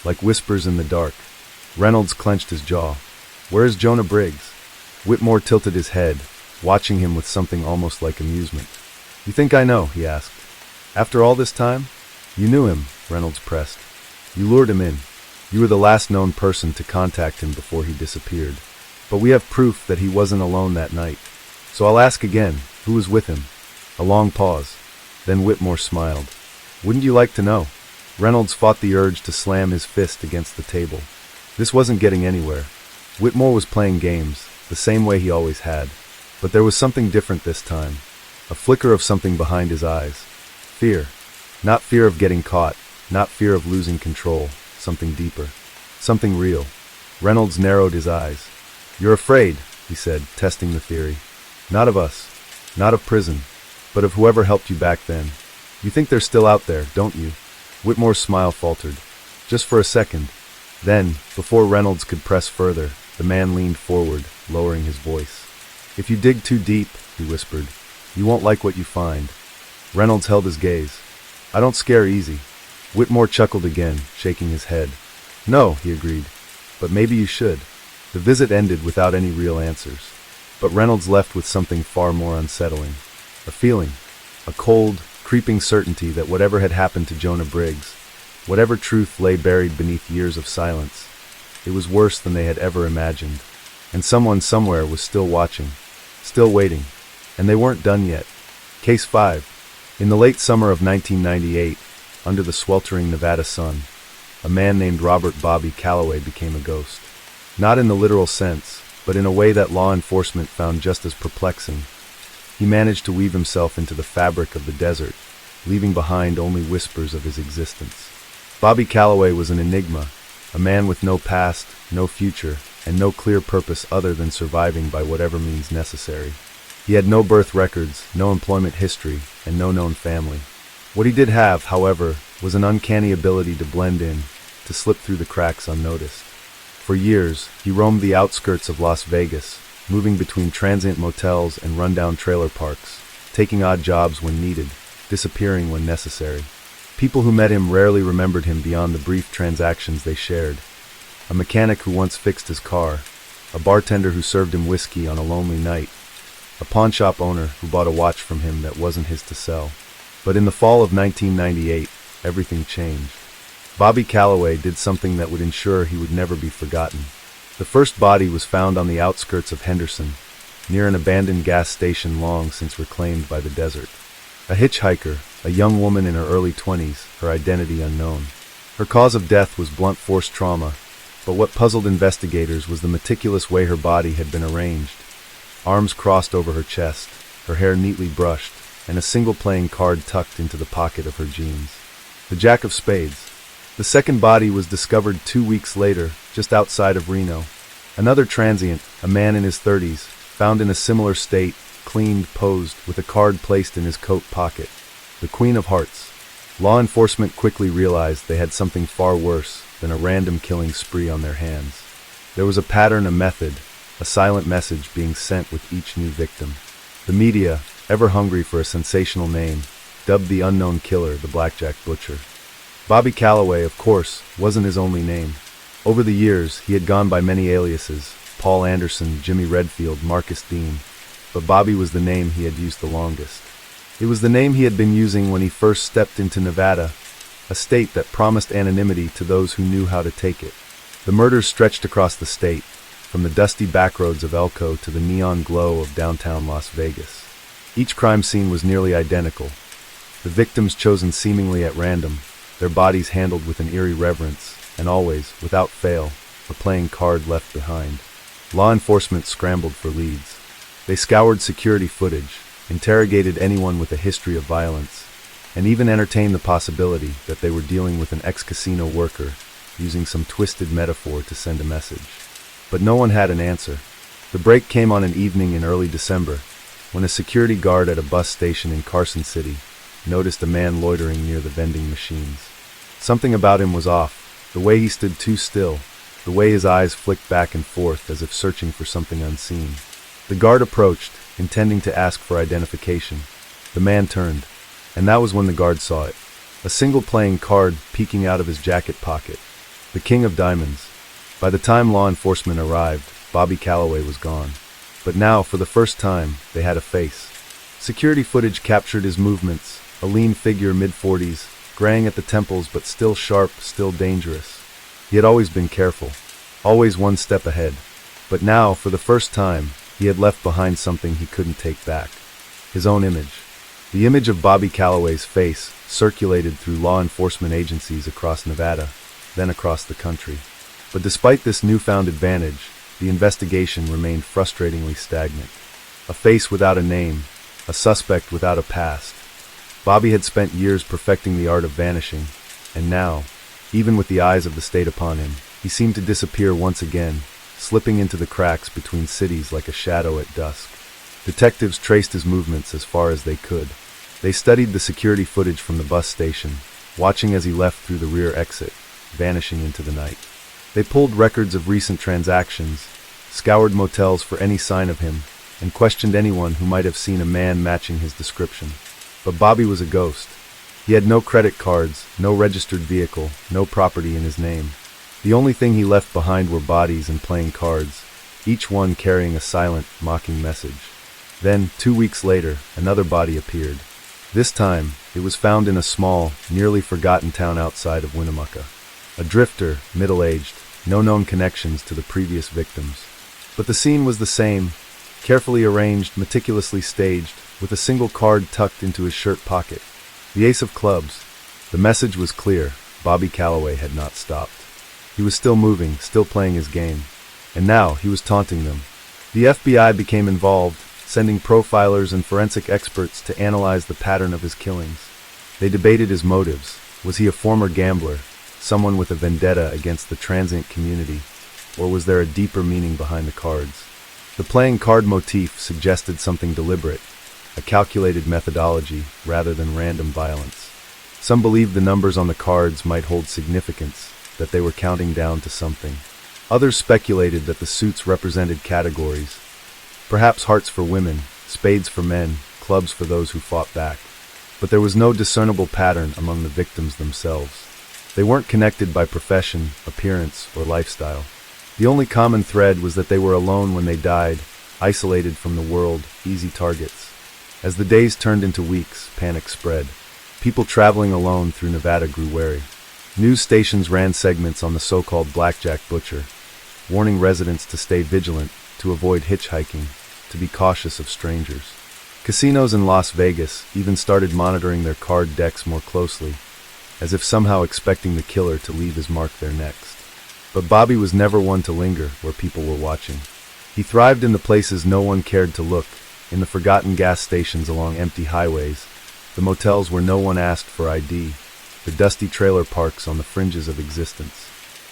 like whispers in the dark." Reynolds clenched his jaw. "Where is Jonah Briggs?" Whitmore tilted his head, watching him with something almost like amusement. "You think I know?" he asked. "After all this time?" "You knew him," Reynolds pressed. "You lured him in. You were the last known person to contact him before he disappeared. But we have proof that he wasn't alone that night. So I'll ask again, who was with him?" A long pause. Then Whitmore smiled. "Wouldn't you like to know?" Reynolds fought the urge to slam his fist against the table. This wasn't getting anywhere. Whitmore was playing games, the same way he always had. But there was something different this time. A flicker of something behind his eyes. Fear. Not fear of getting caught, not fear of losing control. Something deeper. Something real. Reynolds narrowed his eyes. "You're afraid," he said, testing the theory. "Not of us. Not of prison. But of whoever helped you back then. You think they're still out there, don't you?" Whitmore's smile faltered. Just for a second. Then, before Reynolds could press further, the man leaned forward, lowering his voice. "If you dig too deep," he whispered, "you won't like what you find." Reynolds held his gaze. "I don't scare easy." Whitmore chuckled again, shaking his head. "No," he agreed, "but maybe you should." The visit ended without any real answers. But Reynolds left with something far more unsettling. A feeling. A cold, creeping certainty that whatever had happened to Jonah Briggs, whatever truth lay buried beneath years of silence, it was worse than they had ever imagined. And someone somewhere was still watching, still waiting. And they weren't done yet. Case 5. In the late summer of 1998, under the sweltering Nevada sun, a man named Robert Bobby Callaway became a ghost. Not in the literal sense, but in a way that law enforcement found just as perplexing. He managed to weave himself into the fabric of the desert, leaving behind only whispers of his existence. Bobby Callaway was an enigma, a man with no past, no future, and no clear purpose other than surviving by whatever means necessary. He had no birth records, no employment history, and no known family. What he did have, however, was an uncanny ability to blend in, to slip through the cracks unnoticed. For years, he roamed the outskirts of Las Vegas, moving between transient motels and rundown trailer parks, taking odd jobs when needed, disappearing when necessary. People who met him rarely remembered him beyond the brief transactions they shared. A mechanic who once fixed his car, a bartender who served him whiskey on a lonely night, a pawnshop owner who bought a watch from him that wasn't his to sell. But in the fall of 1998, everything changed. Bobby Callaway did something that would ensure he would never be forgotten. The first body was found on the outskirts of Henderson, near an abandoned gas station long since reclaimed by the desert. A hitchhiker, a young woman in her early 20s, her identity unknown. Her cause of death was blunt force trauma, but what puzzled investigators was the meticulous way her body had been arranged. Arms crossed over her chest, her hair neatly brushed, and a single playing card tucked into the pocket of her jeans. The Jack of Spades. The second body was discovered 2 weeks later, just outside of Reno. Another transient, a man in his 30s, found in a similar state, cleaned, posed, with a card placed in his coat pocket. The Queen of Hearts. Law enforcement quickly realized they had something far worse than a random killing spree on their hands. There was a pattern, a method, a silent message being sent with each new victim. The media, ever hungry for a sensational name, dubbed the unknown killer the Blackjack Butcher. Bobby Callaway, of course, wasn't his only name. Over the years, he had gone by many aliases: Paul Anderson, Jimmy Redfield, Marcus Dean. But Bobby was the name he had used the longest. It was the name he had been using when he first stepped into Nevada, a state that promised anonymity to those who knew how to take it. The murders stretched across the state, from the dusty backroads of Elko to the neon glow of downtown Las Vegas. Each crime scene was nearly identical. The victims chosen seemingly at random, their bodies handled with an eerie reverence, and always, without fail, a playing card left behind. Law enforcement scrambled for leads. They scoured security footage, interrogated anyone with a history of violence, and even entertained the possibility that they were dealing with an ex-casino worker, using some twisted metaphor to send a message. But no one had an answer. The break came on an evening in early December, when a security guard at a bus station in Carson City noticed a man loitering near the vending machines. Something about him was off, the way he stood too still, the way his eyes flicked back and forth as if searching for something unseen. The guard approached, intending to ask for identification. The man turned, and that was when the guard saw it. A single playing card peeking out of his jacket pocket. The King of Diamonds. By the time law enforcement arrived, Bobby Callaway was gone. But now, for the first time, they had a face. Security footage captured his movements, a lean figure mid-40s, graying at the temples but still sharp, still dangerous. He had always been careful, always one step ahead. But now, for the first time, he had left behind something he couldn't take back. His own image. The image of Bobby Callaway's face circulated through law enforcement agencies across Nevada, then across the country. But despite this newfound advantage, the investigation remained frustratingly stagnant. A face without a name, a suspect without a past. Bobby had spent years perfecting the art of vanishing, and now, even with the eyes of the state upon him, he seemed to disappear once again, slipping into the cracks between cities like a shadow at dusk. Detectives traced his movements as far as they could. They studied the security footage from the bus station, watching as he left through the rear exit, vanishing into the night. They pulled records of recent transactions, scoured motels for any sign of him, and questioned anyone who might have seen a man matching his description. But Bobby was a ghost. He had no credit cards, no registered vehicle, no property in his name. The only thing he left behind were bodies and playing cards, each one carrying a silent, mocking message. Then, 2 weeks later, another body appeared. This time, it was found in a small, nearly forgotten town outside of Winnemucca. A drifter, middle-aged, no known connections to the previous victims. But the scene was the same, carefully arranged, meticulously staged, with a single card tucked into his shirt pocket. The ace of clubs. The message was clear. Bobby Callaway had not stopped. He was still moving, still playing his game. And now, he was taunting them. The FBI became involved, sending profilers and forensic experts to analyze the pattern of his killings. They debated his motives. Was he a former gambler, someone with a vendetta against the transient community, or was there a deeper meaning behind the cards? The playing card motif suggested something deliberate, a calculated methodology rather than random violence. Some believed the numbers on the cards might hold significance, that they were counting down to something. Others speculated that the suits represented categories, perhaps hearts for women, spades for men, clubs for those who fought back. But there was no discernible pattern among the victims themselves. They weren't connected by profession, appearance, or lifestyle. The only common thread was that they were alone when they died, isolated from the world, easy targets. As the days turned into weeks, panic spread. People traveling alone through Nevada grew wary. News stations ran segments on the so-called Blackjack Butcher, warning residents to stay vigilant, to avoid hitchhiking, to be cautious of strangers. Casinos in Las Vegas even started monitoring their card decks more closely, as if somehow expecting the killer to leave his mark there next. But Bobby was never one to linger where people were watching. He thrived in the places no one cared to look, in the forgotten gas stations along empty highways, the motels where no one asked for ID, the dusty trailer parks on the fringes of existence.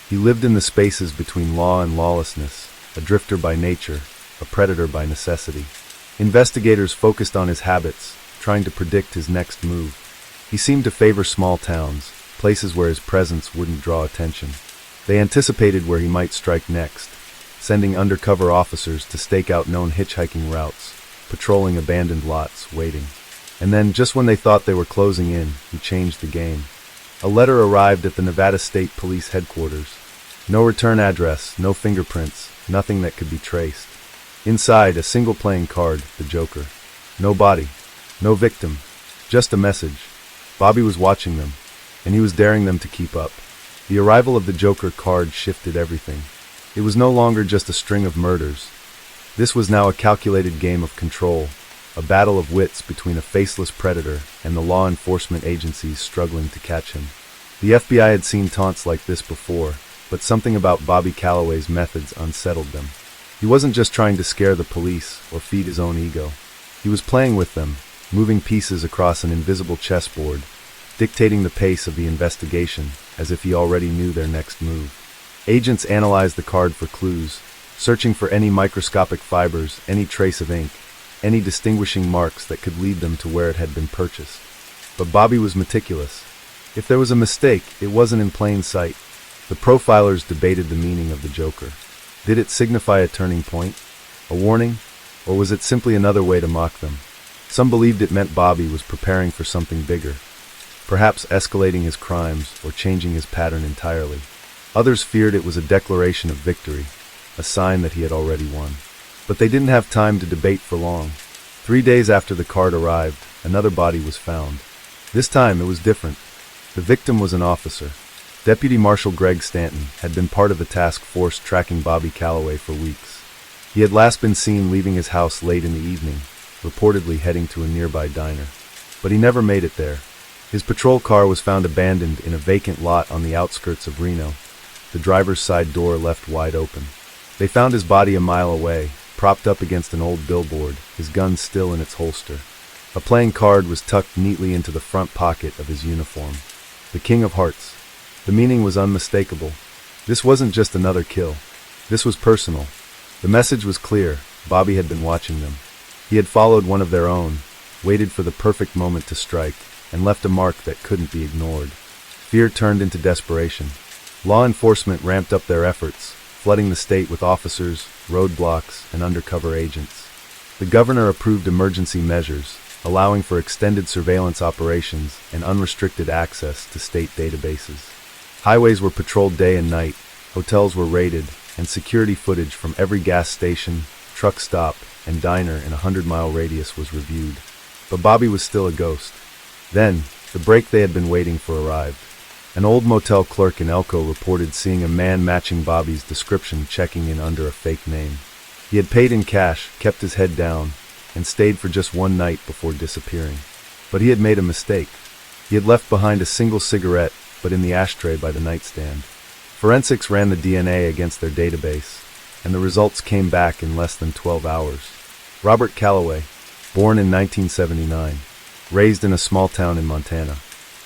He lived in the spaces between law and lawlessness, a drifter by nature, a predator by necessity. Investigators focused on his habits, trying to predict his next move. He seemed to favor small towns, places where his presence wouldn't draw attention. They anticipated where he might strike next, sending undercover officers to stake out known hitchhiking routes, patrolling abandoned lots, waiting. And then, just when they thought they were closing in, he changed the game. A letter arrived at the Nevada State Police headquarters. No return address, no fingerprints, nothing that could be traced. Inside, a single playing card, the Joker. No body, no victim, just a message. Bobby was watching them. and he was daring them to keep up. The arrival of the Joker card shifted everything. It was no longer just a string of murders. This was now a calculated game of control, a battle of wits between a faceless predator and the law enforcement agencies struggling to catch him. The FBI had seen taunts like this before, but something about Bobby Callaway's methods unsettled them. He wasn't just trying to scare the police or feed his own ego. He was playing with them, moving pieces across an invisible chessboard, dictating the pace of the investigation as if he already knew their next move. Agents analyzed the card for clues, searching for any microscopic fibers, any trace of ink, any distinguishing marks that could lead them to where it had been purchased. But Bobby was meticulous. If there was a mistake, it wasn't in plain sight. The profilers debated the meaning of the Joker. Did it signify a turning point, a warning, or was it simply another way to mock them? Some believed it meant Bobby was preparing for something bigger, perhaps escalating his crimes or changing his pattern entirely. Others feared it was a declaration of victory, a sign that he had already won. But they didn't have time to debate for long. 3 days after the card arrived, another body was found. This time it was different. The victim was an officer. Deputy Marshal Greg Stanton had been part of the task force tracking Bobby Callaway for weeks. He had last been seen leaving his house late in the evening, reportedly heading to a nearby diner. But he never made it there. His patrol car was found abandoned in a vacant lot on the outskirts of Reno, the driver's side door left wide open. They found his body a mile away, propped up against an old billboard, his gun still in its holster. A playing card was tucked neatly into the front pocket of his uniform. The King of Hearts. The meaning was unmistakable. This wasn't just another kill. This was personal. The message was clear. Bobby had been watching them. He had followed one of their own, waited for the perfect moment to strike, and left a mark that couldn't be ignored. Fear turned into desperation. Law enforcement ramped up their efforts, flooding the state with officers, roadblocks, and undercover agents. The governor approved emergency measures, allowing for extended surveillance operations and unrestricted access to state databases. Highways were patrolled day and night, hotels were raided, and security footage from every gas station, truck stop, and diner in a 100-mile radius was reviewed. But Bobby was still a ghost. Then, the break they had been waiting for arrived. An old motel clerk in Elko reported seeing a man matching Bobby's description checking in under a fake name. He had paid in cash, kept his head down, and stayed for just one night before disappearing. But he had made a mistake. He had left behind a single cigarette, but in the ashtray by the nightstand. Forensics ran the DNA against their database, and the results came back in less than 12 hours. Robert Callaway, born in 1979, raised in a small town in Montana,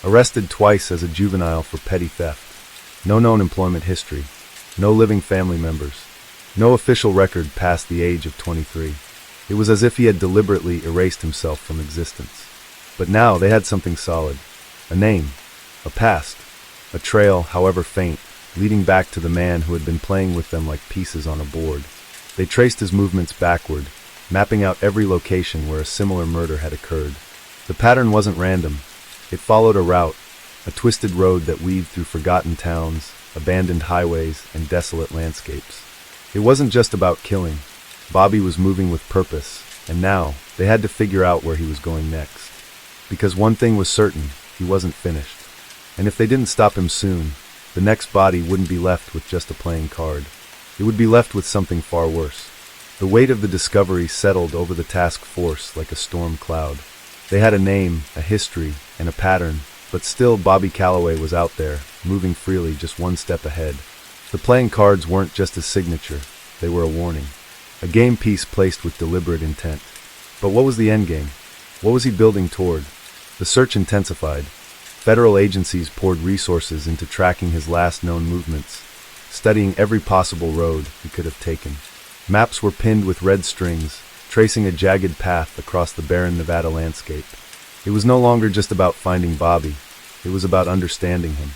arrested twice as a juvenile for petty theft. No known employment history, no living family members, no official record past the age of 23. It was as if he had deliberately erased himself from existence. But now they had something solid. A name, a past, a trail, however faint, leading back to the man who had been playing with them like pieces on a board. They traced his movements backward, mapping out every location where a similar murder had occurred. The pattern wasn't random. It followed a route, a twisted road that weaved through forgotten towns, abandoned highways, and desolate landscapes. It wasn't just about killing. Bobby was moving with purpose, and now they had to figure out where he was going next. Because one thing was certain, he wasn't finished. And if they didn't stop him soon, the next body wouldn't be left with just a playing card. It would be left with something far worse. The weight of the discovery settled over the task force like a storm cloud. They had a name, a history, and a pattern, but still Bobby Callaway was out there, moving freely just one step ahead. The playing cards weren't just his signature, they were a warning. A game piece placed with deliberate intent. But what was the end game? What was he building toward? The search intensified. Federal agencies poured resources into tracking his last known movements, studying every possible road he could have taken. Maps were pinned with red strings, tracing a jagged path across the barren Nevada landscape. It was no longer just about finding Bobby, it was about understanding him.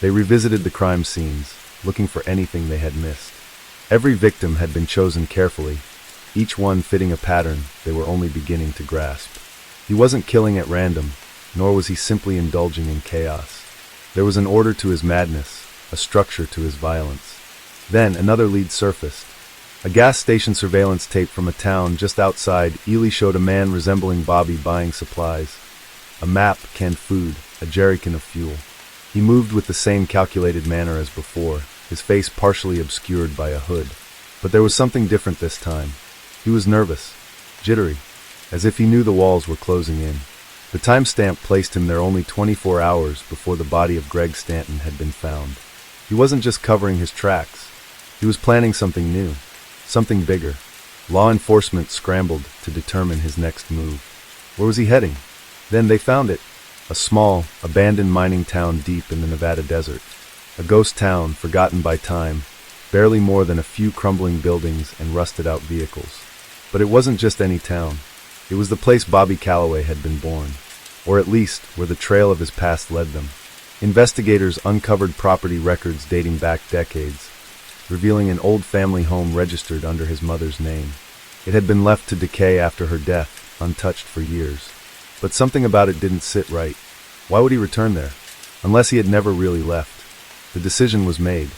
They revisited the crime scenes, looking for anything they had missed. Every victim had been chosen carefully, each one fitting a pattern they were only beginning to grasp. He wasn't killing at random, nor was he simply indulging in chaos. There was an order to his madness, a structure to his violence. Then another lead surfaced. A gas station surveillance tape from a town just outside Ely showed a man resembling Bobby buying supplies. A map, canned food, a jerrycan of fuel. He moved with the same calculated manner as before, his face partially obscured by a hood. But there was something different this time. He was nervous, jittery, as if he knew the walls were closing in. The timestamp placed him there only 24 hours before the body of Greg Stanton had been found. He wasn't just covering his tracks. He was planning something new, something bigger. Law enforcement scrambled to determine his next move. Where was he heading? Then they found it. A small, abandoned mining town deep in the Nevada desert. A ghost town forgotten by time, barely more than a few crumbling buildings and rusted-out vehicles. But it wasn't just any town. It was the place Bobby Callaway had been born, or at least where the trail of his past led them. Investigators uncovered property records dating back decades, revealing an old family home registered under his mother's name. It had been left to decay after her death, untouched for years. But something about it didn't sit right. Why would he return there? Unless he had never really left. The decision was made.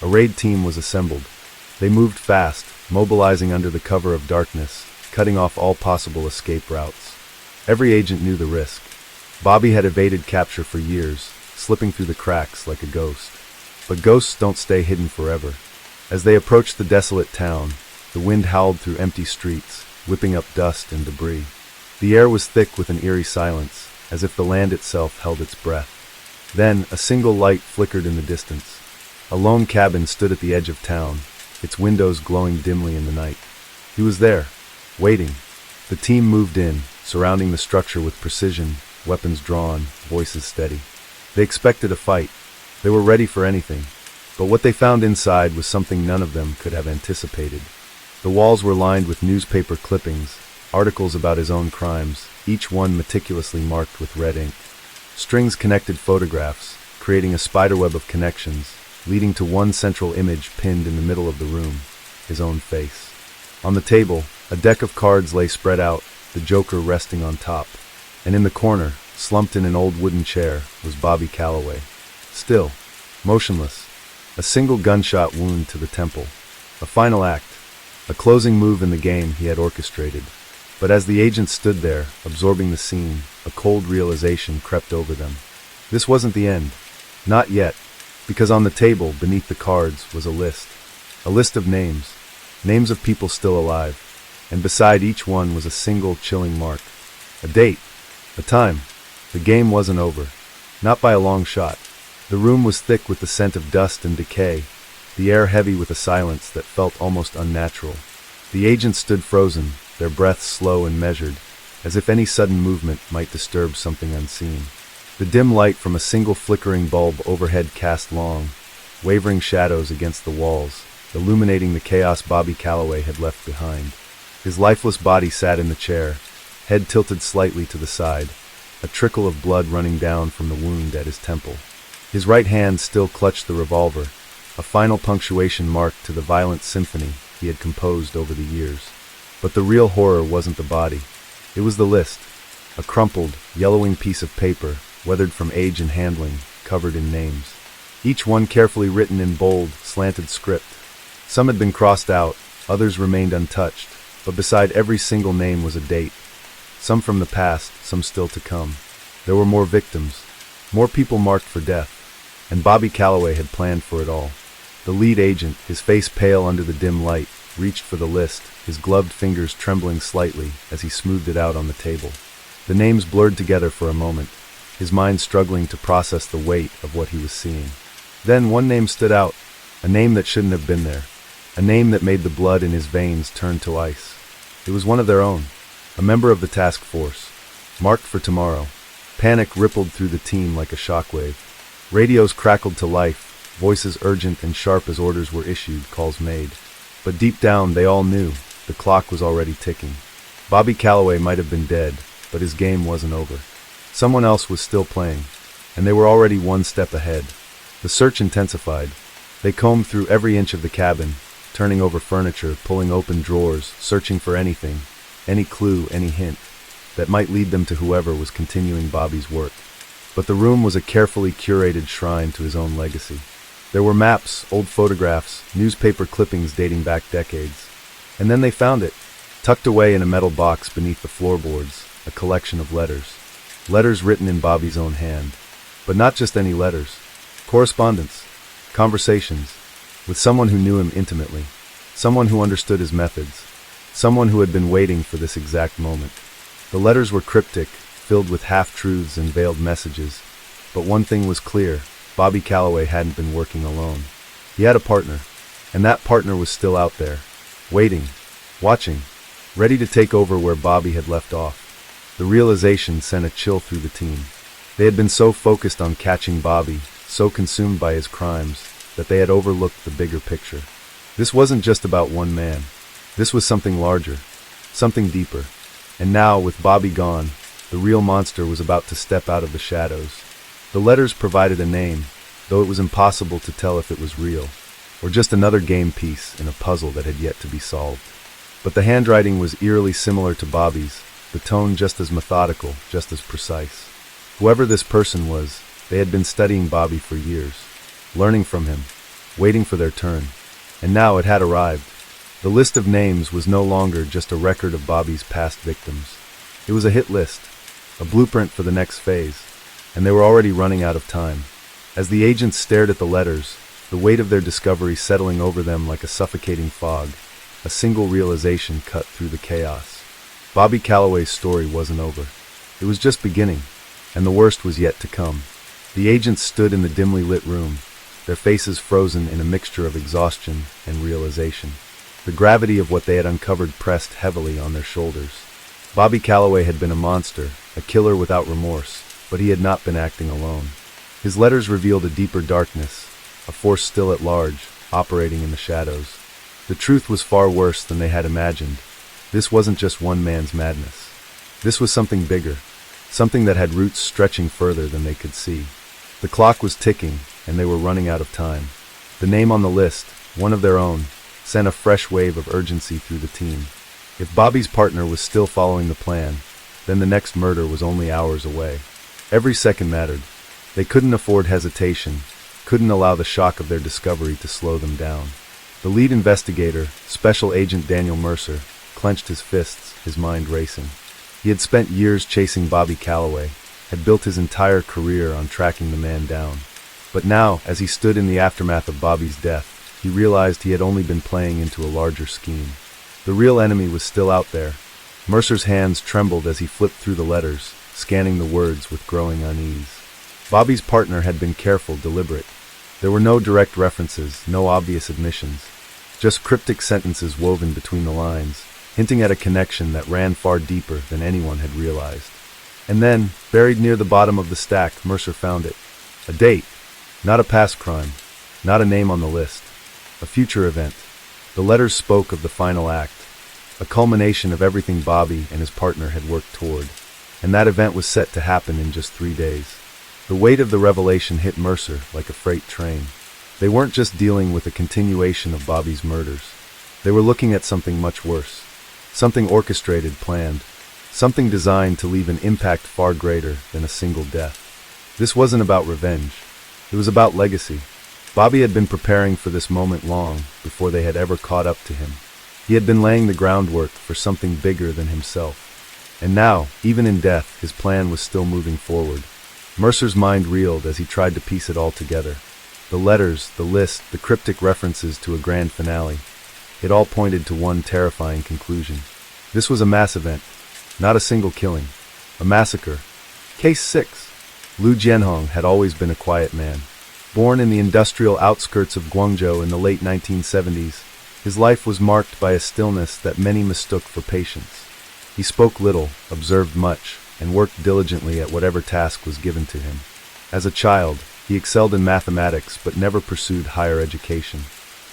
A raid team was assembled. They moved fast, mobilizing under the cover of darkness, cutting off all possible escape routes. Every agent knew the risk. Bobby had evaded capture for years, slipping through the cracks like a ghost. But ghosts don't stay hidden forever. As they approached the desolate town, the wind howled through empty streets, whipping up dust and debris. The air was thick with an eerie silence, as if the land itself held its breath. Then, a single light flickered in the distance. A lone cabin stood at the edge of town, its windows glowing dimly in the night. He was there, waiting. The team moved in, surrounding the structure with precision, weapons drawn, voices steady. They expected a fight. They were ready for anything. But what they found inside was something none of them could have anticipated. The walls were lined with newspaper clippings, articles about his own crimes, each one meticulously marked with red ink. Strings connected photographs, creating a spiderweb of connections, leading to one central image pinned in the middle of the room, his own face. On the table, a deck of cards lay spread out, the Joker resting on top. And in the corner, slumped in an old wooden chair, was Bobby Callaway. Still, motionless, a single gunshot wound to the temple. A final act, a closing move in the game he had orchestrated. But as the agents stood there, absorbing the scene, a cold realization crept over them. This wasn't the end. Not yet, because on the table, beneath the cards, was a list. A list of names. Names of people still alive. And beside each one was a single chilling mark. A date. A time. The game wasn't over. Not by a long shot. The room was thick with the scent of dust and decay, the air heavy with a silence that felt almost unnatural. The agents stood frozen, their breaths slow and measured, as if any sudden movement might disturb something unseen. The dim light from a single flickering bulb overhead cast long, wavering shadows against the walls, illuminating the chaos Bobby Callaway had left behind. His lifeless body sat in the chair, head tilted slightly to the side, a trickle of blood running down from the wound at his temple. His right hand still clutched the revolver, a final punctuation mark to the violent symphony he had composed over the years. But the real horror wasn't the body. It was the list, a crumpled, yellowing piece of paper, weathered from age and handling, covered in names. Each one carefully written in bold, slanted script. Some had been crossed out, others remained untouched, but beside every single name was a date. Some from the past, some still to come. There were more victims, more people marked for death, and Bobby Callaway had planned for it all. The lead agent, his face pale under the dim light, reached for the list, his gloved fingers trembling slightly as he smoothed it out on the table. The names blurred together for a moment, his mind struggling to process the weight of what he was seeing. Then one name stood out, a name that shouldn't have been there, a name that made the blood in his veins turn to ice. It was one of their own, a member of the task force, marked for tomorrow. Panic rippled through the team like a shockwave. Radios crackled to life, voices urgent and sharp as orders were issued, calls made. But deep down, they all knew the clock was already ticking. Bobby Callaway might have been dead, but his game wasn't over. Someone else was still playing, and they were already one step ahead. The search intensified. They combed through every inch of the cabin, turning over furniture, pulling open drawers, searching for anything, any clue, any hint, that might lead them to whoever was continuing Bobby's work. But the room was a carefully curated shrine to his own legacy. There were maps, old photographs, newspaper clippings dating back decades. And then they found it, tucked away in a metal box beneath the floorboards, a collection of letters. Letters written in Bobby's own hand. But not just any letters. Correspondence. Conversations. With someone who knew him intimately. Someone who understood his methods. Someone who had been waiting for this exact moment. The letters were cryptic, filled with half-truths and veiled messages. But one thing was clear. Bobby Callaway hadn't been working alone. He had a partner. And that partner was still out there. Waiting. Watching. Ready to take over where Bobby had left off. The realization sent a chill through the team. They had been so focused on catching Bobby, so consumed by his crimes, that they had overlooked the bigger picture. This wasn't just about one man. This was something larger, something deeper. And now, with Bobby gone, the real monster was about to step out of the shadows. The letters provided a name, though it was impossible to tell if it was real, or just another game piece in a puzzle that had yet to be solved. But the handwriting was eerily similar to Bobby's, the tone just as methodical, just as precise. Whoever this person was, they had been studying Bobby for years, learning from him, waiting for their turn. And now it had arrived. The list of names was no longer just a record of Bobby's past victims. It was a hit list, a blueprint for the next phase, and they were already running out of time. As the agents stared at the letters, the weight of their discovery settling over them like a suffocating fog, a single realization cut through the chaos. Bobby Callaway's story wasn't over. It was just beginning, and the worst was yet to come. The agents stood in the dimly lit room, their faces frozen in a mixture of exhaustion and realization. The gravity of what they had uncovered pressed heavily on their shoulders. Bobby Callaway had been a monster, a killer without remorse, but he had not been acting alone. His letters revealed a deeper darkness, a force still at large, operating in the shadows. The truth was far worse than they had imagined. This wasn't just one man's madness. This was something bigger, something that had roots stretching further than they could see. The clock was ticking, and they were running out of time. The name on the list, one of their own, sent a fresh wave of urgency through the team. If Bobby's partner was still following the plan, then the next murder was only hours away. Every second mattered. They couldn't afford hesitation, couldn't allow the shock of their discovery to slow them down. The lead investigator, Special Agent Daniel Mercer, clenched his fists, his mind racing. He had spent years chasing Bobby Callaway, had built his entire career on tracking the man down. But now, as he stood in the aftermath of Bobby's death, he realized he had only been playing into a larger scheme. The real enemy was still out there. Mercer's hands trembled as he flipped through the letters, scanning the words with growing unease. Bobby's partner had been careful, deliberate. There were no direct references, no obvious admissions. Just cryptic sentences woven between the lines, hinting at a connection that ran far deeper than anyone had realized. And then, buried near the bottom of the stack, Mercer found it. A date. Not a past crime. Not a name on the list. A future event. The letters spoke of the final act, a culmination of everything Bobby and his partner had worked toward. And that event was set to happen in just 3 days. The weight of the revelation hit Mercer like a freight train. They weren't just dealing with a continuation of Bobby's murders. They were looking at something much worse. Something orchestrated, planned. Something designed to leave an impact far greater than a single death. This wasn't about revenge. It was about legacy. Bobby had been preparing for this moment long before they had ever caught up to him. He had been laying the groundwork for something bigger than himself. And now, even in death, his plan was still moving forward. Mercer's mind reeled as he tried to piece it all together. The letters, the list, the cryptic references to a grand finale. It all pointed to one terrifying conclusion. This was a mass event, not a single killing. A massacre. Case 6. Lu Jianhong had always been a quiet man. Born in the industrial outskirts of Guangzhou in the late 1970s, his life was marked by a stillness that many mistook for patience. He spoke little, observed much, and worked diligently at whatever task was given to him. As a child, he excelled in mathematics but never pursued higher education.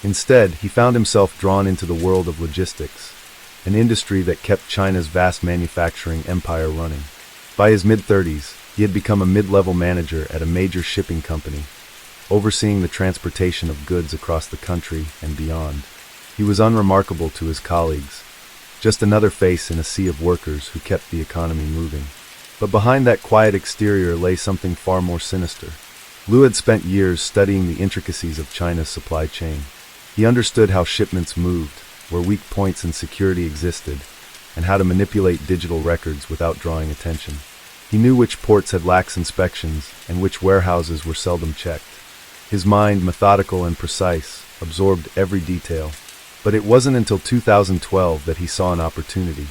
Instead, he found himself drawn into the world of logistics, an industry that kept China's vast manufacturing empire running. By his mid-30s, he had become a mid-level manager at a major shipping company, overseeing the transportation of goods across the country and beyond. He was unremarkable to his colleagues, just another face in a sea of workers who kept the economy moving. But behind that quiet exterior lay something far more sinister. Lu had spent years studying the intricacies of China's supply chain. He understood how shipments moved, where weak points in security existed, and how to manipulate digital records without drawing attention. He knew which ports had lax inspections and which warehouses were seldom checked. His mind, methodical and precise, absorbed every detail. But it wasn't until 2012 that he saw an opportunity,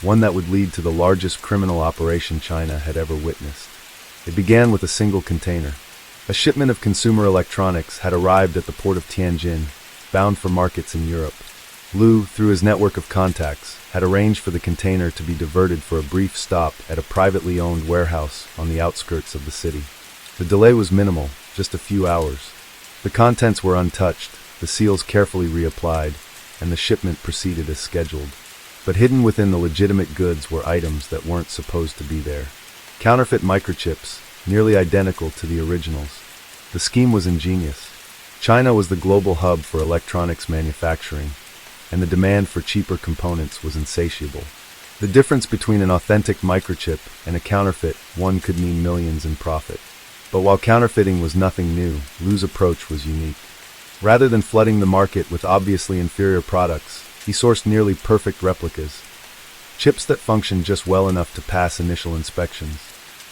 one that would lead to the largest criminal operation China had ever witnessed. It began with a single container. A shipment of consumer electronics had arrived at the port of Tianjin, bound for markets in Europe. Lu, through his network of contacts, had arranged for the container to be diverted for a brief stop at a privately owned warehouse on the outskirts of the city. The delay was minimal, just a few hours. The contents were untouched, the seals carefully reapplied, and the shipment proceeded as scheduled. But hidden within the legitimate goods were items that weren't supposed to be there. Counterfeit microchips, nearly identical to the originals. The scheme was ingenious. China was the global hub for electronics manufacturing, and the demand for cheaper components was insatiable. The difference between an authentic microchip and a counterfeit one could mean millions in profit. But while counterfeiting was nothing new, Lu's approach was unique. Rather than flooding the market with obviously inferior products, he sourced nearly perfect replicas. Chips that functioned just well enough to pass initial inspections.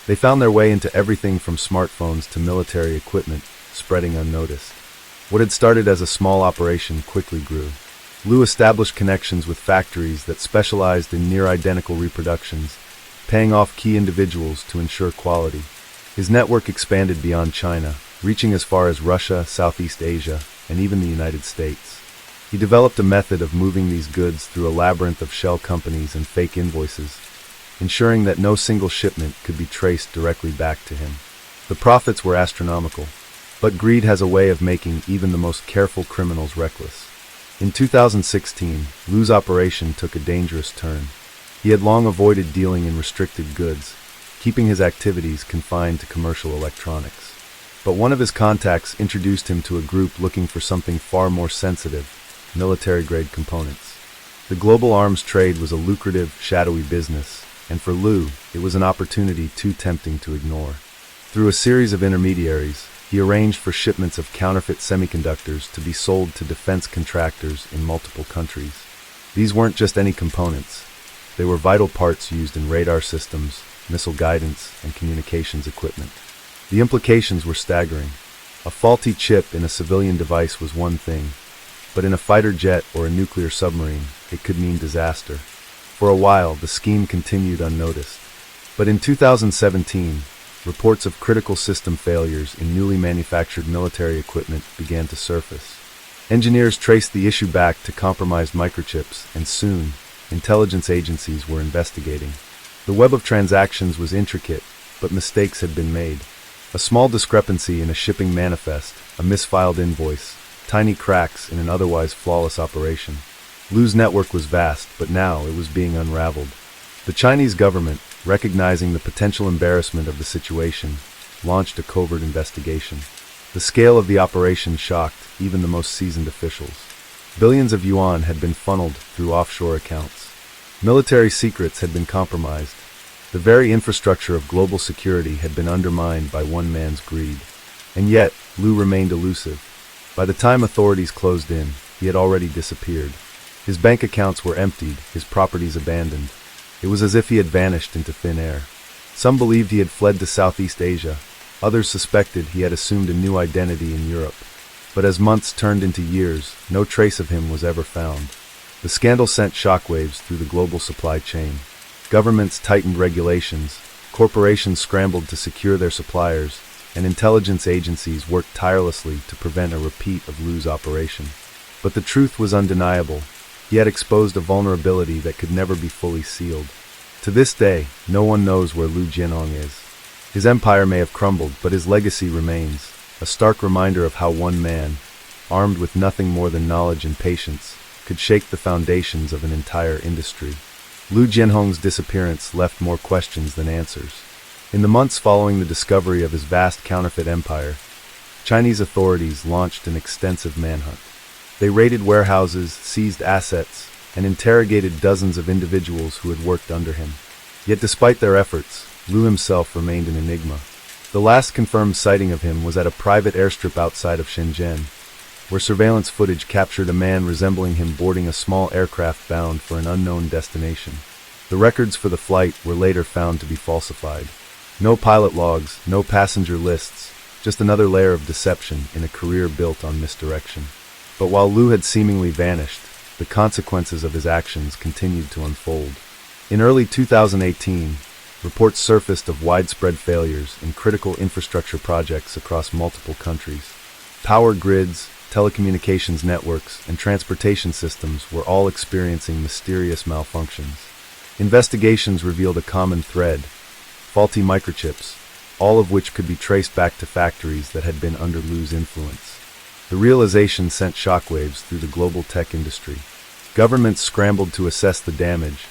They found their way into everything from smartphones to military equipment, spreading unnoticed. What had started as a small operation quickly grew. Lu established connections with factories that specialized in near-identical reproductions, paying off key individuals to ensure quality. His network expanded beyond China, reaching as far as Russia, Southeast Asia, and even the United States. He developed a method of moving these goods through a labyrinth of shell companies and fake invoices, ensuring that no single shipment could be traced directly back to him. The profits were astronomical, but greed has a way of making even the most careful criminals reckless. In 2016, Lu's operation took a dangerous turn. He had long avoided dealing in restricted goods, keeping his activities confined to commercial electronics. But one of his contacts introduced him to a group looking for something far more sensitive: military-grade components. The global arms trade was a lucrative, shadowy business, and for Lu, it was an opportunity too tempting to ignore. Through a series of intermediaries, he arranged for shipments of counterfeit semiconductors to be sold to defense contractors in multiple countries. These weren't just any components. They were vital parts used in radar systems, missile guidance, and communications equipment. The implications were staggering. A faulty chip in a civilian device was one thing, but in a fighter jet or a nuclear submarine, it could mean disaster. For a while, the scheme continued unnoticed. But in 2017, reports of critical system failures in newly manufactured military equipment began to surface. Engineers traced the issue back to compromised microchips, and soon, intelligence agencies were investigating. The web of transactions was intricate, but mistakes had been made. A small discrepancy in a shipping manifest, a misfiled invoice, tiny cracks in an otherwise flawless operation. Lu's network was vast, but now it was being unraveled. The Chinese government, recognizing the potential embarrassment of the situation, launched a covert investigation. The scale of the operation shocked even the most seasoned officials. Billions of yuan had been funneled through offshore accounts. Military secrets had been compromised. The very infrastructure of global security had been undermined by one man's greed. And yet, Lu remained elusive. By the time authorities closed in, he had already disappeared. His bank accounts were emptied, his properties abandoned. It was as if he had vanished into thin air. Some believed he had fled to Southeast Asia. Others suspected he had assumed a new identity in Europe. But as months turned into years, no trace of him was ever found. The scandal sent shockwaves through the global supply chain. Governments tightened regulations, corporations scrambled to secure their suppliers, and intelligence agencies worked tirelessly to prevent a repeat of Lu's operation. But the truth was undeniable. He had exposed a vulnerability that could never be fully sealed. To this day, no one knows where Lu Jianhong is. His empire may have crumbled, but his legacy remains, a stark reminder of how one man, armed with nothing more than knowledge and patience, could shake the foundations of an entire industry. Lu Jianhong's disappearance left more questions than answers. In the months following the discovery of his vast counterfeit empire, Chinese authorities launched an extensive manhunt. They raided warehouses, seized assets, and interrogated dozens of individuals who had worked under him. Yet despite their efforts, Lu himself remained an enigma. The last confirmed sighting of him was at a private airstrip outside of Shenzhen, where surveillance footage captured a man resembling him boarding a small aircraft bound for an unknown destination. The records for the flight were later found to be falsified. No pilot logs, no passenger lists, just another layer of deception in a career built on misdirection. But while Liu had seemingly vanished, the consequences of his actions continued to unfold. In early 2018, reports surfaced of widespread failures in critical infrastructure projects across multiple countries. Power grids, telecommunications networks, and transportation systems were all experiencing mysterious malfunctions. Investigations revealed a common thread: faulty microchips, all of which could be traced back to factories that had been under Liu's influence. The realization sent shockwaves through the global tech industry. Governments scrambled to assess the damage,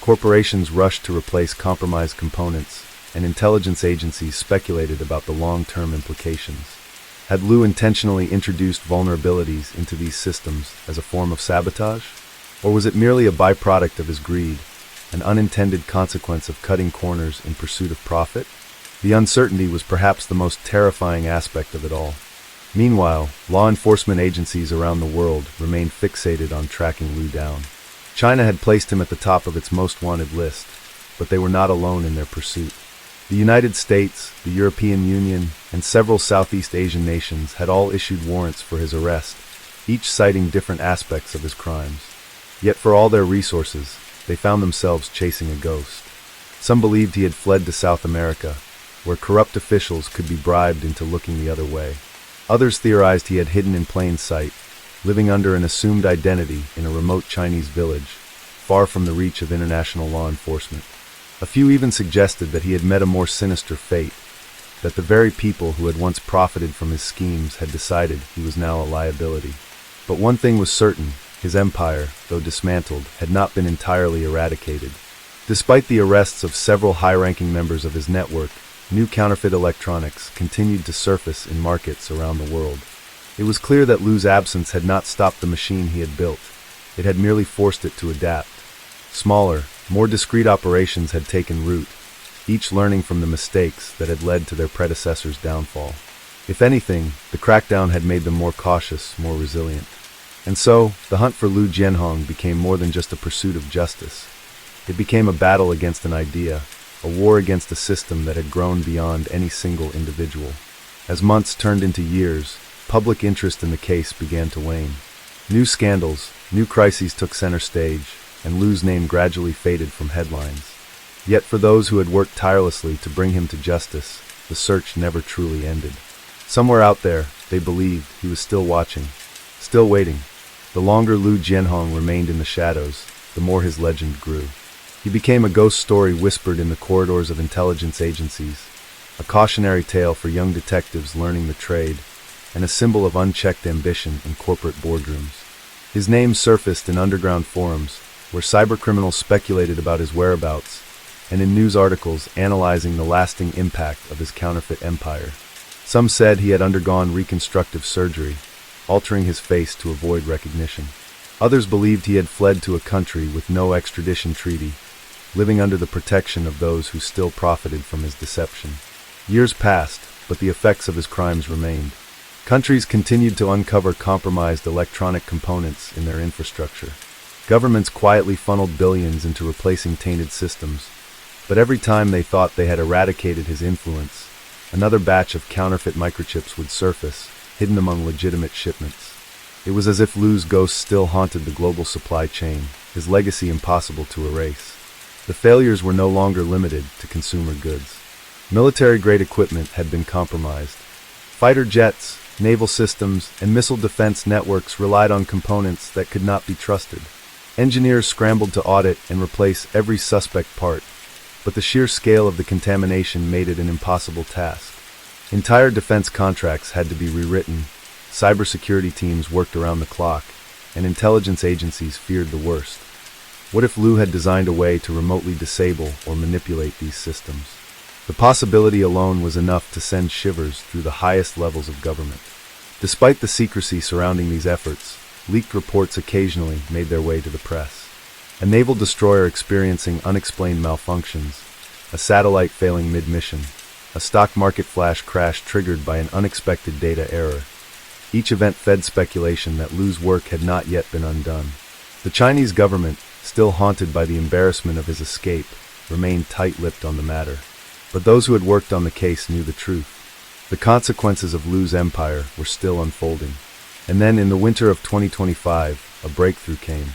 corporations rushed to replace compromised components, and intelligence agencies speculated about the long-term implications. Had Liu intentionally introduced vulnerabilities into these systems as a form of sabotage? Or was it merely a byproduct of his greed, an unintended consequence of cutting corners in pursuit of profit? The uncertainty was perhaps the most terrifying aspect of it all. Meanwhile, law enforcement agencies around the world remained fixated on tracking Liu down. China had placed him at the top of its most wanted list, but they were not alone in their pursuit. The United States, the European Union, and several Southeast Asian nations had all issued warrants for his arrest, each citing different aspects of his crimes. Yet for all their resources, they found themselves chasing a ghost. Some believed he had fled to South America, where corrupt officials could be bribed into looking the other way. Others theorized he had hidden in plain sight, living under an assumed identity in a remote Chinese village, far from the reach of international law enforcement. A few even suggested that he had met a more sinister fate, that the very people who had once profited from his schemes had decided he was now a liability. But one thing was certain: his empire, though dismantled, had not been entirely eradicated. Despite the arrests of several high-ranking members of his network, new counterfeit electronics continued to surface in markets around the world. It was clear that Liu's absence had not stopped the machine he had built. It had merely forced it to adapt. Smaller, more discreet operations had taken root, each learning from the mistakes that had led to their predecessors' downfall. If anything, the crackdown had made them more cautious, more resilient. And so, the hunt for Liu Jianhong became more than just a pursuit of justice. It became a battle against an idea, a war against a system that had grown beyond any single individual. As months turned into years, public interest in the case began to wane. New scandals, new crises took center stage, and Liu's name gradually faded from headlines. Yet for those who had worked tirelessly to bring him to justice, the search never truly ended. Somewhere out there, they believed, he was still watching, still waiting. The longer Liu Jianhong remained in the shadows, the more his legend grew. He became a ghost story whispered in the corridors of intelligence agencies, a cautionary tale for young detectives learning the trade, and a symbol of unchecked ambition in corporate boardrooms. His name surfaced in underground forums, where cybercriminals speculated about his whereabouts, and in news articles analyzing the lasting impact of his counterfeit empire. Some said he had undergone reconstructive surgery, altering his face to avoid recognition. Others believed he had fled to a country with no extradition treaty, living under the protection of those who still profited from his deception. Years passed, but the effects of his crimes remained. Countries continued to uncover compromised electronic components in their infrastructure. Governments quietly funneled billions into replacing tainted systems, but every time they thought they had eradicated his influence, another batch of counterfeit microchips would surface, hidden among legitimate shipments. It was as if Liu's ghost still haunted the global supply chain, his legacy impossible to erase. The failures were no longer limited to consumer goods. Military-grade equipment had been compromised. Fighter jets, naval systems, and missile defense networks relied on components that could not be trusted. Engineers scrambled to audit and replace every suspect part, but the sheer scale of the contamination made it an impossible task. Entire defense contracts had to be rewritten, cybersecurity teams worked around the clock, and intelligence agencies feared the worst. What if Liu had designed a way to remotely disable or manipulate these systems? The possibility alone was enough to send shivers through the highest levels of government. Despite the secrecy surrounding these efforts, leaked reports occasionally made their way to the press. A naval destroyer experiencing unexplained malfunctions, a satellite failing mid-mission, a stock market flash crash triggered by an unexpected data error. Each event fed speculation that Liu's work had not yet been undone. The Chinese government, still haunted by the embarrassment of his escape, remained tight-lipped on the matter. But those who had worked on the case knew the truth. The consequences of Lu's empire were still unfolding. And then, in the winter of 2025, a breakthrough came.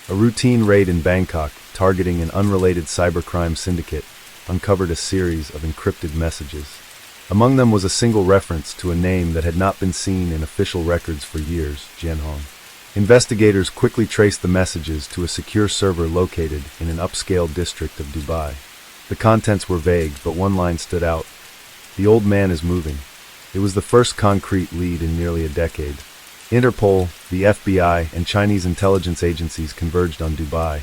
A routine raid in Bangkok, targeting an unrelated cybercrime syndicate, uncovered a series of encrypted messages. Among them was a single reference to a name that had not been seen in official records for years, Jianhong. Investigators quickly traced the messages to a secure server located in an upscale district of Dubai. The contents were vague, but one line stood out. "The old man is moving." It was the first concrete lead in nearly a decade. Interpol, the FBI, and Chinese intelligence agencies converged on Dubai,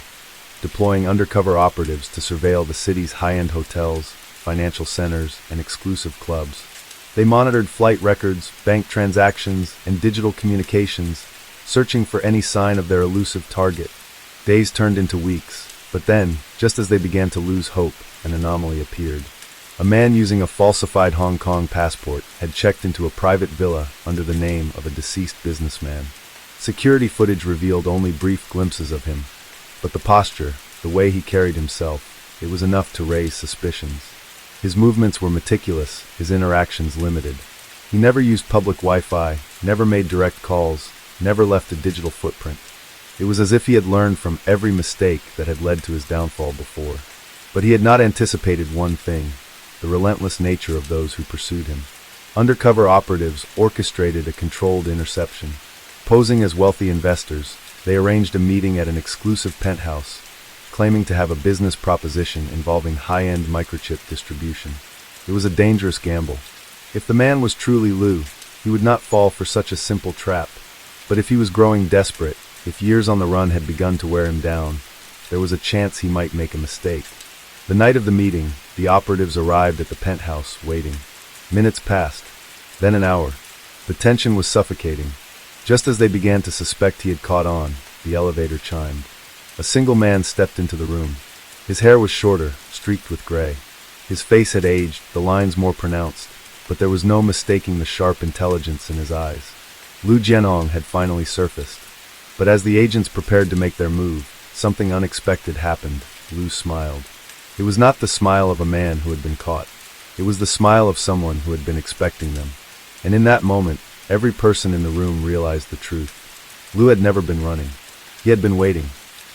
deploying undercover operatives to surveil the city's high-end hotels, financial centers, and exclusive clubs. They monitored flight records, bank transactions, and digital communications, searching for any sign of their elusive target. Days turned into weeks, but then, just as they began to lose hope, an anomaly appeared. A man using a falsified Hong Kong passport had checked into a private villa under the name of a deceased businessman. Security footage revealed only brief glimpses of him, but the posture, the way he carried himself, it was enough to raise suspicions. His movements were meticulous, his interactions limited. He never used public Wi-Fi, never made direct calls, never left a digital footprint. It was as if he had learned from every mistake that had led to his downfall before. But he had not anticipated one thing: the relentless nature of those who pursued him. Undercover operatives orchestrated a controlled interception. Posing as wealthy investors, they arranged a meeting at an exclusive penthouse, claiming to have a business proposition involving high-end microchip distribution. It was a dangerous gamble. If the man was truly Lu, he would not fall for such a simple trap. But if he was growing desperate, if years on the run had begun to wear him down, there was a chance he might make a mistake. The night of the meeting, the operatives arrived at the penthouse, waiting. Minutes passed, then an hour. The tension was suffocating. Just as they began to suspect he had caught on, the elevator chimed. A single man stepped into the room. His hair was shorter, streaked with gray. His face had aged, the lines more pronounced, but there was no mistaking the sharp intelligence in his eyes. Lu Jianhong had finally surfaced. But as the agents prepared to make their move, something unexpected happened. Lu smiled. It was not the smile of a man who had been caught. It was the smile of someone who had been expecting them. And in that moment, every person in the room realized the truth. Lu had never been running. He had been waiting.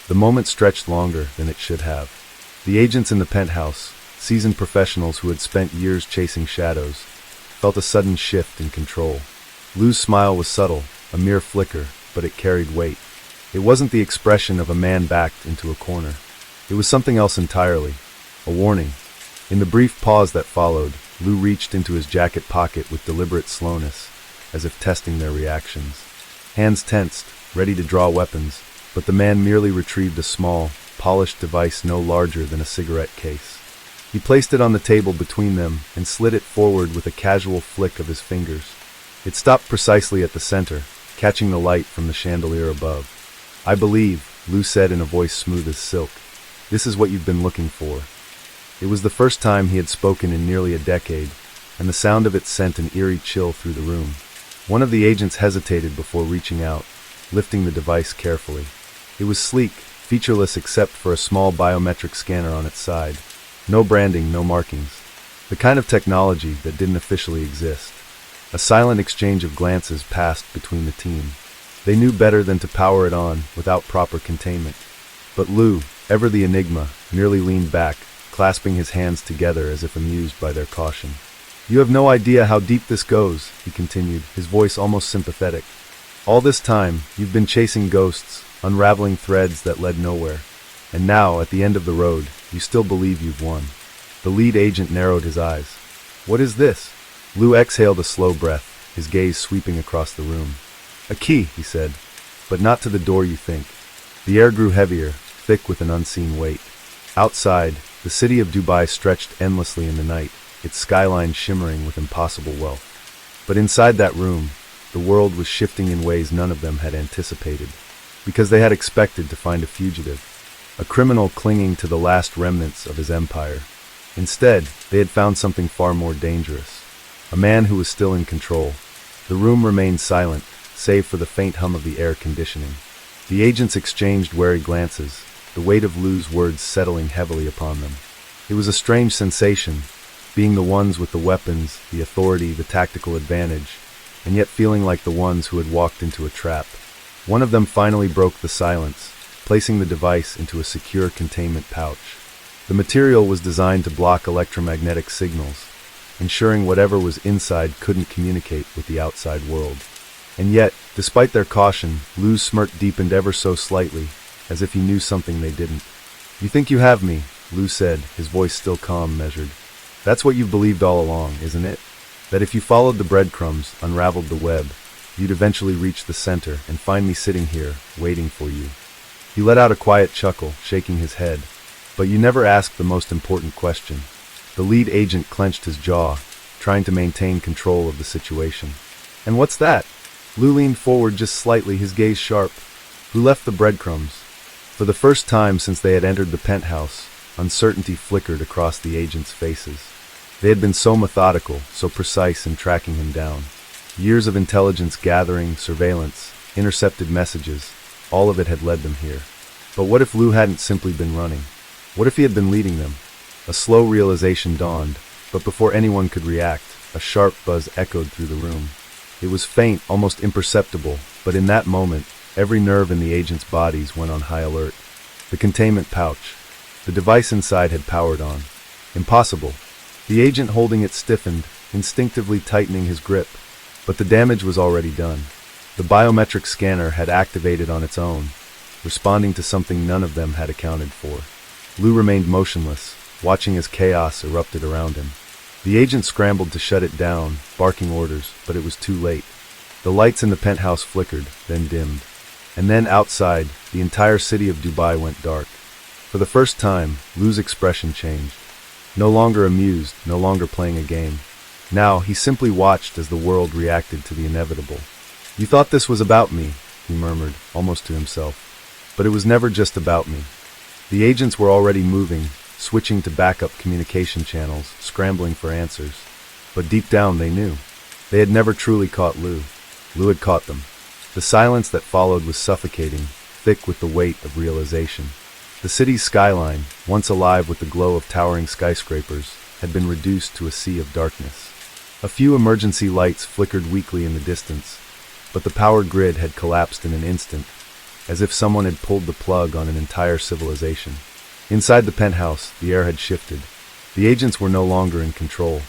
The moment stretched longer than it should have. The agents in the penthouse, seasoned professionals who had spent years chasing shadows, felt a sudden shift in control. Lu's smile was subtle, a mere flicker, but it carried weight. It wasn't the expression of a man backed into a corner. It was something else entirely. A warning. In the brief pause that followed, Lu reached into his jacket pocket with deliberate slowness, as if testing their reactions. Hands tensed, ready to draw weapons, but the man merely retrieved a small, polished device no larger than a cigarette case. He placed it on the table between them and slid it forward with a casual flick of his fingers. It stopped precisely at the center, catching the light from the chandelier above. "I believe," Lu said in a voice smooth as silk, "this is what you've been looking for." It was the first time he had spoken in nearly a decade, and the sound of it sent an eerie chill through the room. One of the agents hesitated before reaching out, lifting the device carefully. It was sleek, featureless except for a small biometric scanner on its side. No branding, no markings. The kind of technology that didn't officially exist. A silent exchange of glances passed between the team. They knew better than to power it on without proper containment. But Lu, ever the enigma, merely leaned back, clasping his hands together as if amused by their caution. "You have no idea how deep this goes," he continued, his voice almost sympathetic. "All this time, you've been chasing ghosts, unraveling threads that led nowhere. And now, at the end of the road, you still believe you've won." The lead agent narrowed his eyes. "What is this?" Lu exhaled a slow breath, his gaze sweeping across the room. "A key," he said, "but not to the door you think." The air grew heavier, thick with an unseen weight. Outside, the city of Dubai stretched endlessly in the night, its skyline shimmering with impossible wealth. But inside that room, the world was shifting in ways none of them had anticipated, because they had expected to find a fugitive, a criminal clinging to the last remnants of his empire. Instead, they had found something far more dangerous, a man who was still in control. The room remained silent, save for the faint hum of the air conditioning. The agents exchanged wary glances, the weight of Lou's words settling heavily upon them. It was a strange sensation, being the ones with the weapons, the authority, the tactical advantage, and yet feeling like the ones who had walked into a trap. One of them finally broke the silence, placing the device into a secure containment pouch. The material was designed to block electromagnetic signals, ensuring whatever was inside couldn't communicate with the outside world. And yet, despite their caution, Lou's smirk deepened ever so slightly, as if he knew something they didn't. "You think you have me," Lou said, his voice still calm, measured. "That's what you've believed all along, isn't it? That if you followed the breadcrumbs, unraveled the web, you'd eventually reach the center and find me sitting here, waiting for you." He let out a quiet chuckle, shaking his head. "But you never asked the most important question." The lead agent clenched his jaw, trying to maintain control of the situation. "And what's that?" Lou leaned forward just slightly, his gaze sharp. "Who left the breadcrumbs?" For the first time since they had entered the penthouse, uncertainty flickered across the agents' faces. They had been so methodical, so precise in tracking him down. Years of intelligence gathering, surveillance, intercepted messages, all of it had led them here. But what if Lou hadn't simply been running? What if he had been leading them? A slow realization dawned, but before anyone could react, a sharp buzz echoed through the room. It was faint, almost imperceptible, but in that moment, every nerve in the agents' bodies went on high alert. The containment pouch. The device inside had powered on. Impossible. The agent holding it stiffened, instinctively tightening his grip. But the damage was already done. The biometric scanner had activated on its own, responding to something none of them had accounted for. Lou remained motionless, watching as chaos erupted around him. The agent scrambled to shut it down, barking orders, but it was too late. The lights in the penthouse flickered, then dimmed. And then outside, the entire city of Dubai went dark. For the first time, Lou's expression changed. No longer amused, no longer playing a game. Now, he simply watched as the world reacted to the inevitable. "You thought this was about me," he murmured, almost to himself. "But it was never just about me." The agents were already moving, switching to backup communication channels, scrambling for answers. But deep down they knew. They had never truly caught Lou. Lou had caught them. The silence that followed was suffocating, thick with the weight of realization. The city's skyline, once alive with the glow of towering skyscrapers, had been reduced to a sea of darkness. A few emergency lights flickered weakly in the distance, but the power grid had collapsed in an instant, as if someone had pulled the plug on an entire civilization. Inside the penthouse, the air had shifted. The agents were no longer in control.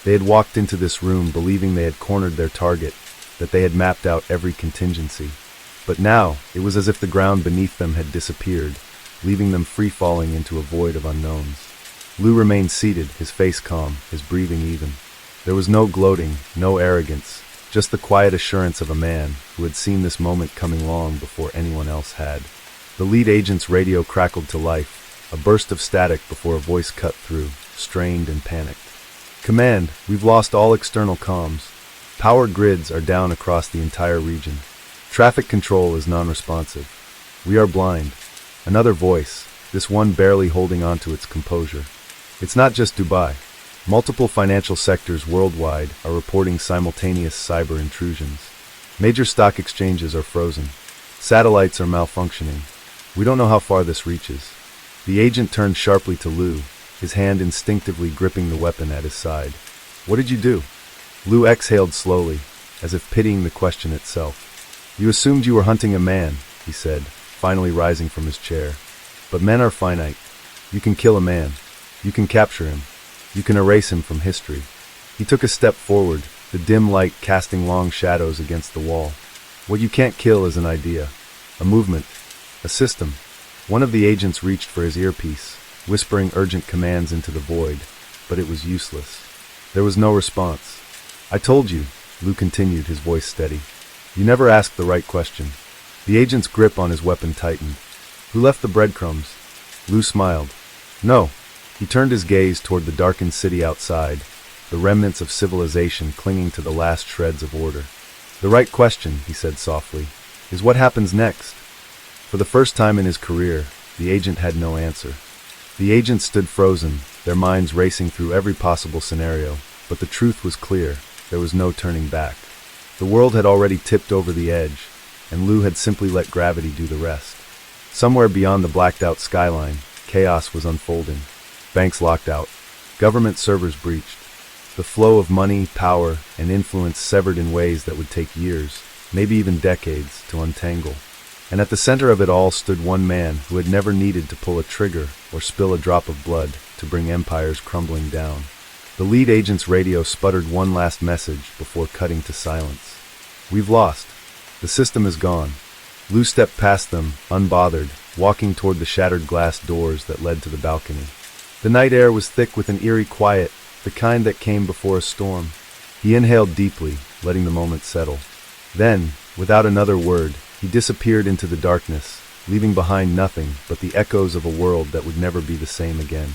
They had walked into this room believing they had cornered their target, that they had mapped out every contingency. But now, it was as if the ground beneath them had disappeared, leaving them free-falling into a void of unknowns. Lou remained seated, his face calm, his breathing even. There was no gloating, no arrogance, just the quiet assurance of a man who had seen this moment coming long before anyone else had. The lead agent's radio crackled to life, a burst of static before a voice cut through, strained and panicked. "Command, we've lost all external comms. Power grids are down across the entire region. Traffic control is non-responsive. We are blind." Another voice, this one barely holding on to its composure. "It's not just Dubai. Multiple financial sectors worldwide are reporting simultaneous cyber intrusions. Major stock exchanges are frozen. Satellites are malfunctioning. We don't know how far this reaches." The agent turned sharply to Lou, his hand instinctively gripping the weapon at his side. "What did you do?" Lou exhaled slowly, as if pitying the question itself. "You assumed you were hunting a man," he said, finally rising from his chair. "But men are finite. You can kill a man. You can capture him. You can erase him from history." He took a step forward, the dim light casting long shadows against the wall. "What you can't kill is an idea, a movement, a system." One of the agents reached for his earpiece, whispering urgent commands into the void, but it was useless. There was no response. "I told you," Lou continued, his voice steady. "You never asked the right question." The agent's grip on his weapon tightened. "Who left the breadcrumbs?" Lou smiled. "No." He turned his gaze toward the darkened city outside, the remnants of civilization clinging to the last shreds of order. "The right question," he said softly, "is what happens next?" For the first time in his career, the agent had no answer. The agents stood frozen, their minds racing through every possible scenario, but the truth was clear. There was no turning back. The world had already tipped over the edge, and Lou had simply let gravity do the rest. Somewhere beyond the blacked-out skyline, chaos was unfolding. Banks locked out. Government servers breached. The flow of money, power, and influence severed in ways that would take years, maybe even decades, to untangle. And at the center of it all stood one man who had never needed to pull a trigger or spill a drop of blood to bring empires crumbling down. The lead agent's radio sputtered one last message before cutting to silence. "We've lost. The system is gone." Lou stepped past them, unbothered, walking toward the shattered glass doors that led to the balcony. The night air was thick with an eerie quiet, the kind that came before a storm. He inhaled deeply, letting the moment settle. Then, without another word, he disappeared into the darkness, leaving behind nothing but the echoes of a world that would never be the same again.